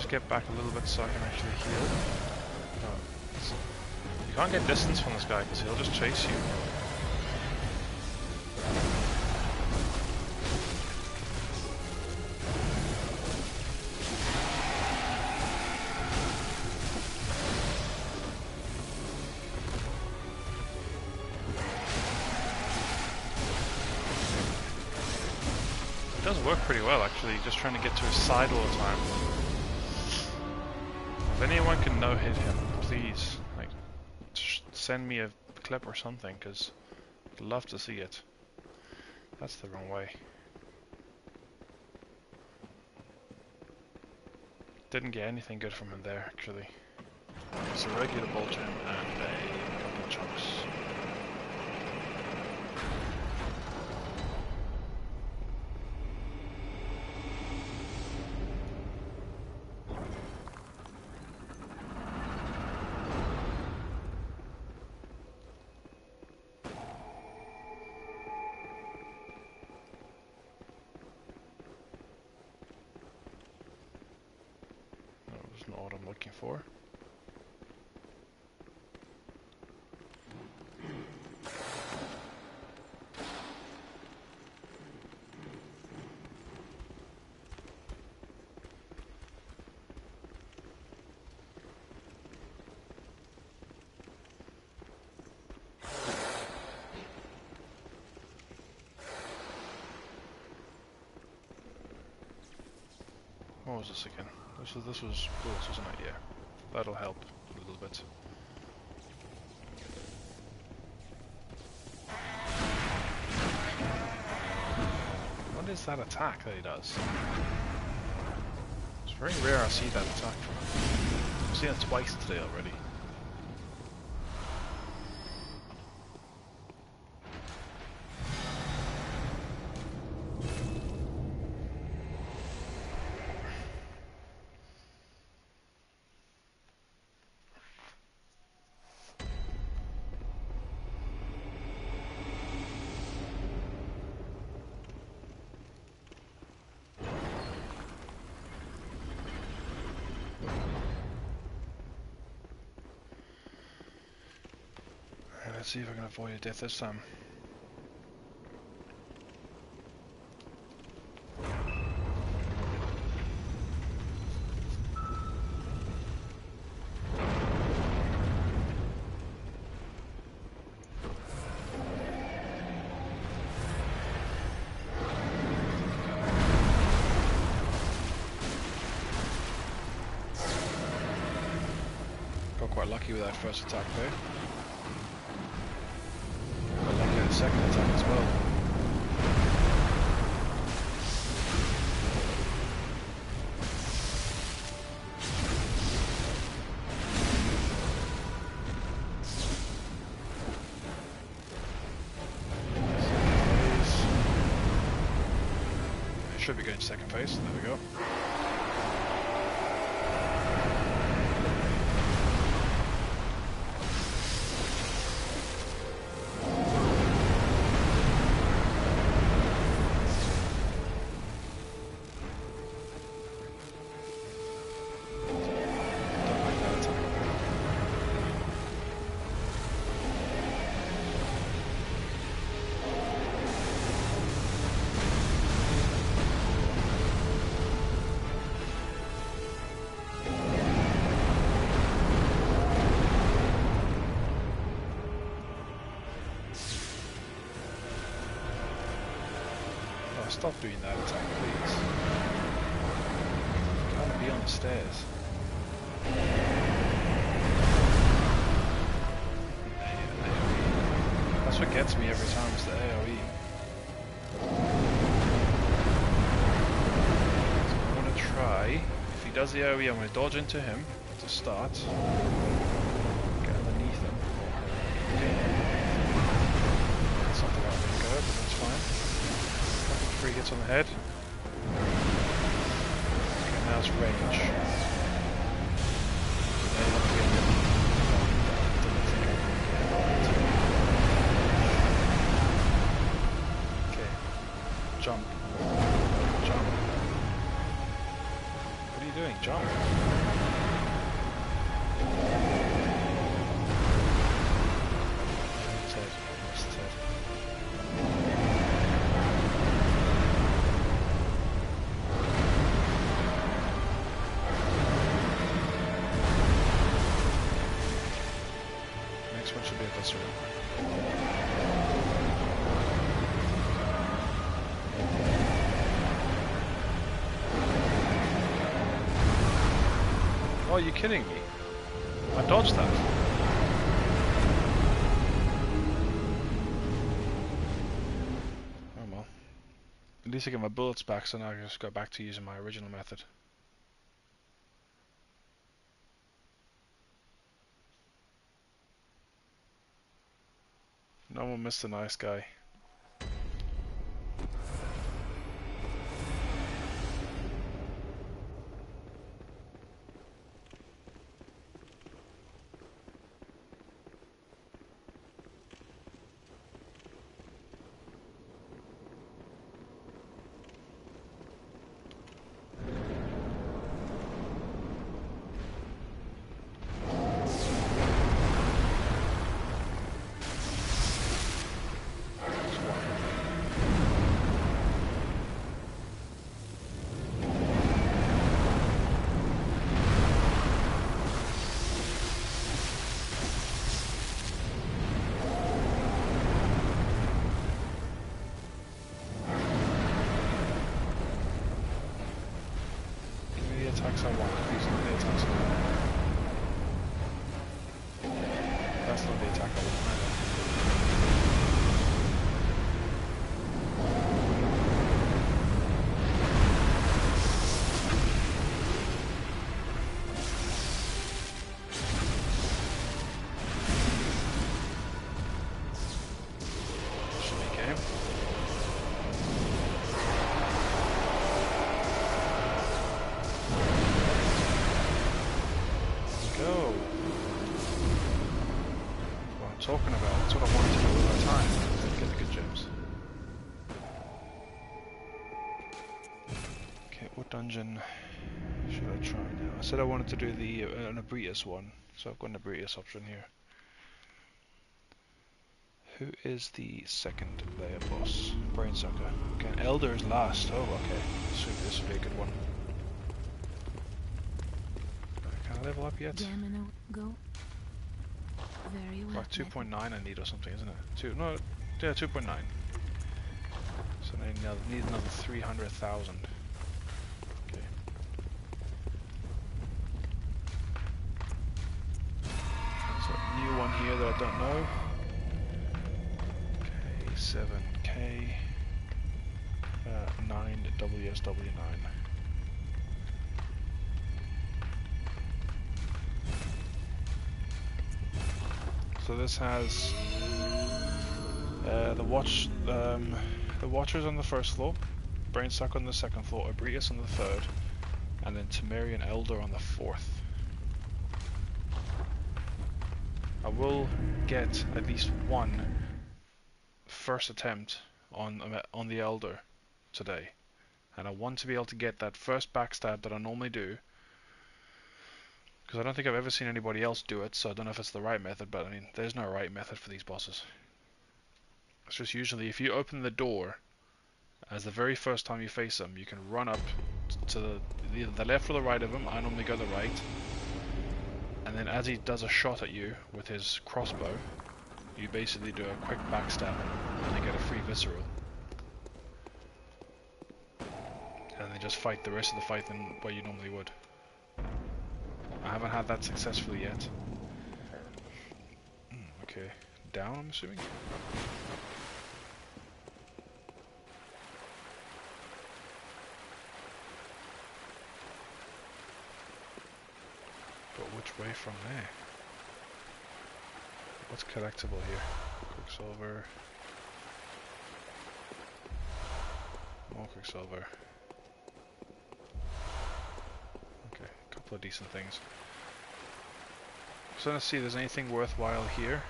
Get back a little bit so I can actually heal. You can't get distance from this guy because he'll just chase you. It does work pretty well actually, just trying to get to his side all the time. If anyone can no-hit him, please, like, send me a clip or something, because I'd love to see it. That's the wrong way. Didn't get anything good from him there, actually. It's a regular bolt gem and a couple of chunks. Not what I'm looking for. What was this again? This was bullets, wasn't it? Yeah. That'll help a little bit. What is that attack that he does? It's very rare I see that attack from him. I've seen it twice today already. Let's see if I can avoid a death this time. quite lucky with that first attack there. Quite lucky with the second attack as well. Should be going to second phase. There we go. Stop doing that attack, please. Can't be on the stairs. That's what gets me every time, is the AoE. So I'm gonna try. If he does the AoE, I'm gonna dodge into him to start. Get underneath him. Okay. That's not the right way to go, but that's fine. 3 hits on the head. Okay, now it's range. Okay. Jump. Jump. What are you doing? Jump. His head. Where's his head? One should be a visceral. Oh, are you kidding me? I dodged that. Oh well. At least I get my bullets back, so now I can just go back to using my original method. No one missed a nice guy. Attacks I want. These are the attacks I want. That's not the attack I want either. Should be game. Go. What I'm talking about. That's what I wanted to do all the time. Get the good gems. Okay, what dungeon should I try now? I said I wanted to do the Nebrius one, so I've got an Nebrius option here. Who is the second layer boss? Brainsucker. Okay, Elder is last. Oh, okay. This would be a good one. Can I level up yet? Go. Very well. Like 2.9 I need or something, isn't it? No, yeah, 2.9. So I need another 300,000. Okay. here that I don't know. K7K 9WSW9. So this has the Watchers on the first floor, Brainsuck on the second floor, Abritus on the third, and then Temerian Elder on the fourth. I will get at least one first attempt on the Elder today, and I want to be able to get that first backstab that I normally do, because I don't think I've ever seen anybody else do it, so I don't know if it's the right method, but I mean, there's no right method for these bosses. It's just usually if you open the door as the very first time you face them, you can run up to either the left or the right of him. I normally go the right, and then as he does a shot at you with his crossbow, you basically do a quick backstab on him and then get a free visceral, and then just fight the rest of the fight in where you normally would. I haven't had that successfully yet. Okay, down I'm assuming? But which way from there? What's collectible here? Quicksilver. More Quicksilver. Okay, a couple of decent things. So let's see if there's anything worthwhile here,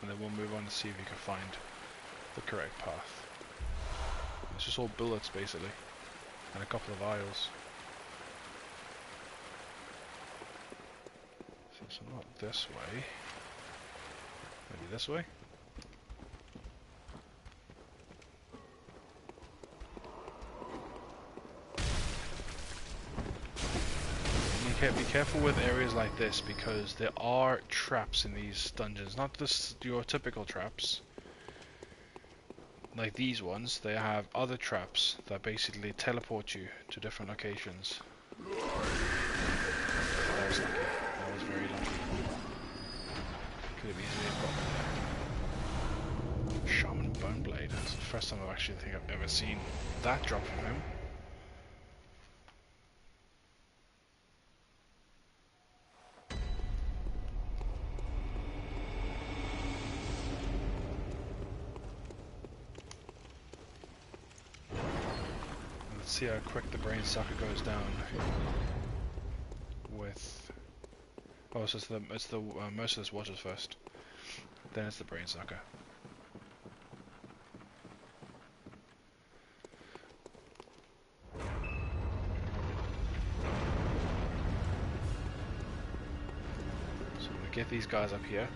and then we'll move on to see if you can find the correct path. It's just all bullets basically, and a couple of vials. So not this way. Maybe this way? Be careful with areas like this, because there are traps in these dungeons. Not just your typical traps. Like these ones, they have other traps that basically teleport you to different locations. That was lucky. That was very lucky. Could have easily got there. Shaman Boneblade. That's the first time I've ever seen that drop from him. See how quick the brain sucker goes down with... Oh, so it's the Merciless Watchers first, then it's the brain sucker. So we get these guys up here.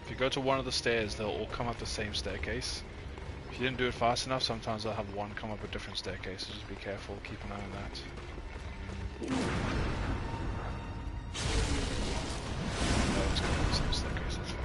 If you go to one of the stairs, they'll all come up the same staircase. If you didn't do it fast enough, sometimes I'll have one come up a different staircase, so just be careful, keep an eye on that. No, it's coming up the same staircase, that's fine.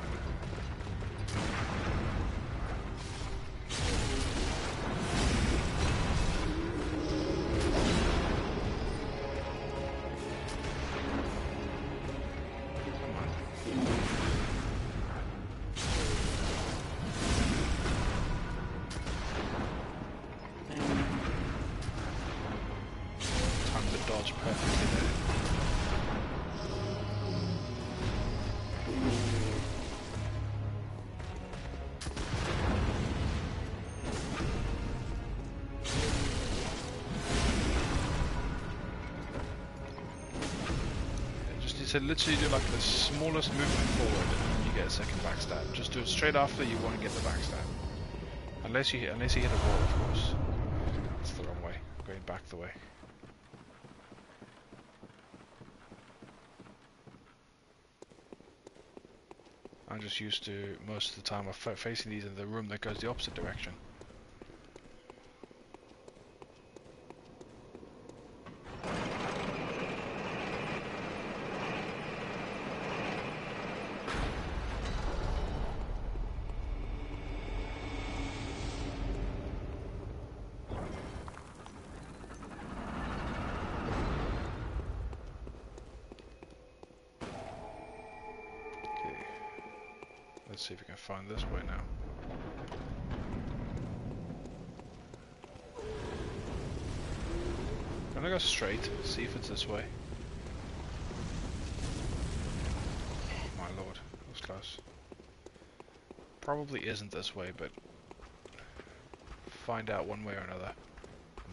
So literally do like the smallest movement forward and then you get a second backstab. Just do it straight after, you won't get the backstab. Unless you hit a wall, of course. That's the wrong way. Going back the way. I'm just used to most of the time of facing these in the room that goes the opposite direction. Let's see if we can find this way now. I'm gonna go straight, see if it's this way. Oh my lord, that was close. Probably isn't this way, but find out one way or another.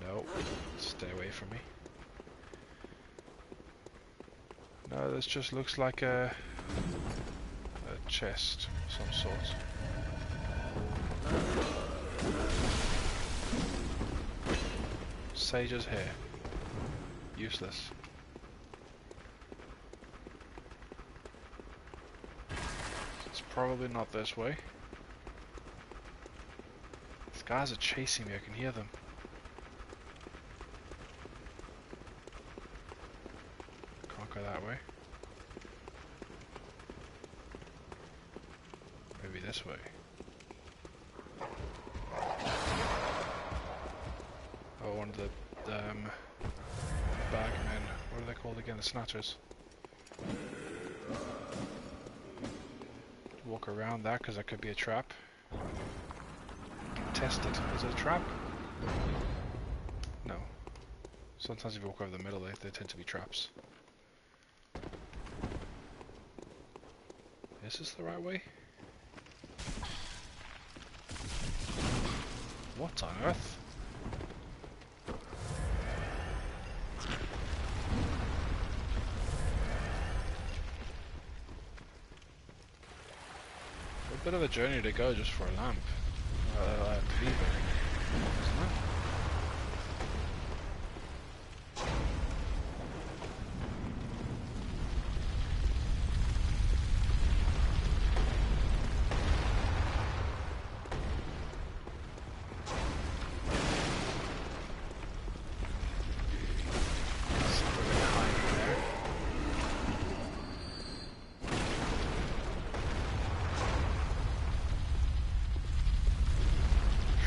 No, stay away from me. No, this just looks like a chest of some sort. Sage's hair. Useless. It's probably not this way. These guys are chasing me, I can hear them. Can't go that way. Maybe this way. Oh, one of the bagmen. What are they called again? The snatchers. Walk around that because that could be a trap. Test it. Is it a trap? No. Sometimes if you walk over the middle, they tend to be traps. Is this the right way? What on earth? A bit of a journey to go just for a lamp. Lever, isn't it?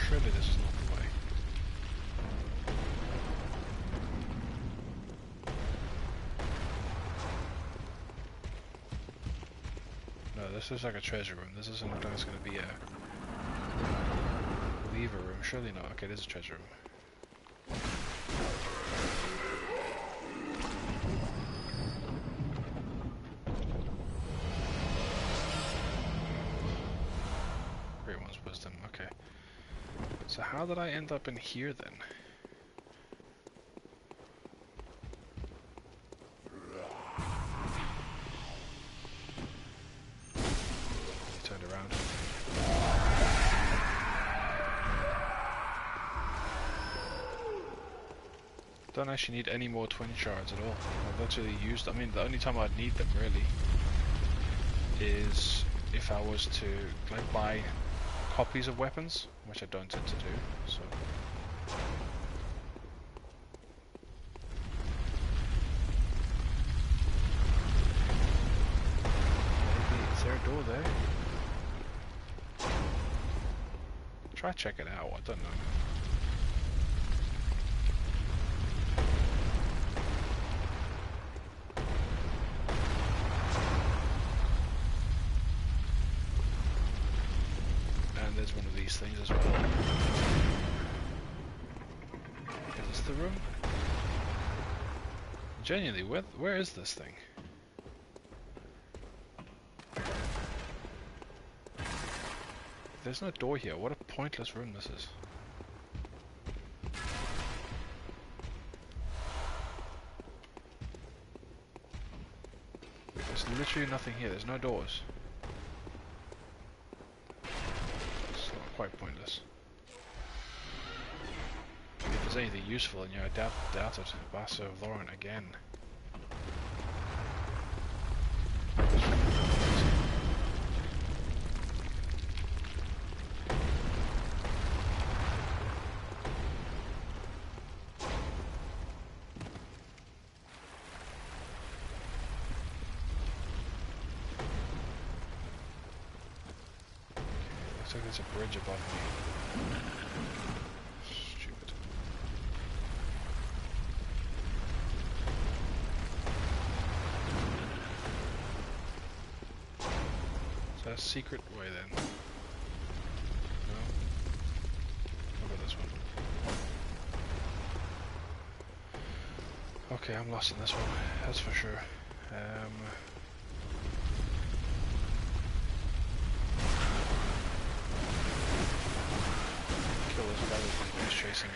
Surely this is not the way. No, this is like a treasure room. This doesn't look like it's going to be a lever room. Surely not. Okay, this is a treasure room. Great one's wisdom. Okay. So how did I end up in here then? Turned around. Don't actually need any more twin shards at all. I've literally used, I mean the only time I'd need them really is if I was to like buy copies of weapons, which I don't tend to do, so. Maybe, is there a door there? Try check it out, I don't know. There's one of these things as well. Is this the room? Genuinely, where is this thing? There's no door here. What a pointless room this is. There's literally nothing here. There's no doors. Quite pointless. If there's anything useful in here, I doubt it. Vaso of Lauren again. Looks like there's a bridge above me. Stupid. Is that a secret way then? No? What about this one? Okay, I'm lost in this one, that's for sure. Kill this guy that's chasing me.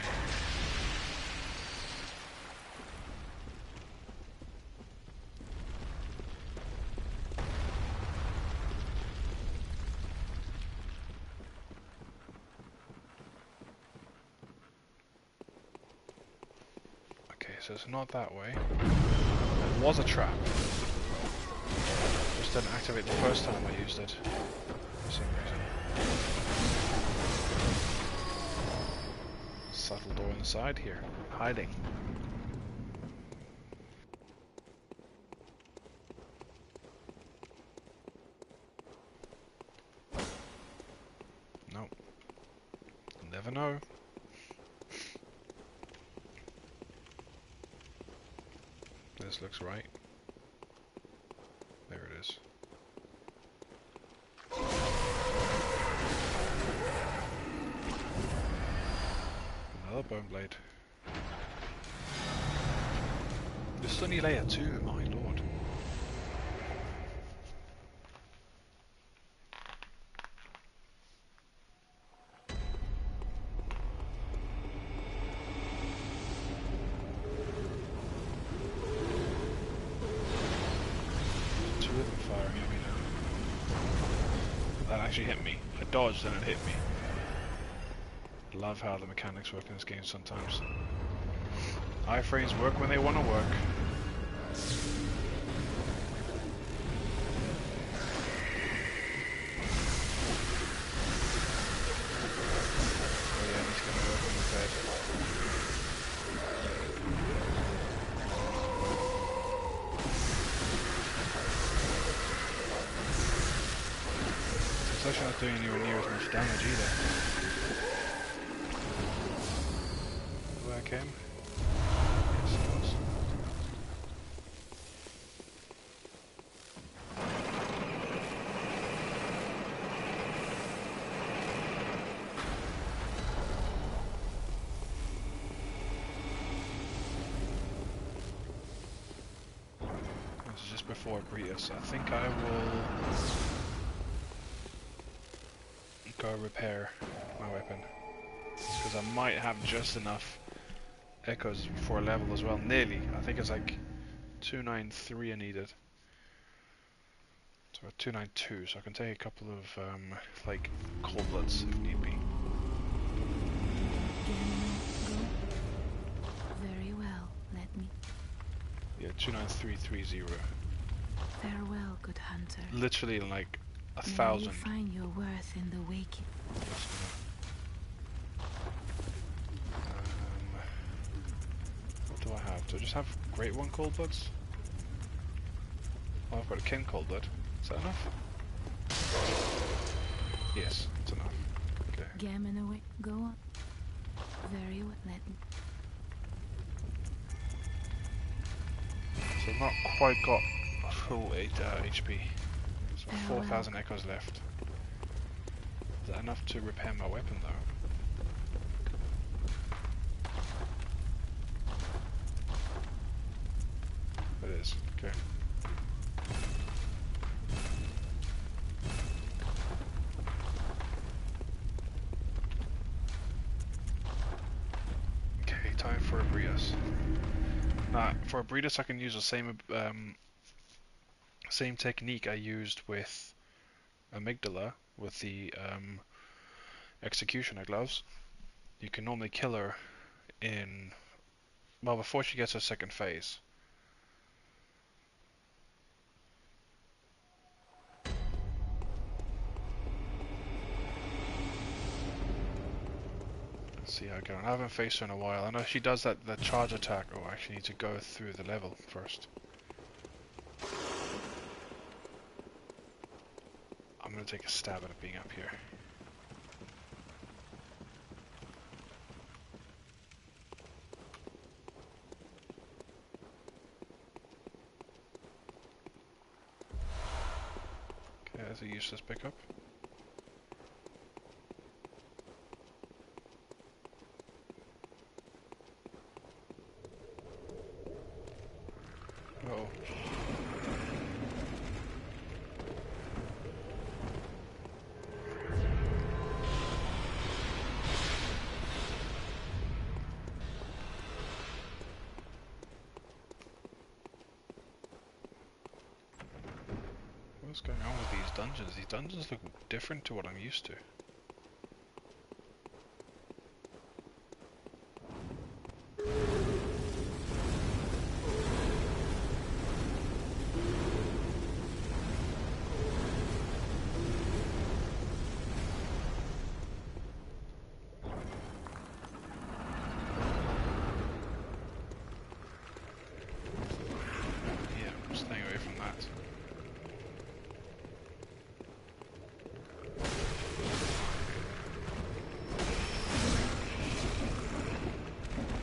So it's not that way. It was a trap. Just didn't activate the first time I used it. For some reason. Subtle door on the side here. Hiding. Nope. Never know. This looks right. There it is. Another bone blade. This is only layer 2, my lord. Actually hit me. I dodged and it hit me. Love how the mechanics work in this game sometimes. Iframes work when they want to work. Oh yeah, he's gonna work on the bed. It's actually not doing anywhere near as much damage either. Where I came? Yes, it was. This is just before Bretus. I think I will go repair my weapon. Because I might have just enough echoes for a level as well. Nearly. I think it's like 293 I needed. So 292, so I can take a couple of like cold bloods if need be. Very well, let me. Yeah, 29330. Farewell, good hunter. Literally like 1,000. May you find your worth in the waking. What do I have? Do I just have Great One cold bloods? Oh, I've got a Kin cold blood. Is that enough? Yes, it's enough. Okay. Gammon away. Go on. Very well, let me. So I've not quite got a full 8 HP. So 4,000 echoes left. Is that enough to repair my weapon though? It is, okay. Okay, time for a Bretus. Now, for a Bretus I can use the same technique I used with Amygdala, with the Executioner gloves. You can normally kill her in, well, before she gets her second phase. Let's see how I go. I haven't faced her in a while. I know she does that charge attack. Oh, I actually need to go through the level first. I'm gonna take a stab at it being up here. Okay, That's a useless pickup. Uh-oh. What's going on with these dungeons? These dungeons look different to what I'm used to. Yeah, I'm staying away from that.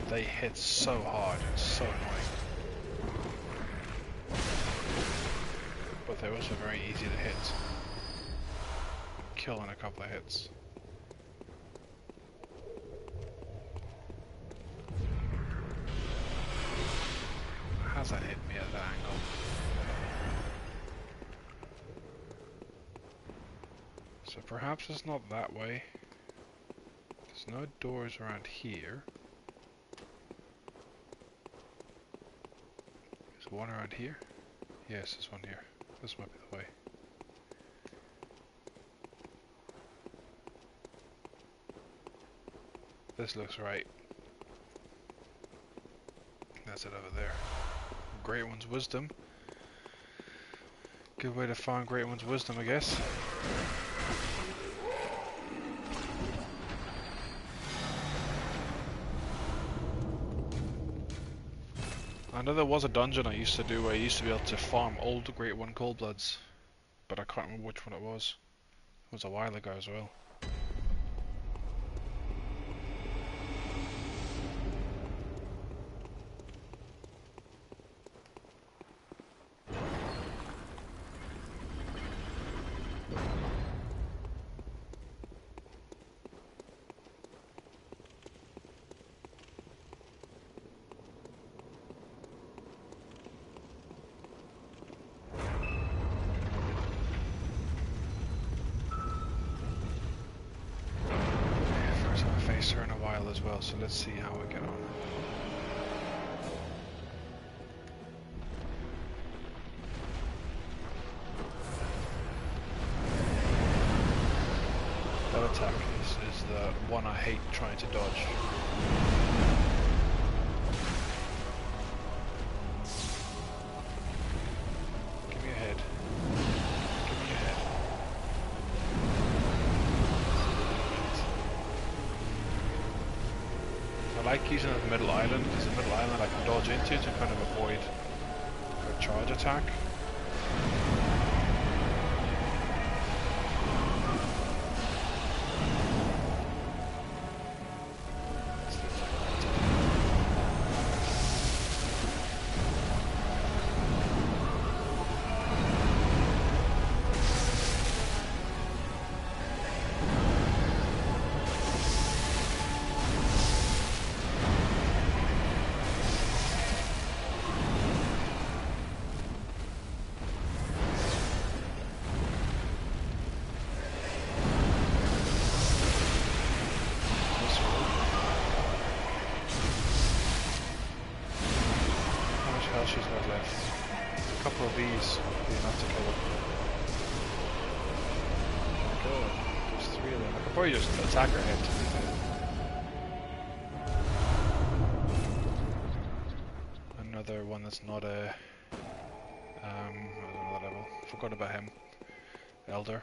They hit so hard, it's so annoying. But they're also very easy to hit. Kill in a couple of hits. How's that hit me at that angle? So perhaps it's not that way. There's no doors around here. Is one around here? Yes, there's one here. This might be the way. This looks right. That's it over there. Great One's Wisdom. Good way to find Great One's Wisdom, I guess. I know there was a dungeon I used to do where I used to be able to farm old Great One Coldbloods, but I can't remember which one it was. It was a while ago as well. First time I faced her in a while as well, so let's see how we get on. That attack is the one I hate trying to dodge. Give me a head. Give me a head. I like using the middle island, because the middle island I can dodge into to kind of avoid a charge attack. She's got left. A couple of these would be enough to kill her. Good. There's three of them. I could probably just attack her head. Another one that's not a another level. Forgot about him. Elder.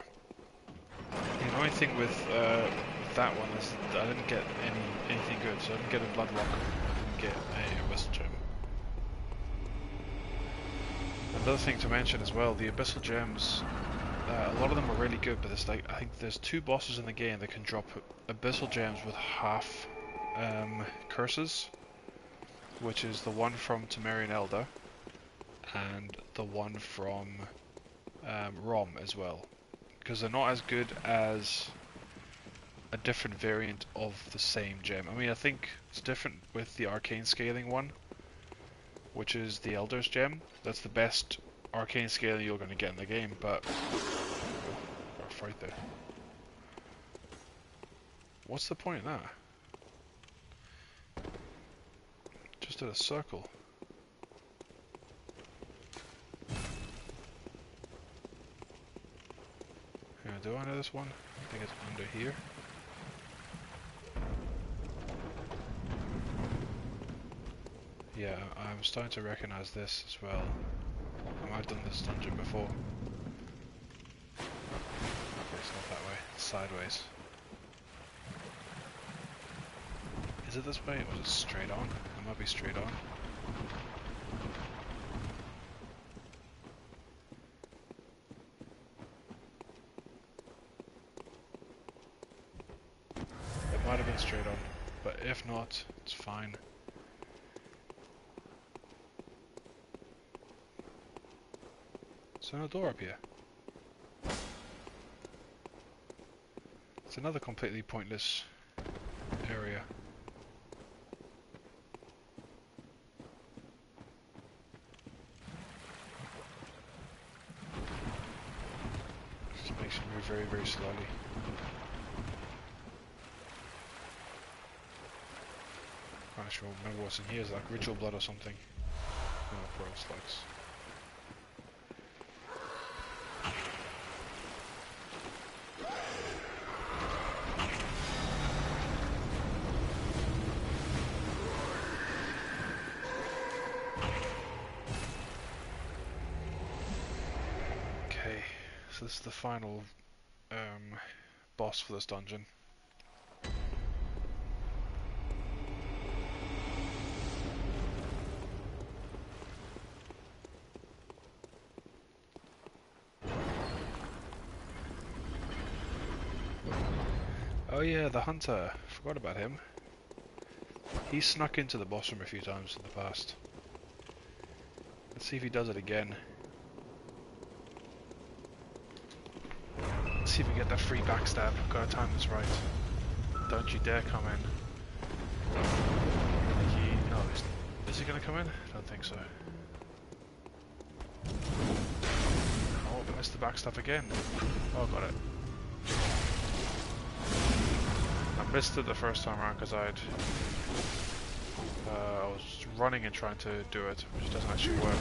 The annoying thing with that one is that I didn't get anything good. So I didn't get a blood rock. I didn't get a whistle gem. Another thing to mention as well, the abyssal gems, a lot of them are really good, but there's like, I think there's 2 bosses in the game that can drop abyssal gems with half curses, which is the one from Temerian Elder and the one from Rom as well. because they're not as good as a different variant of the same gem. I mean, I think it's different with the arcane scaling one, which is the Elder's gem. That's the best arcane scaling you're going to get in the game, but... Oh, got a fight there. What's the point of that? Just did a circle. Yeah, do I know this one? I think it's under here. Yeah, I'm starting to recognize this as well. I might have done this dungeon before. Okay, it's not that way. It's sideways. Is it this way or is it straight on? It might be straight on. It might have been straight on, but if not, it's fine. Is there no door up here? It's another completely pointless area. Just makes you move very, very slowly. I'm not sure, remember what's in here. Is like ritual blood or something? No, pearl slugs. Okay, so this is the final boss for this dungeon. Oh yeah, the hunter. Forgot about him. He snuck into the boss room a few times in the past. Let's see if he does it again. Let's see if we get that free backstab. Gotta time this right. Don't you dare come in. Is he gonna come in? I don't think so. Oh, I missed the backstab again. Oh, got it. I missed it the first time around because I was running and trying to do it, which doesn't actually work.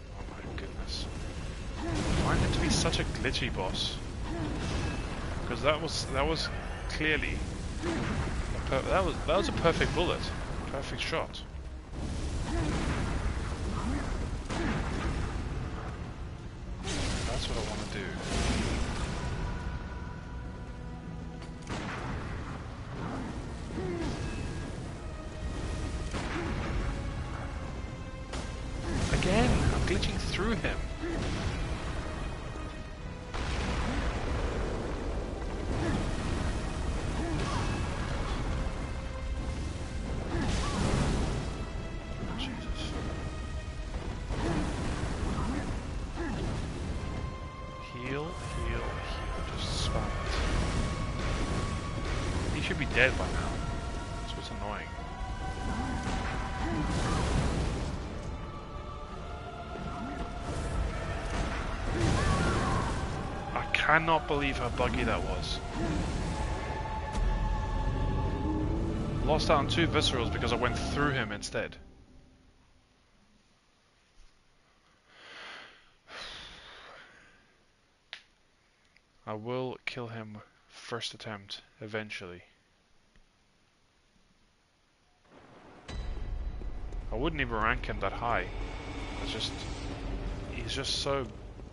Oh my goodness! I find it to be such a glitchy boss because that was clearly that was a perfect bullet, perfect shot. That's what I want to do. Again, I'm glitching through him. Dead by now. That's what's annoying. I cannot believe how buggy that was. Lost out on 2 viscerals because I went through him instead. I will kill him first attempt eventually. I wouldn't even rank him that high. He's just so,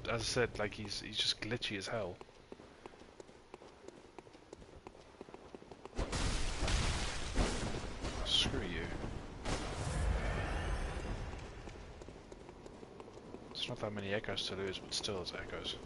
as I said, like he's just glitchy as hell. Screw you. It's not that many echoes to lose, but still it's echoes.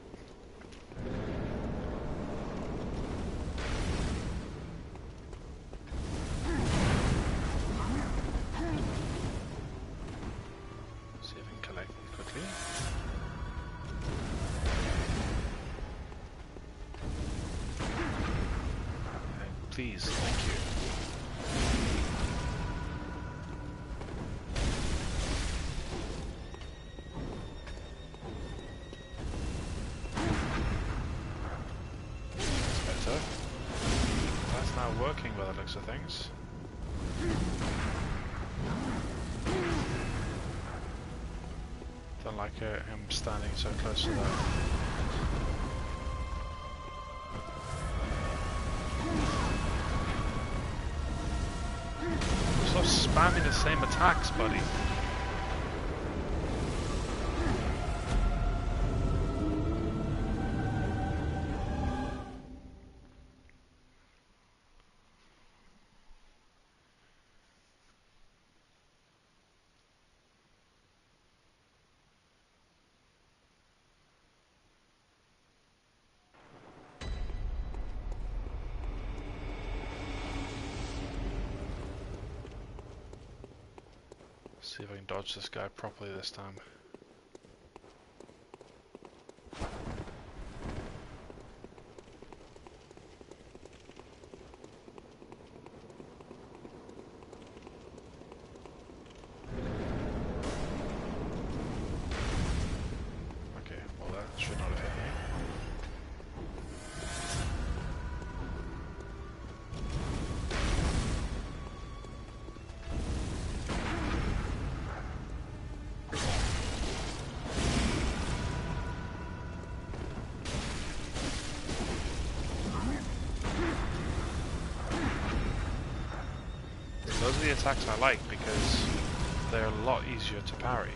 please. Thank you. That's better. That's now working by the looks of things. Don't like him standing so close to that. Stop spamming the same attacks, buddy. See if I can dodge this guy properly this time. Okay, well that should not have hit me. Those are the attacks I like because they're a lot easier to parry.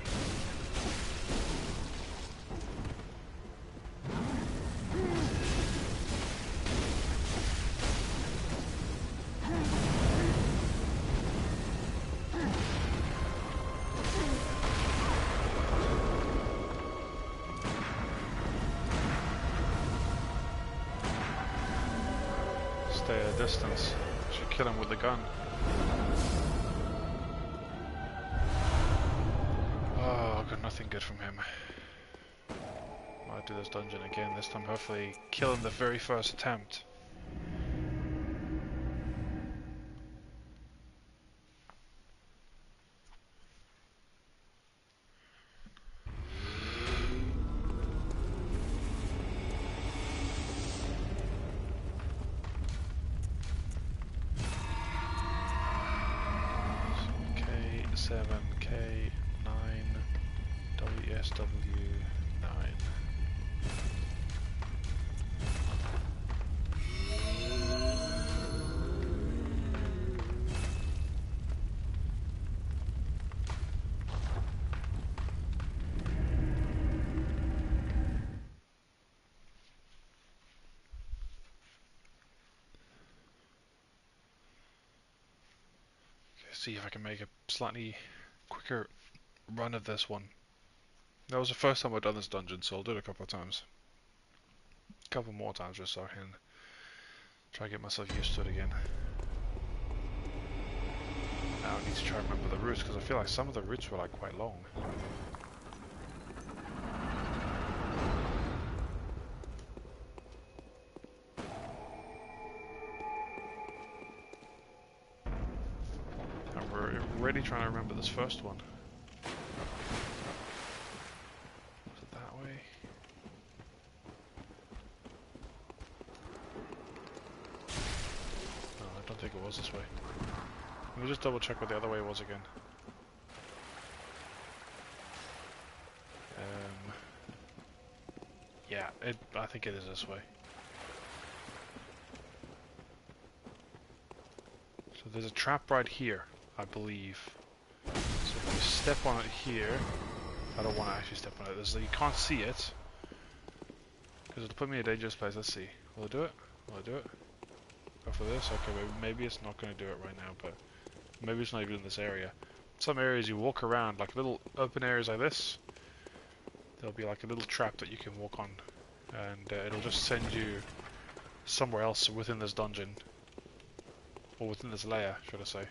Stay at a distance. Should kill him with the gun. Oh, I got nothing good from him. Might do this dungeon again, this time hopefully kill him the very first attempt. K7, K9, WSW9. See if I can make a slightly quicker run of this one. That was the first time I've done this dungeon, so I'll do it a couple of times. A couple more times just so I can try to get myself used to it again. Now I need to try and remember the routes, because I feel like some of the routes were like quite long. I'm really trying to remember this first one. Was it that way? No, I don't think it was this way. Let me just double check what the other way was again. Yeah, I think it is this way. So there's a trap right here, I believe. So if you step on it here, I don't want to actually step on it. You can't see it because it'll put me in a dangerous place. Let's see. Will it do it? Will it do it? Go for this. Okay, maybe it's not going to do it right now, but maybe it's not even in this area. Some areas you walk around, like little open areas like this. There'll be like a little trap that you can walk on, and it'll just send you somewhere else within this dungeon, or within this layer, should I say.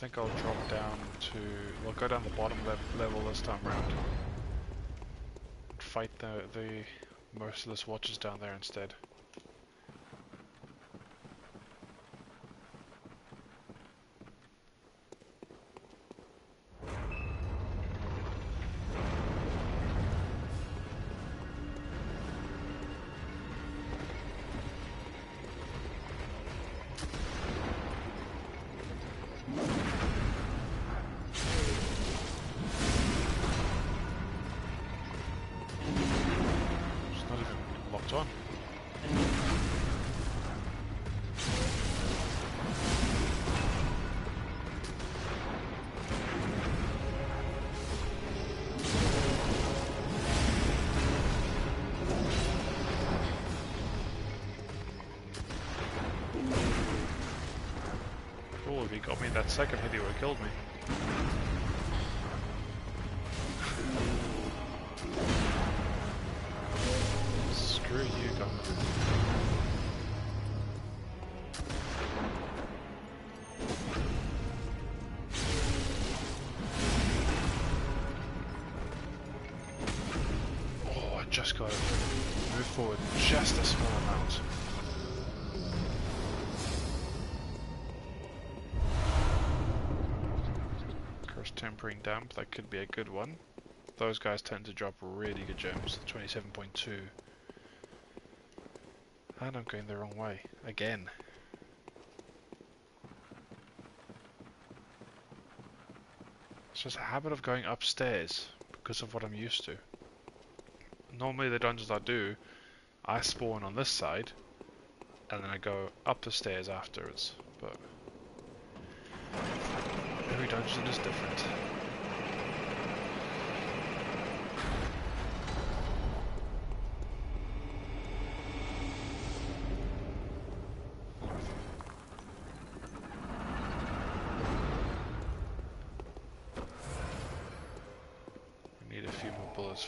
think I'll drop down to... We'll go down the bottom level this time round. And fight the merciless watchers down there instead. On. Oh, if he got me that second hit, he would have killed me. Screw you, gun. Oh, I just got to move forward just a small amount. Cursed Tempering Damp, that could be a good one. Those guys tend to drop really good gems, 27.2. And I'm going the wrong way, again. It's just a habit of going upstairs, because of what I'm used to. Normally the dungeons I do, I spawn on this side, and then I go up the stairs afterwards, but... every dungeon is different.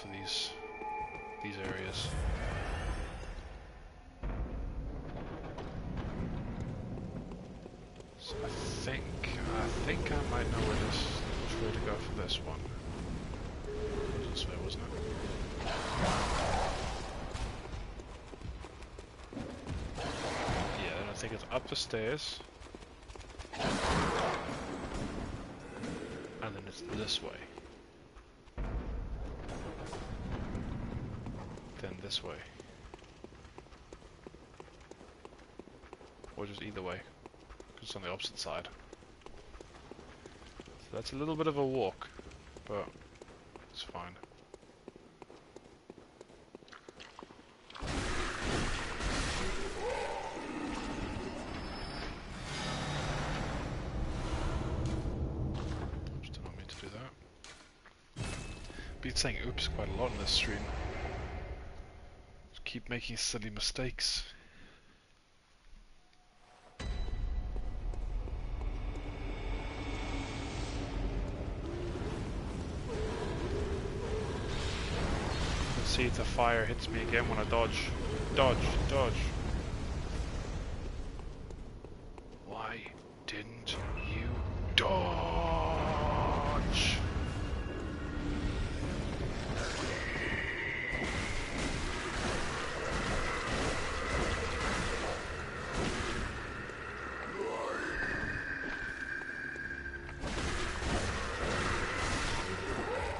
For these areas. So I think I might know which way to go for this one. It was this way, wasn't it? Yeah, then I think it's up the stairs. And then it's this way. Then this way. Or just either way, because it's on the opposite side. So that's a little bit of a walk, but it's fine. Oops, did not mean to do that. Been saying oops quite a lot in this stream. Keep making silly mistakes. Let's see if the fire hits me again when I dodge. Dodge, dodge. Why didn't you dodge?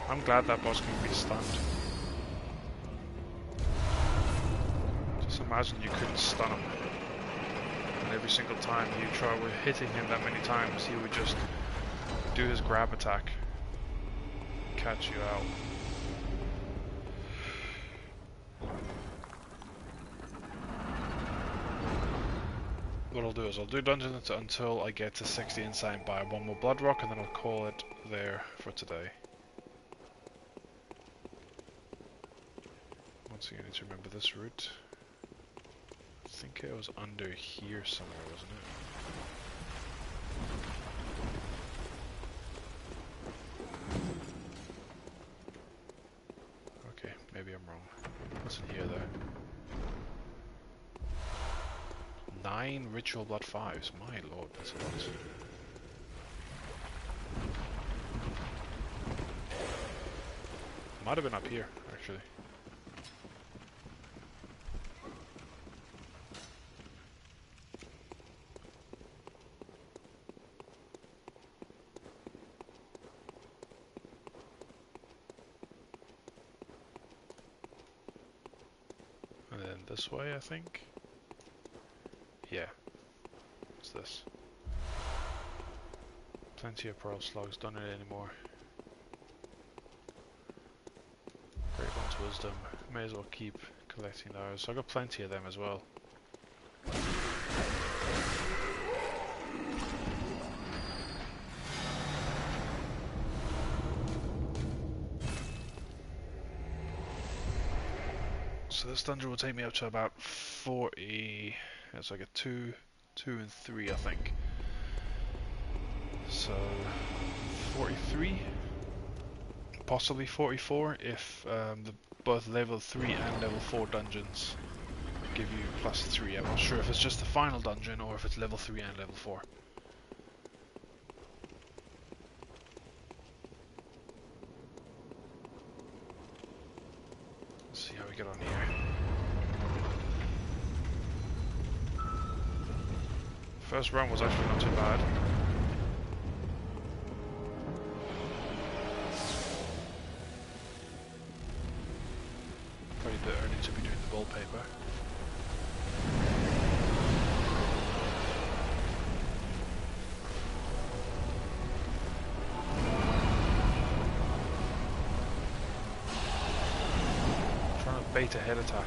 I'm glad that boss can be stunned. Just imagine you couldn't stun him. And every single time you try with hitting him that many times, he would just do his grab attack. Catch you out. What I'll do is I'll do dungeons until I get to 60 inside by one more blood rock, and then I'll call it there for today. Once again, I need to remember this route. I think it was under here somewhere, wasn't it? Okay, maybe I'm wrong. What's in here though? 9 ritual blood 5s. My lord, that's a lot. Might have been up here, actually. And then this way, I think. Yeah, what's this? Plenty of pearl slugs, don't need it anymore. Great one's wisdom. May as well keep collecting those. So I got plenty of them as well. So this dungeon will take me up to about 40. It's like a 2, 2 and 3, I think. So 43, possibly 44 if both level 3 and level 4 dungeons give you +3. I'm not sure if it's just the final dungeon or if it's level 3 and level 4. Let's see how we get on here. First run was actually not too bad. Probably a bit early to be doing the wallpaper. Trying to bait a head attack.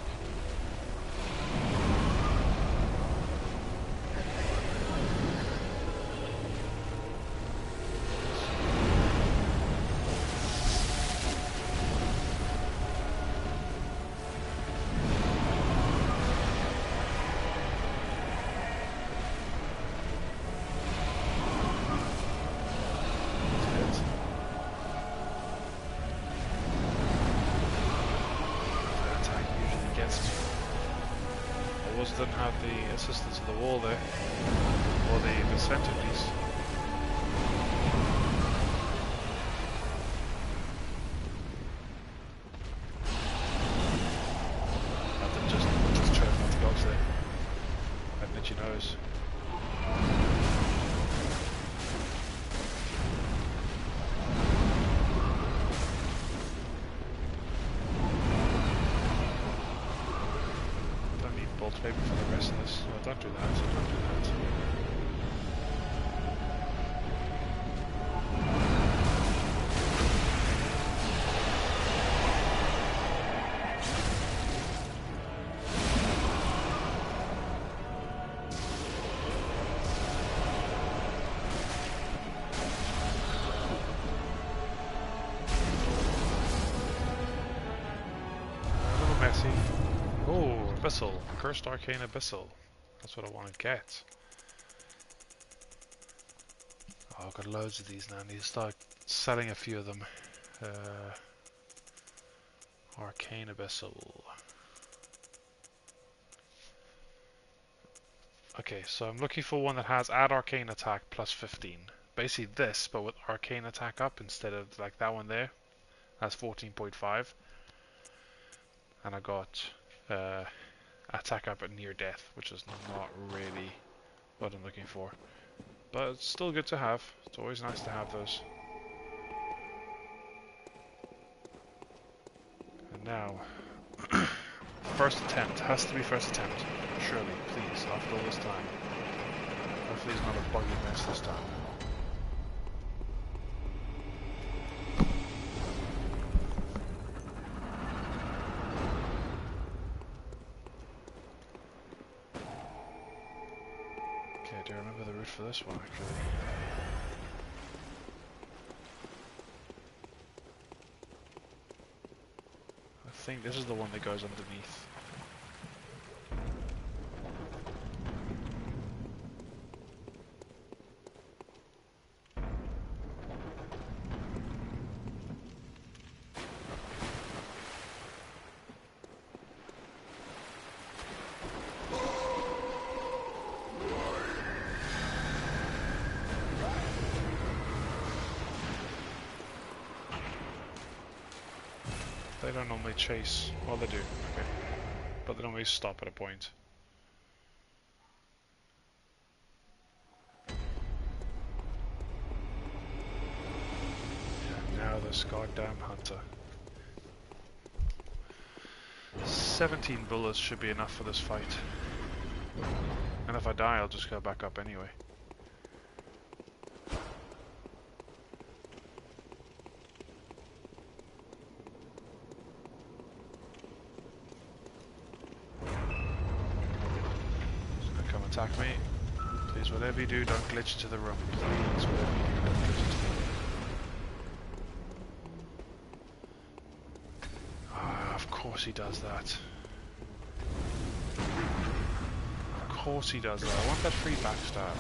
Didn't have the assistance of the wall there, or the centerpiece. I did just try not to dodge there. I bet your nose. Paper for the rest of this. No, don't do that. Don't do that. A little messy. Oh, Abyssal. Cursed Arcane Abyssal. That's what I want to get. Oh, I've got loads of these now. I need to start selling a few of them. Arcane Abyssal. Okay, so I'm looking for one that has add arcane attack +15. Basically this, but with arcane attack up instead of like that one there. That's 14.5. And I got attack up at near death, which is not really what I'm looking for. But it's still good to have. It's always nice to have those. And now, first attempt. Has to be first attempt. Surely, please, after all this time. Hopefully it's not a buggy mess this time. Okay, do I remember the route for this one, actually? I think this is the one that goes underneath. don't normally chase. Well, they do, okay. But they don't always stop at a point. Yeah, now this goddamn hunter. 17 bullets should be enough for this fight. And if I die, I'll just go back up anyway. He's gonna come attack me. Please, whatever you do, don't glitch into the room. Please, whatever you do, don't glitch into the room. Ah, of course he does that. Of course he does that. I want that free backstab.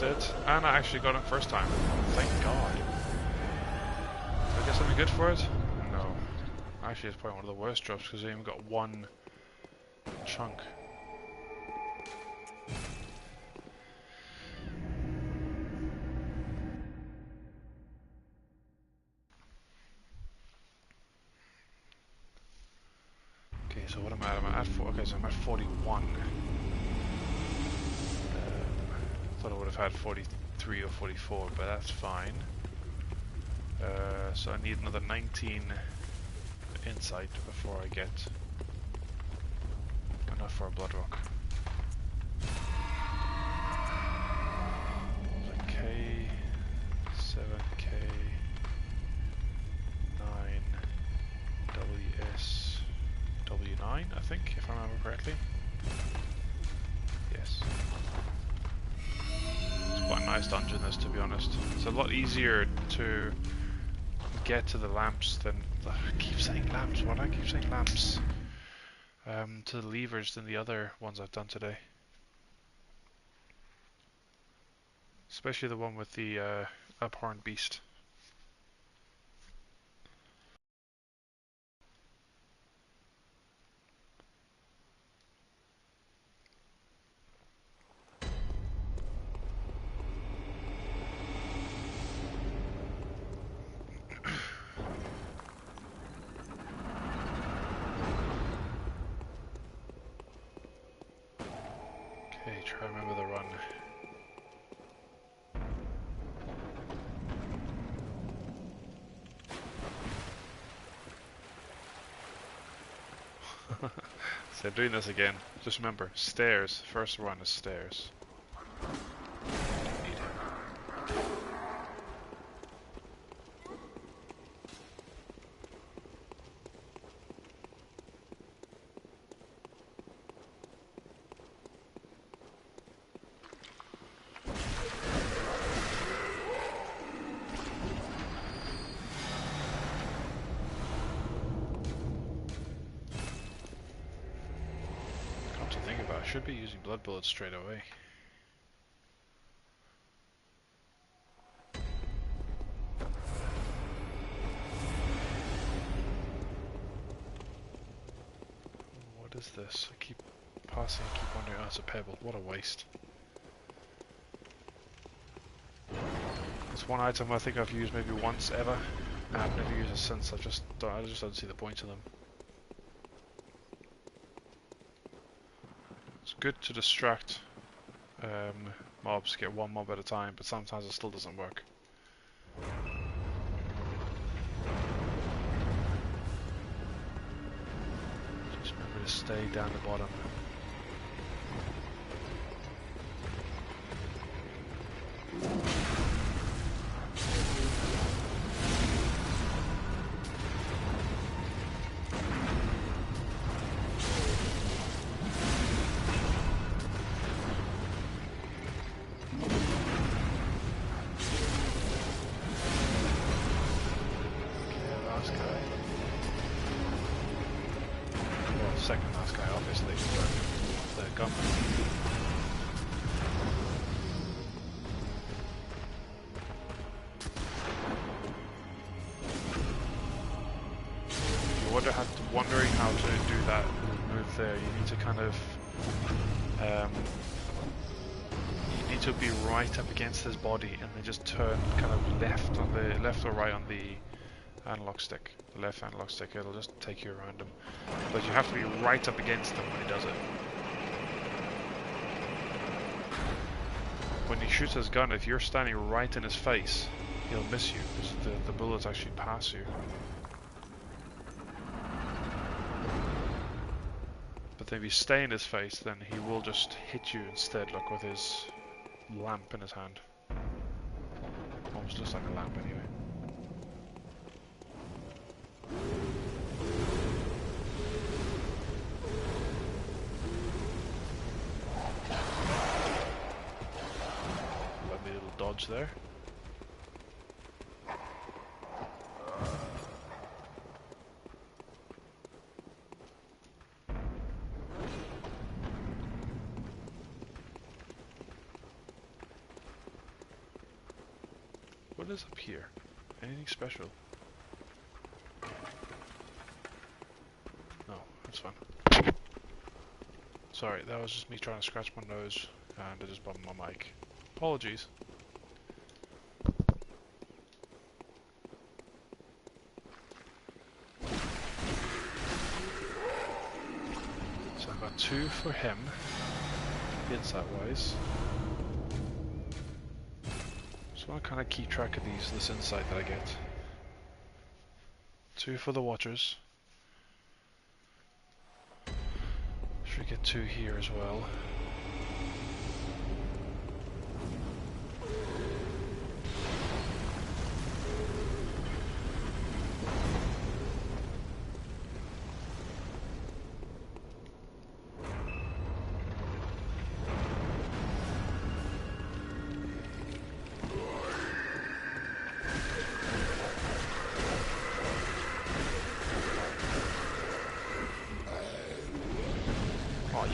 It, and I actually got it first time. Thank God. Did I get something good for it? No. Actually, it's probably one of the worst drops because I even got one chunk. Okay, so what am I at? I'm at okay, so I'm at 41. Thought I would have had 43 or 44, but that's fine. So I need another 19 insight before I get enough for a blood rock. K, 7K, 9, WS, W9, I think, if I remember correctly. Yes. Quite a nice dungeon, this, to be honest. It's a lot easier to get to the lamps than I keep saying lamps. Why do I keep saying lamps? To the levers than the other ones I've done today. Especially the one with the abhorrent beast. Okay, try to remember the run. So doing this again. Just remember, stairs. First run is stairs. I should be using blood bullets straight away. What is this? I keep passing, I keep wondering, oh, it's a pebble. What a waste. It's one item I think I've used maybe once ever, and I've never used it since. I just don't see the point in them. It's good to distract mobs, get one mob at a time, but sometimes it still doesn't work. Just remember to stay down the bottom. to do that move there. You need to kind of you need to be right up against his body and then just turn kind of left or right on the analog stick, the left analog stick. It'll just take you around him, but you have to be right up against him when he does it. When he shoots his gun, if you're standing right in his face, he'll miss you because the bullets actually pass you. But if you stay in his face, then he will just hit you instead, like with his lamp in his hand. Almost looks like a lamp anyway. Lovely little dodge there. What is up here? Anything special? No, that's fine. Sorry, that was just me trying to scratch my nose and I just bumped my mic. Apologies. So I've got 2 for him, inside wise. So I want to kind of keep track of this insight that I get. 2 for the watchers. Should get 2 here as well.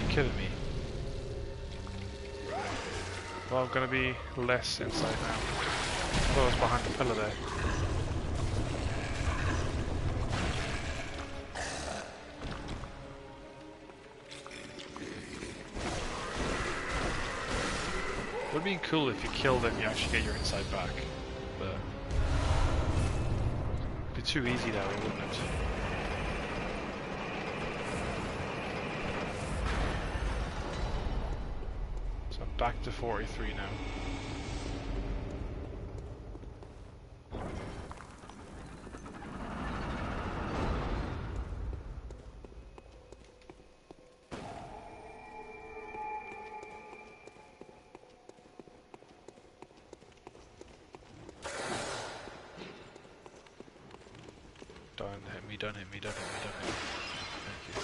Kidding me. Well, I'm gonna be less inside now. I thought I was behind the pillar there. It would have been cool if you killed him, you actually get your inside back. But it'd be too easy that way, wouldn't it? Back to 43 now. Don't hit me, don't hit me, don't hit me, don't hit me. Thank you.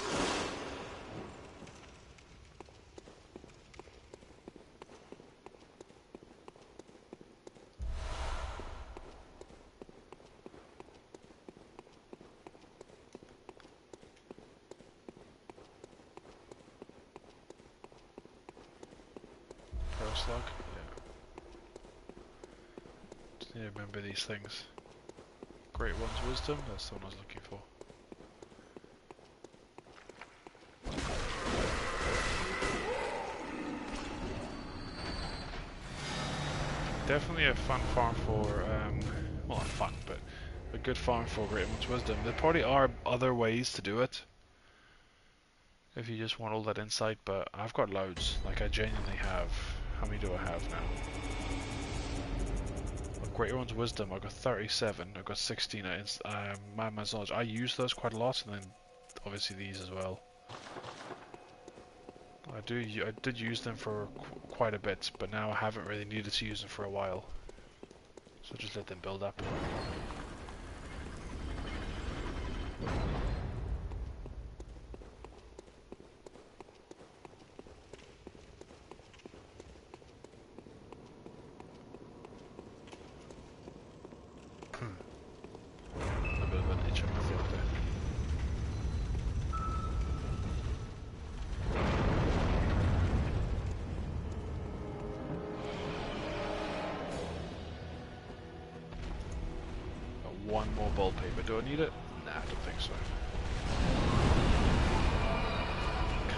Slug? Yeah. Just need to remember these things. Great One's Wisdom, that's the one I was looking for. Definitely a fun farm for, well not fun, but a good farm for Great One's Wisdom. There probably are other ways to do it, if you just want all that insight, but I've got loads, like I genuinely have. How many do I have now? Well, Greater One's Wisdom, I've got 37, I've got 16 Madman's Knowledge. I use those quite a lot, and then obviously these as well. I did use them for quite a bit, but now I haven't really needed to use them for a while. So just let them build up. One more ball paper. Do I need it? Nah, I don't think so.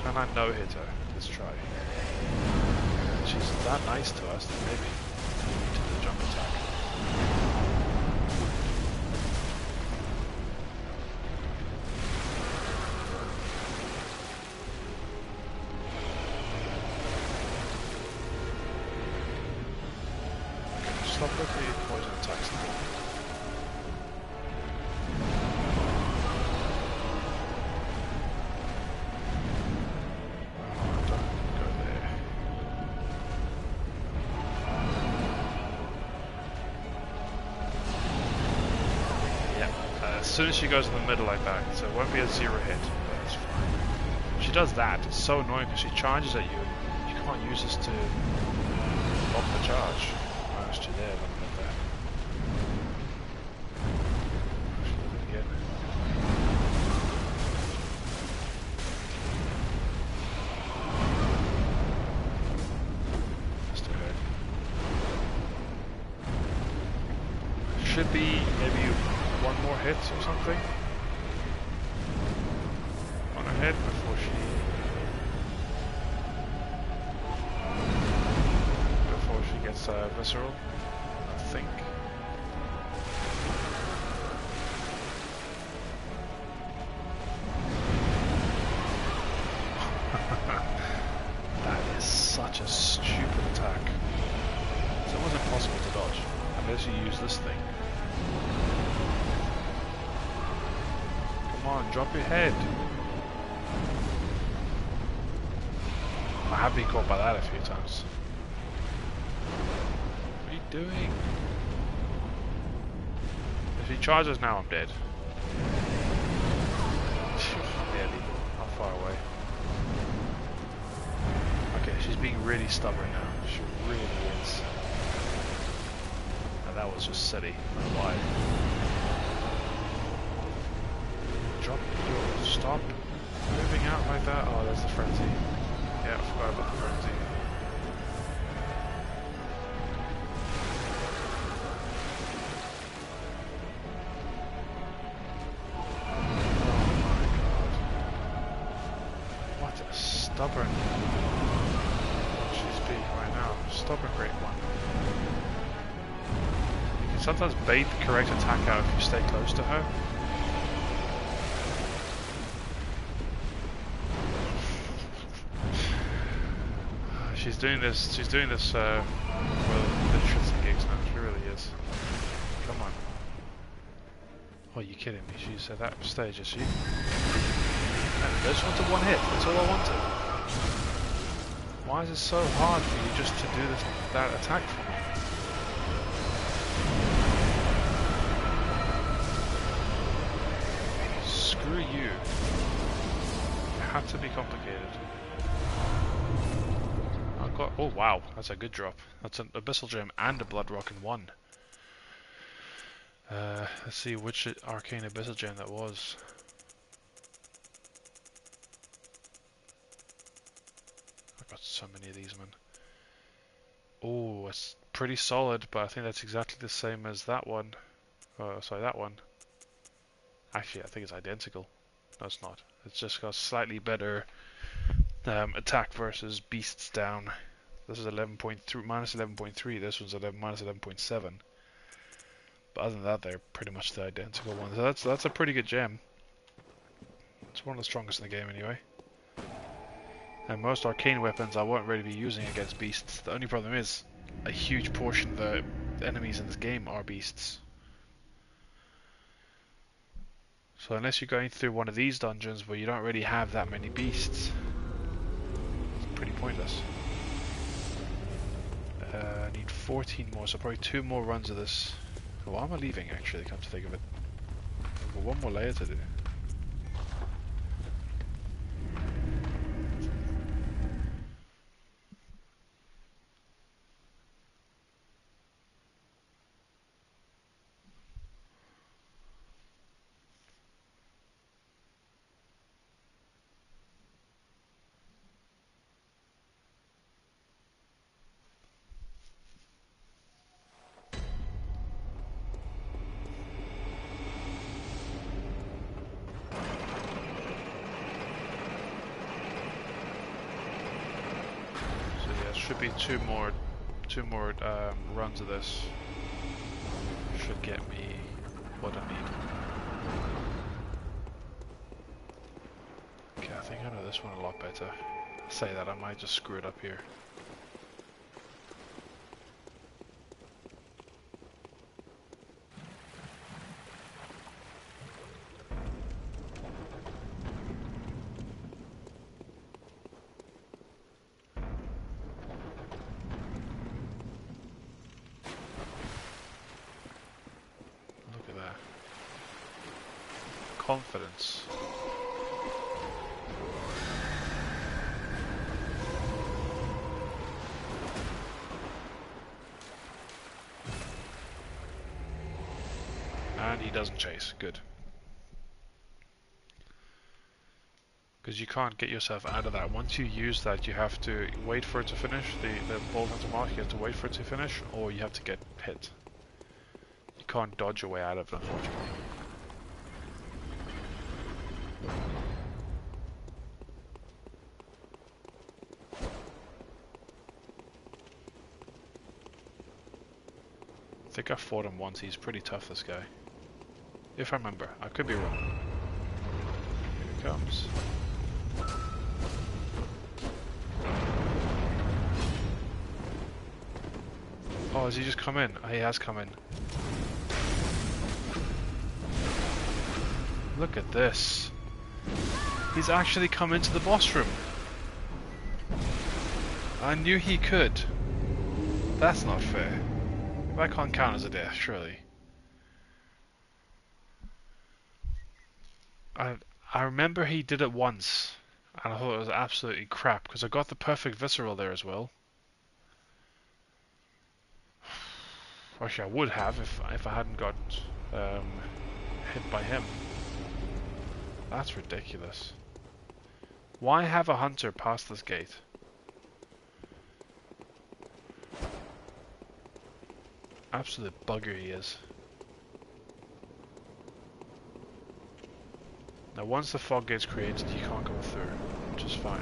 And I no-hit her this try. She's that nice to us that maybe to the jump attack. Stop with the poison attacks now. As soon as she goes in the middle like that, so it won't be a 0 hit, but that's fine. She does that, it's so annoying because she charges at you. You can't use this to block the charge. Managed to there, but not there. Actually, do it again. Just ahead. Should be maybe one more hit or something on her head before she gets visceral, I think. That is such a stupid attack. It's almost impossible to dodge unless you use this thing. Come on, drop your head. I have been caught by that a few times. What are you doing? If he charges now, I'm dead. Nearly. How far away? Okay, she's being really stubborn now. She really is. And that was just silly. I don't know why. Drop your... Stop moving out like that. Oh, there's the frenzy. Yeah, I forgot about the frenzy. What a stubborn she's being right now. Stubborn great one. You can sometimes bait the correct attack out if you stay close to her. She's doing this for the shits and gigs now, she really is. Come on. Oh, you kidding me? She's at that stage, is she? I just wanted one hit, that's all I wanted. Why is it so hard for you just to do that attack for me? Screw you. It had to be complicated. Oh wow, that's a good drop. That's an Abyssal Gem and a Blood Rock in one. Let's see which Arcane Abyssal Gem that was. I've got so many of these, man. Oh, it's pretty solid, but I think that's exactly the same as that one. Oh, sorry, that one. Actually, I think it's identical. No, it's not. It's just got slightly better attack versus beasts down. This is 11.3 minus 11.3. This one's minus 11.7. But other than that, they're pretty much the identical ones. So that's a pretty good gem. It's one of the strongest in the game, anyway. And most arcane weapons I won't really be using against beasts. The only problem is a huge portion of the enemies in this game are beasts. So unless you're going through one of these dungeons where you don't really have that many beasts, it's pretty pointless. I need 14 more, so probably 2 more runs of this. Why am I leaving, actually, come to think of it? I've got one more layer to do. should be two more runs of this. Should get me what I need. Okay, I think I know this one a lot better. I say that, I might just screw it up here. Look at that. Confidence. And he doesn't chase. Good. Because you can't get yourself out of that. Once you use that, you have to wait for it to finish. The bolt hunter mark, you have to wait for it to finish, or you have to get hit. You can't dodge your way out of it, unfortunately. I think I fought him once. He's pretty tough, this guy. If I remember. I could be wrong. Here he comes. Oh, has he just come in? Oh, he has come in. Look at this. He's actually come into the boss room. I knew he could. That's not fair. That can't count as a death, surely. I remember he did it once, and I thought it was absolutely crap, because I got the perfect visceral there as well. Actually, I would have if I hadn't got hit by him. That's ridiculous. Why have a hunter past this gate? Absolute bugger he is. Now once the fog gate's created, you can't go through, which is fine.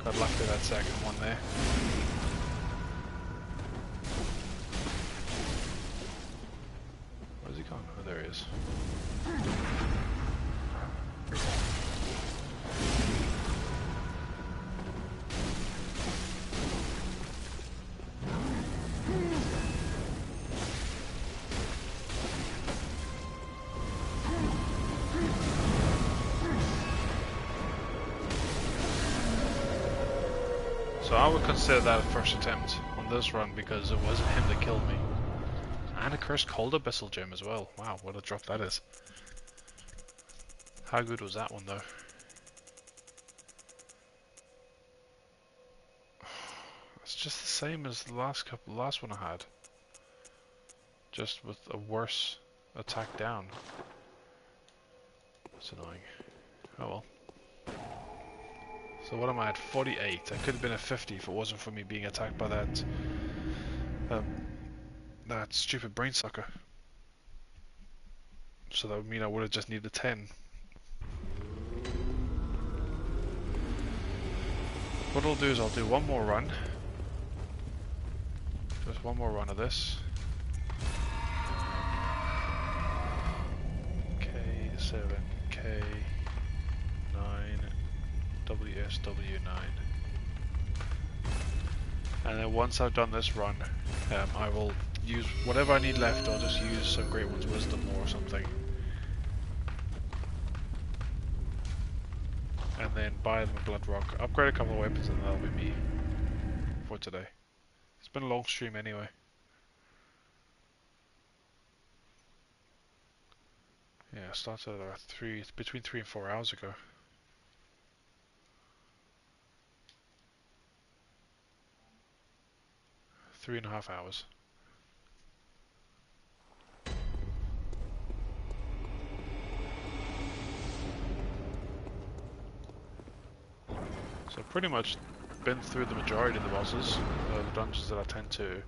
Got lucky that second one there. Where's he gone? Oh, there he is. So I would consider that a first attempt on this run because it wasn't him that killed me. And a cursed cold abyssal gem as well. Wow, what a drop that is. How good was that one though? It's just the same as the last one I had. Just with a worse attack down. It's annoying. Oh well. So what am I at? 48. I could have been at 50 if it wasn't for me being attacked by that that stupid brain sucker. So that would mean I would have just needed 10. What I'll do is I'll do one more run. Just one more run of this. K7, K9, WSW9. And then once I've done this run, I will use whatever I need left. I'll just use some Great One's Wisdom or something. And then buy them a Blood Rock, upgrade a couple of weapons, and that'll be me for today. It's been a long stream anyway. Yeah, I started between 3 and 4 hours ago. 3.5 hours. So I've pretty much been through the majority of the bosses, the dungeons that I tend to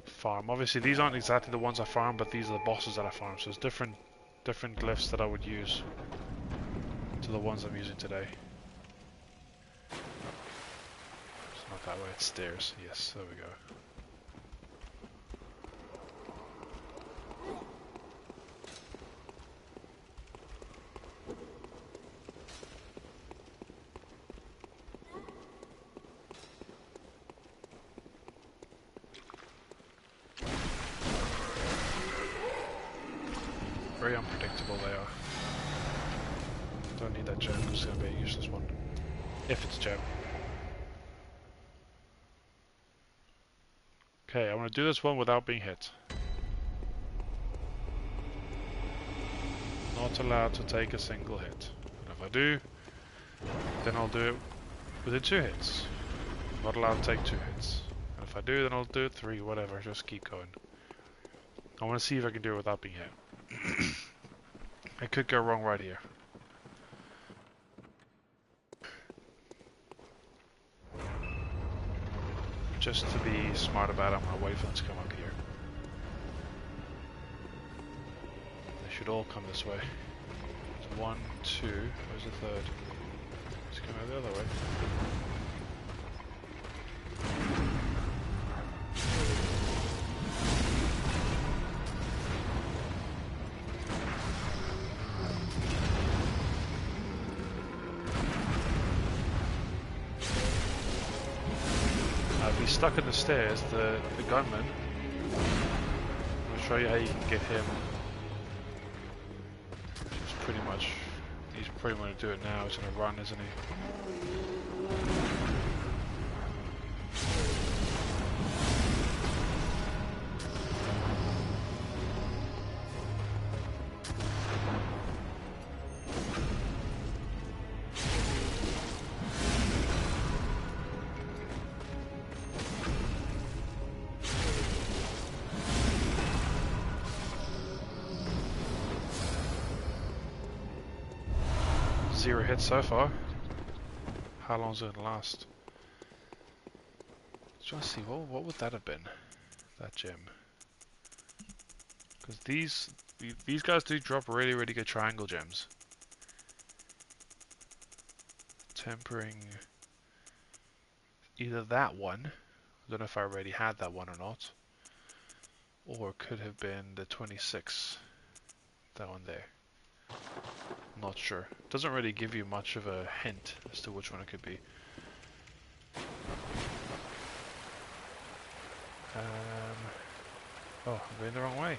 farm. Obviously these aren't exactly the ones I farm, but these are the bosses that I farm, so it's different glyphs that I would use to the ones I'm using today. It's not that way, it's stairs. Yes, there we go. Very unpredictable they are. Don't need that gem because it's going to be a useless one. If it's a gem. Okay, I want to do this one without being hit. Not allowed to take a single hit. And if I do, then I'll do it within 2 hits. Not allowed to take 2 hits. And if I do, then I'll do it 3, whatever, just keep going. I want to see if I can do it without being hit. I could go wrong right here. Just to be smart about it, I'm going to wait for them to come up here. They should all come this way. There's 1, 2, where's the third? Let's come out the other way. If he's stuck in the stairs, the gunman, I'll show you how you can get him. He's pretty much going to do it now. He's going to run, isn't he? 0 hits so far. How long is it gonna last? Trying to see what would that have been? That gem. Because these guys do drop really good triangle gems. Tempering either that one. I don't know if I already had that one or not. Or it could have been the 26. That one there. Not sure. Doesn't really give you much of a hint as to which one it could be. Oh, I'm going the wrong way.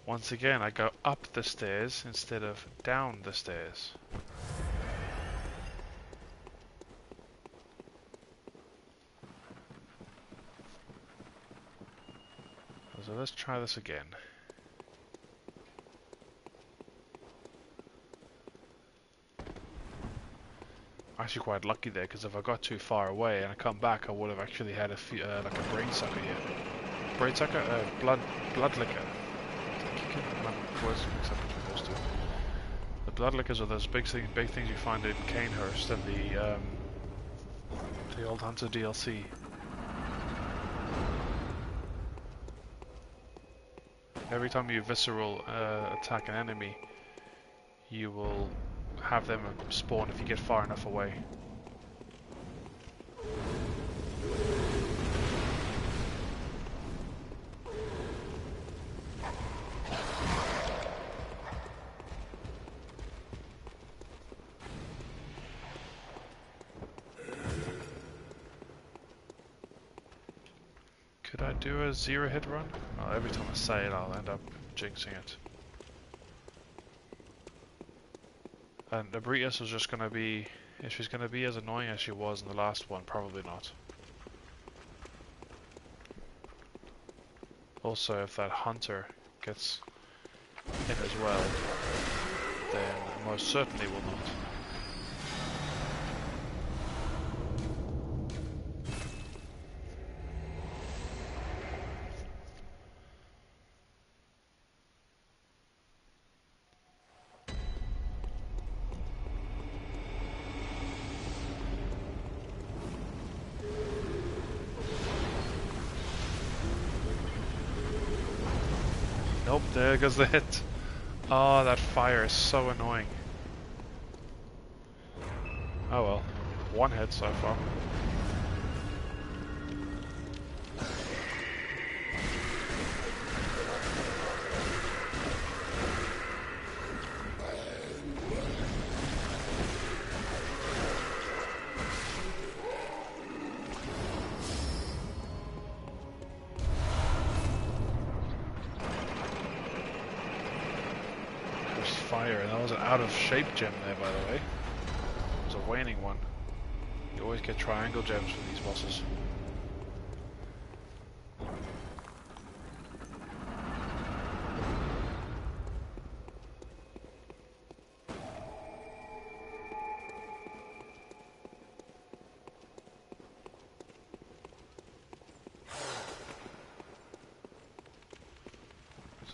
Once again, I go up the stairs instead of down the stairs. So let's try this again. I'm actually quite lucky there, because if I got too far away and I come back, I would have actually had a few, like a brain sucker here. Brain sucker? Blood liquor. I keep my words mixed up between those two. The blood liquors are those big things you find in Canehurst and the old Hunter DLC. Every time you visceral attack an enemy, you will have them spawn if you get far enough away. Could I do a 0 hit run? Well, every time I say it, I'll end up jinxing it. And Abritus was just going to be, if she's going to be as annoying as she was in the last one, probably not. Also, if that hunter gets hit as well, then most certainly will not. Nope, there goes the hit. Oh, that fire is so annoying. Oh well, one hit so far. Fire, that was an out of shape gem there, by the way. It was a waning one. You always get triangle gems for these bosses.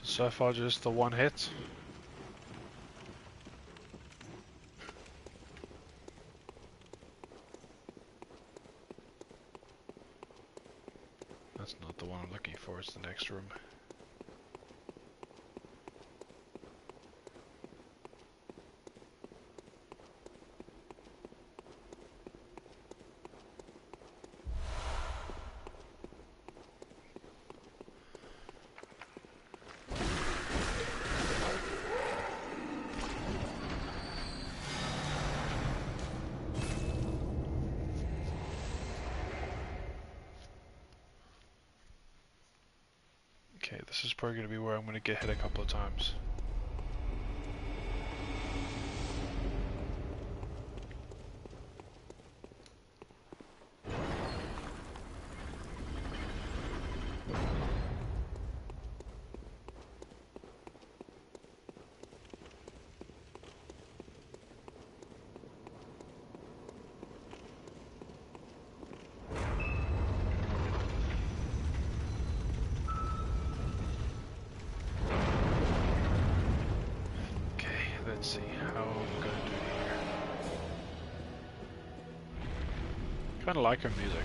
So far just the one hit. That's not the one I'm looking for, it's the next room. Okay, this is probably going to be where I'm going to get hit a couple of times. Let's see how I'm going to do here. Kind of like her music.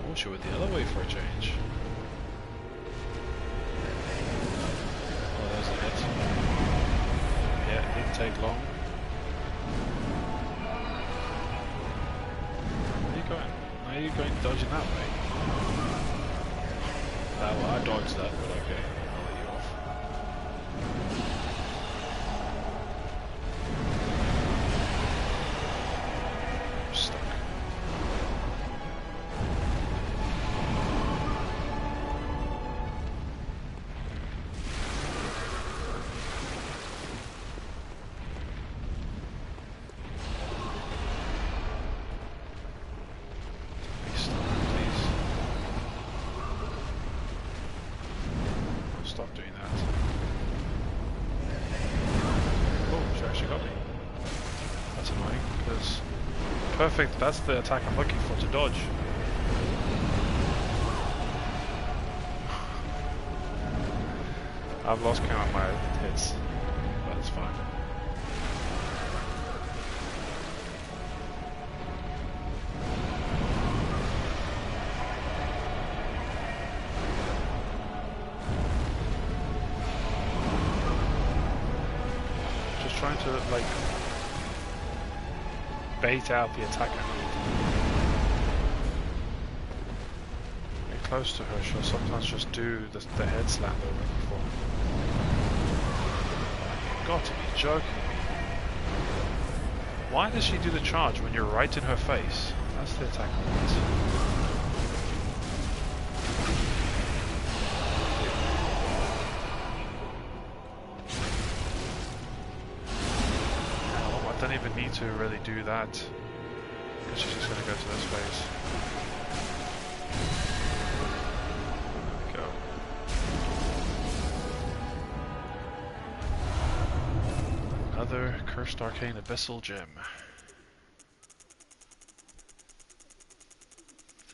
Oh, she went the other way for a change. Take long. Where are you going? Why are you going dodging that way? Well, I dodged that, but okay. I'll let you off. I'm stuck. Stop doing that. Oh, she actually got me. That's annoying, because perfect, that's the attack I'm looking for, to dodge. I've lost count of my hits, but it's fine. Trying to like bait out the attack I need. Get close to her, she'll sometimes just do the head slam that we're looking for. You've got to be joking me. Why does she do the charge when you're right in her face? That's the attack I want. I don't even need to really do that, because she's just going to go to this phase. There we go. Another Cursed Arcane Abyssal Gem.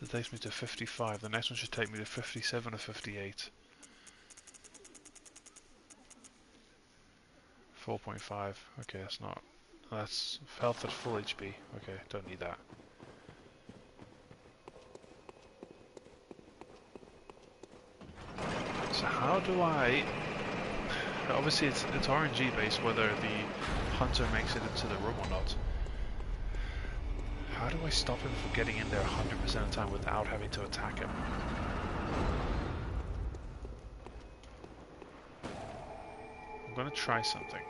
That takes me to 55. The next one should take me to 57 or 58. 4.5. Okay, that's not. That's health at full HP. Okay, don't need that. So how do I... Obviously it's RNG based whether the hunter makes it into the room or not. How do I stop him from getting in there 100% of the time without having to attack him? I'm gonna try something.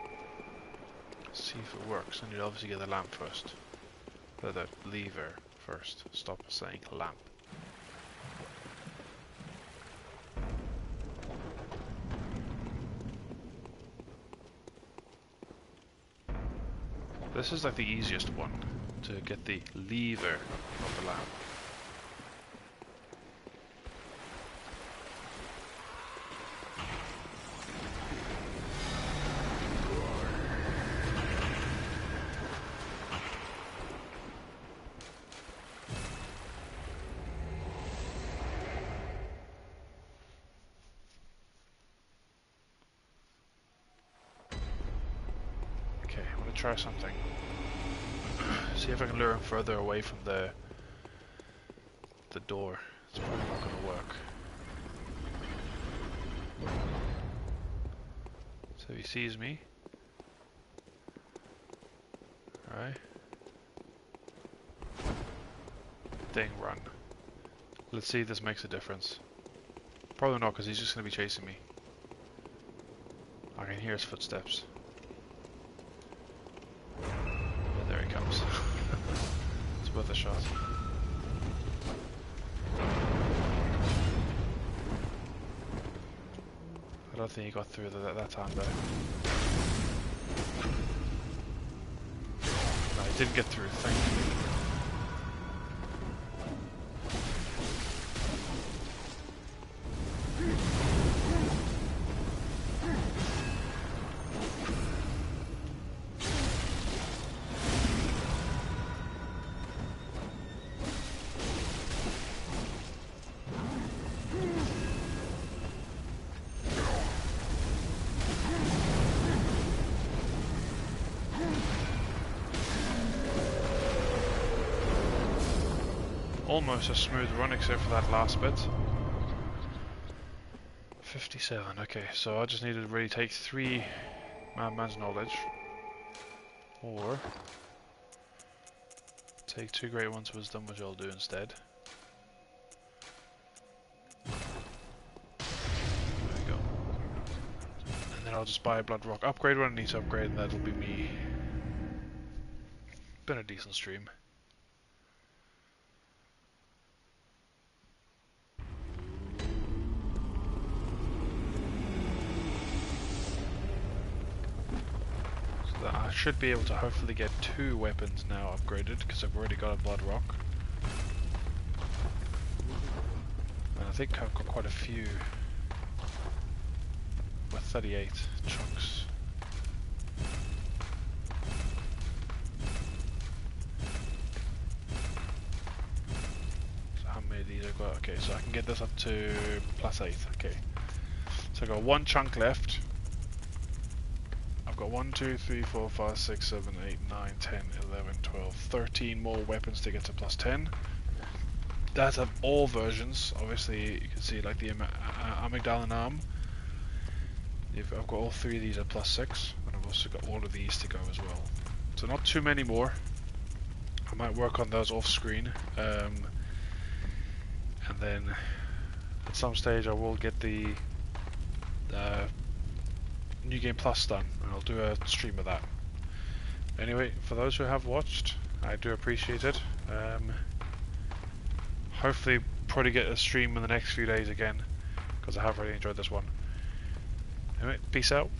See if it works. I need to obviously get the lamp first. The lever first. Stop saying lamp. This is like the easiest one to get the lever of the lamp. Okay, I'm gonna try something. See if I can lure him further away from the door. It's probably not gonna work. So he sees me. Alright. Thing, run. Let's see if this makes a difference. Probably not, because he's just gonna be chasing me. I can hear his footsteps. Yeah, there he comes. It's worth a shot. I don't think he got through that time though. No, he didn't get through, thankfully. Almost a smooth run except for that last bit. 57, okay, so I just need to really take 3 Madman's Knowledge. Or take 2 Great One's Wisdom, which I'll do instead. There we go. And then I'll just buy a Blood Rock upgrade when I need to upgrade, and that'll be me. Been a decent stream. I should be able to hopefully get 2 weapons now upgraded because I've already got a Blood Rock. And I think I've got quite a few with 38 chunks. So how many of these I've got? Okay, so I can get this up to +8. Okay. So I've got 1 chunk left. I've got 1, 2, 3, 4, 5, 6, 7, 8, 9, 10, 11, 12, 13 more weapons to get to +10. That's of all versions. Obviously, you can see like the Amygdala Arm. I've got all 3 of these at +6, and I've also got all of these to go as well. So not too many more. I might work on those off screen, and then at some stage I will get the New Game Plus done, and I'll do a stream of that. Anyway, for those who have watched, I do appreciate it. Hopefully probably get a stream in the next few days again, because I have really enjoyed this one. Anyway, peace out.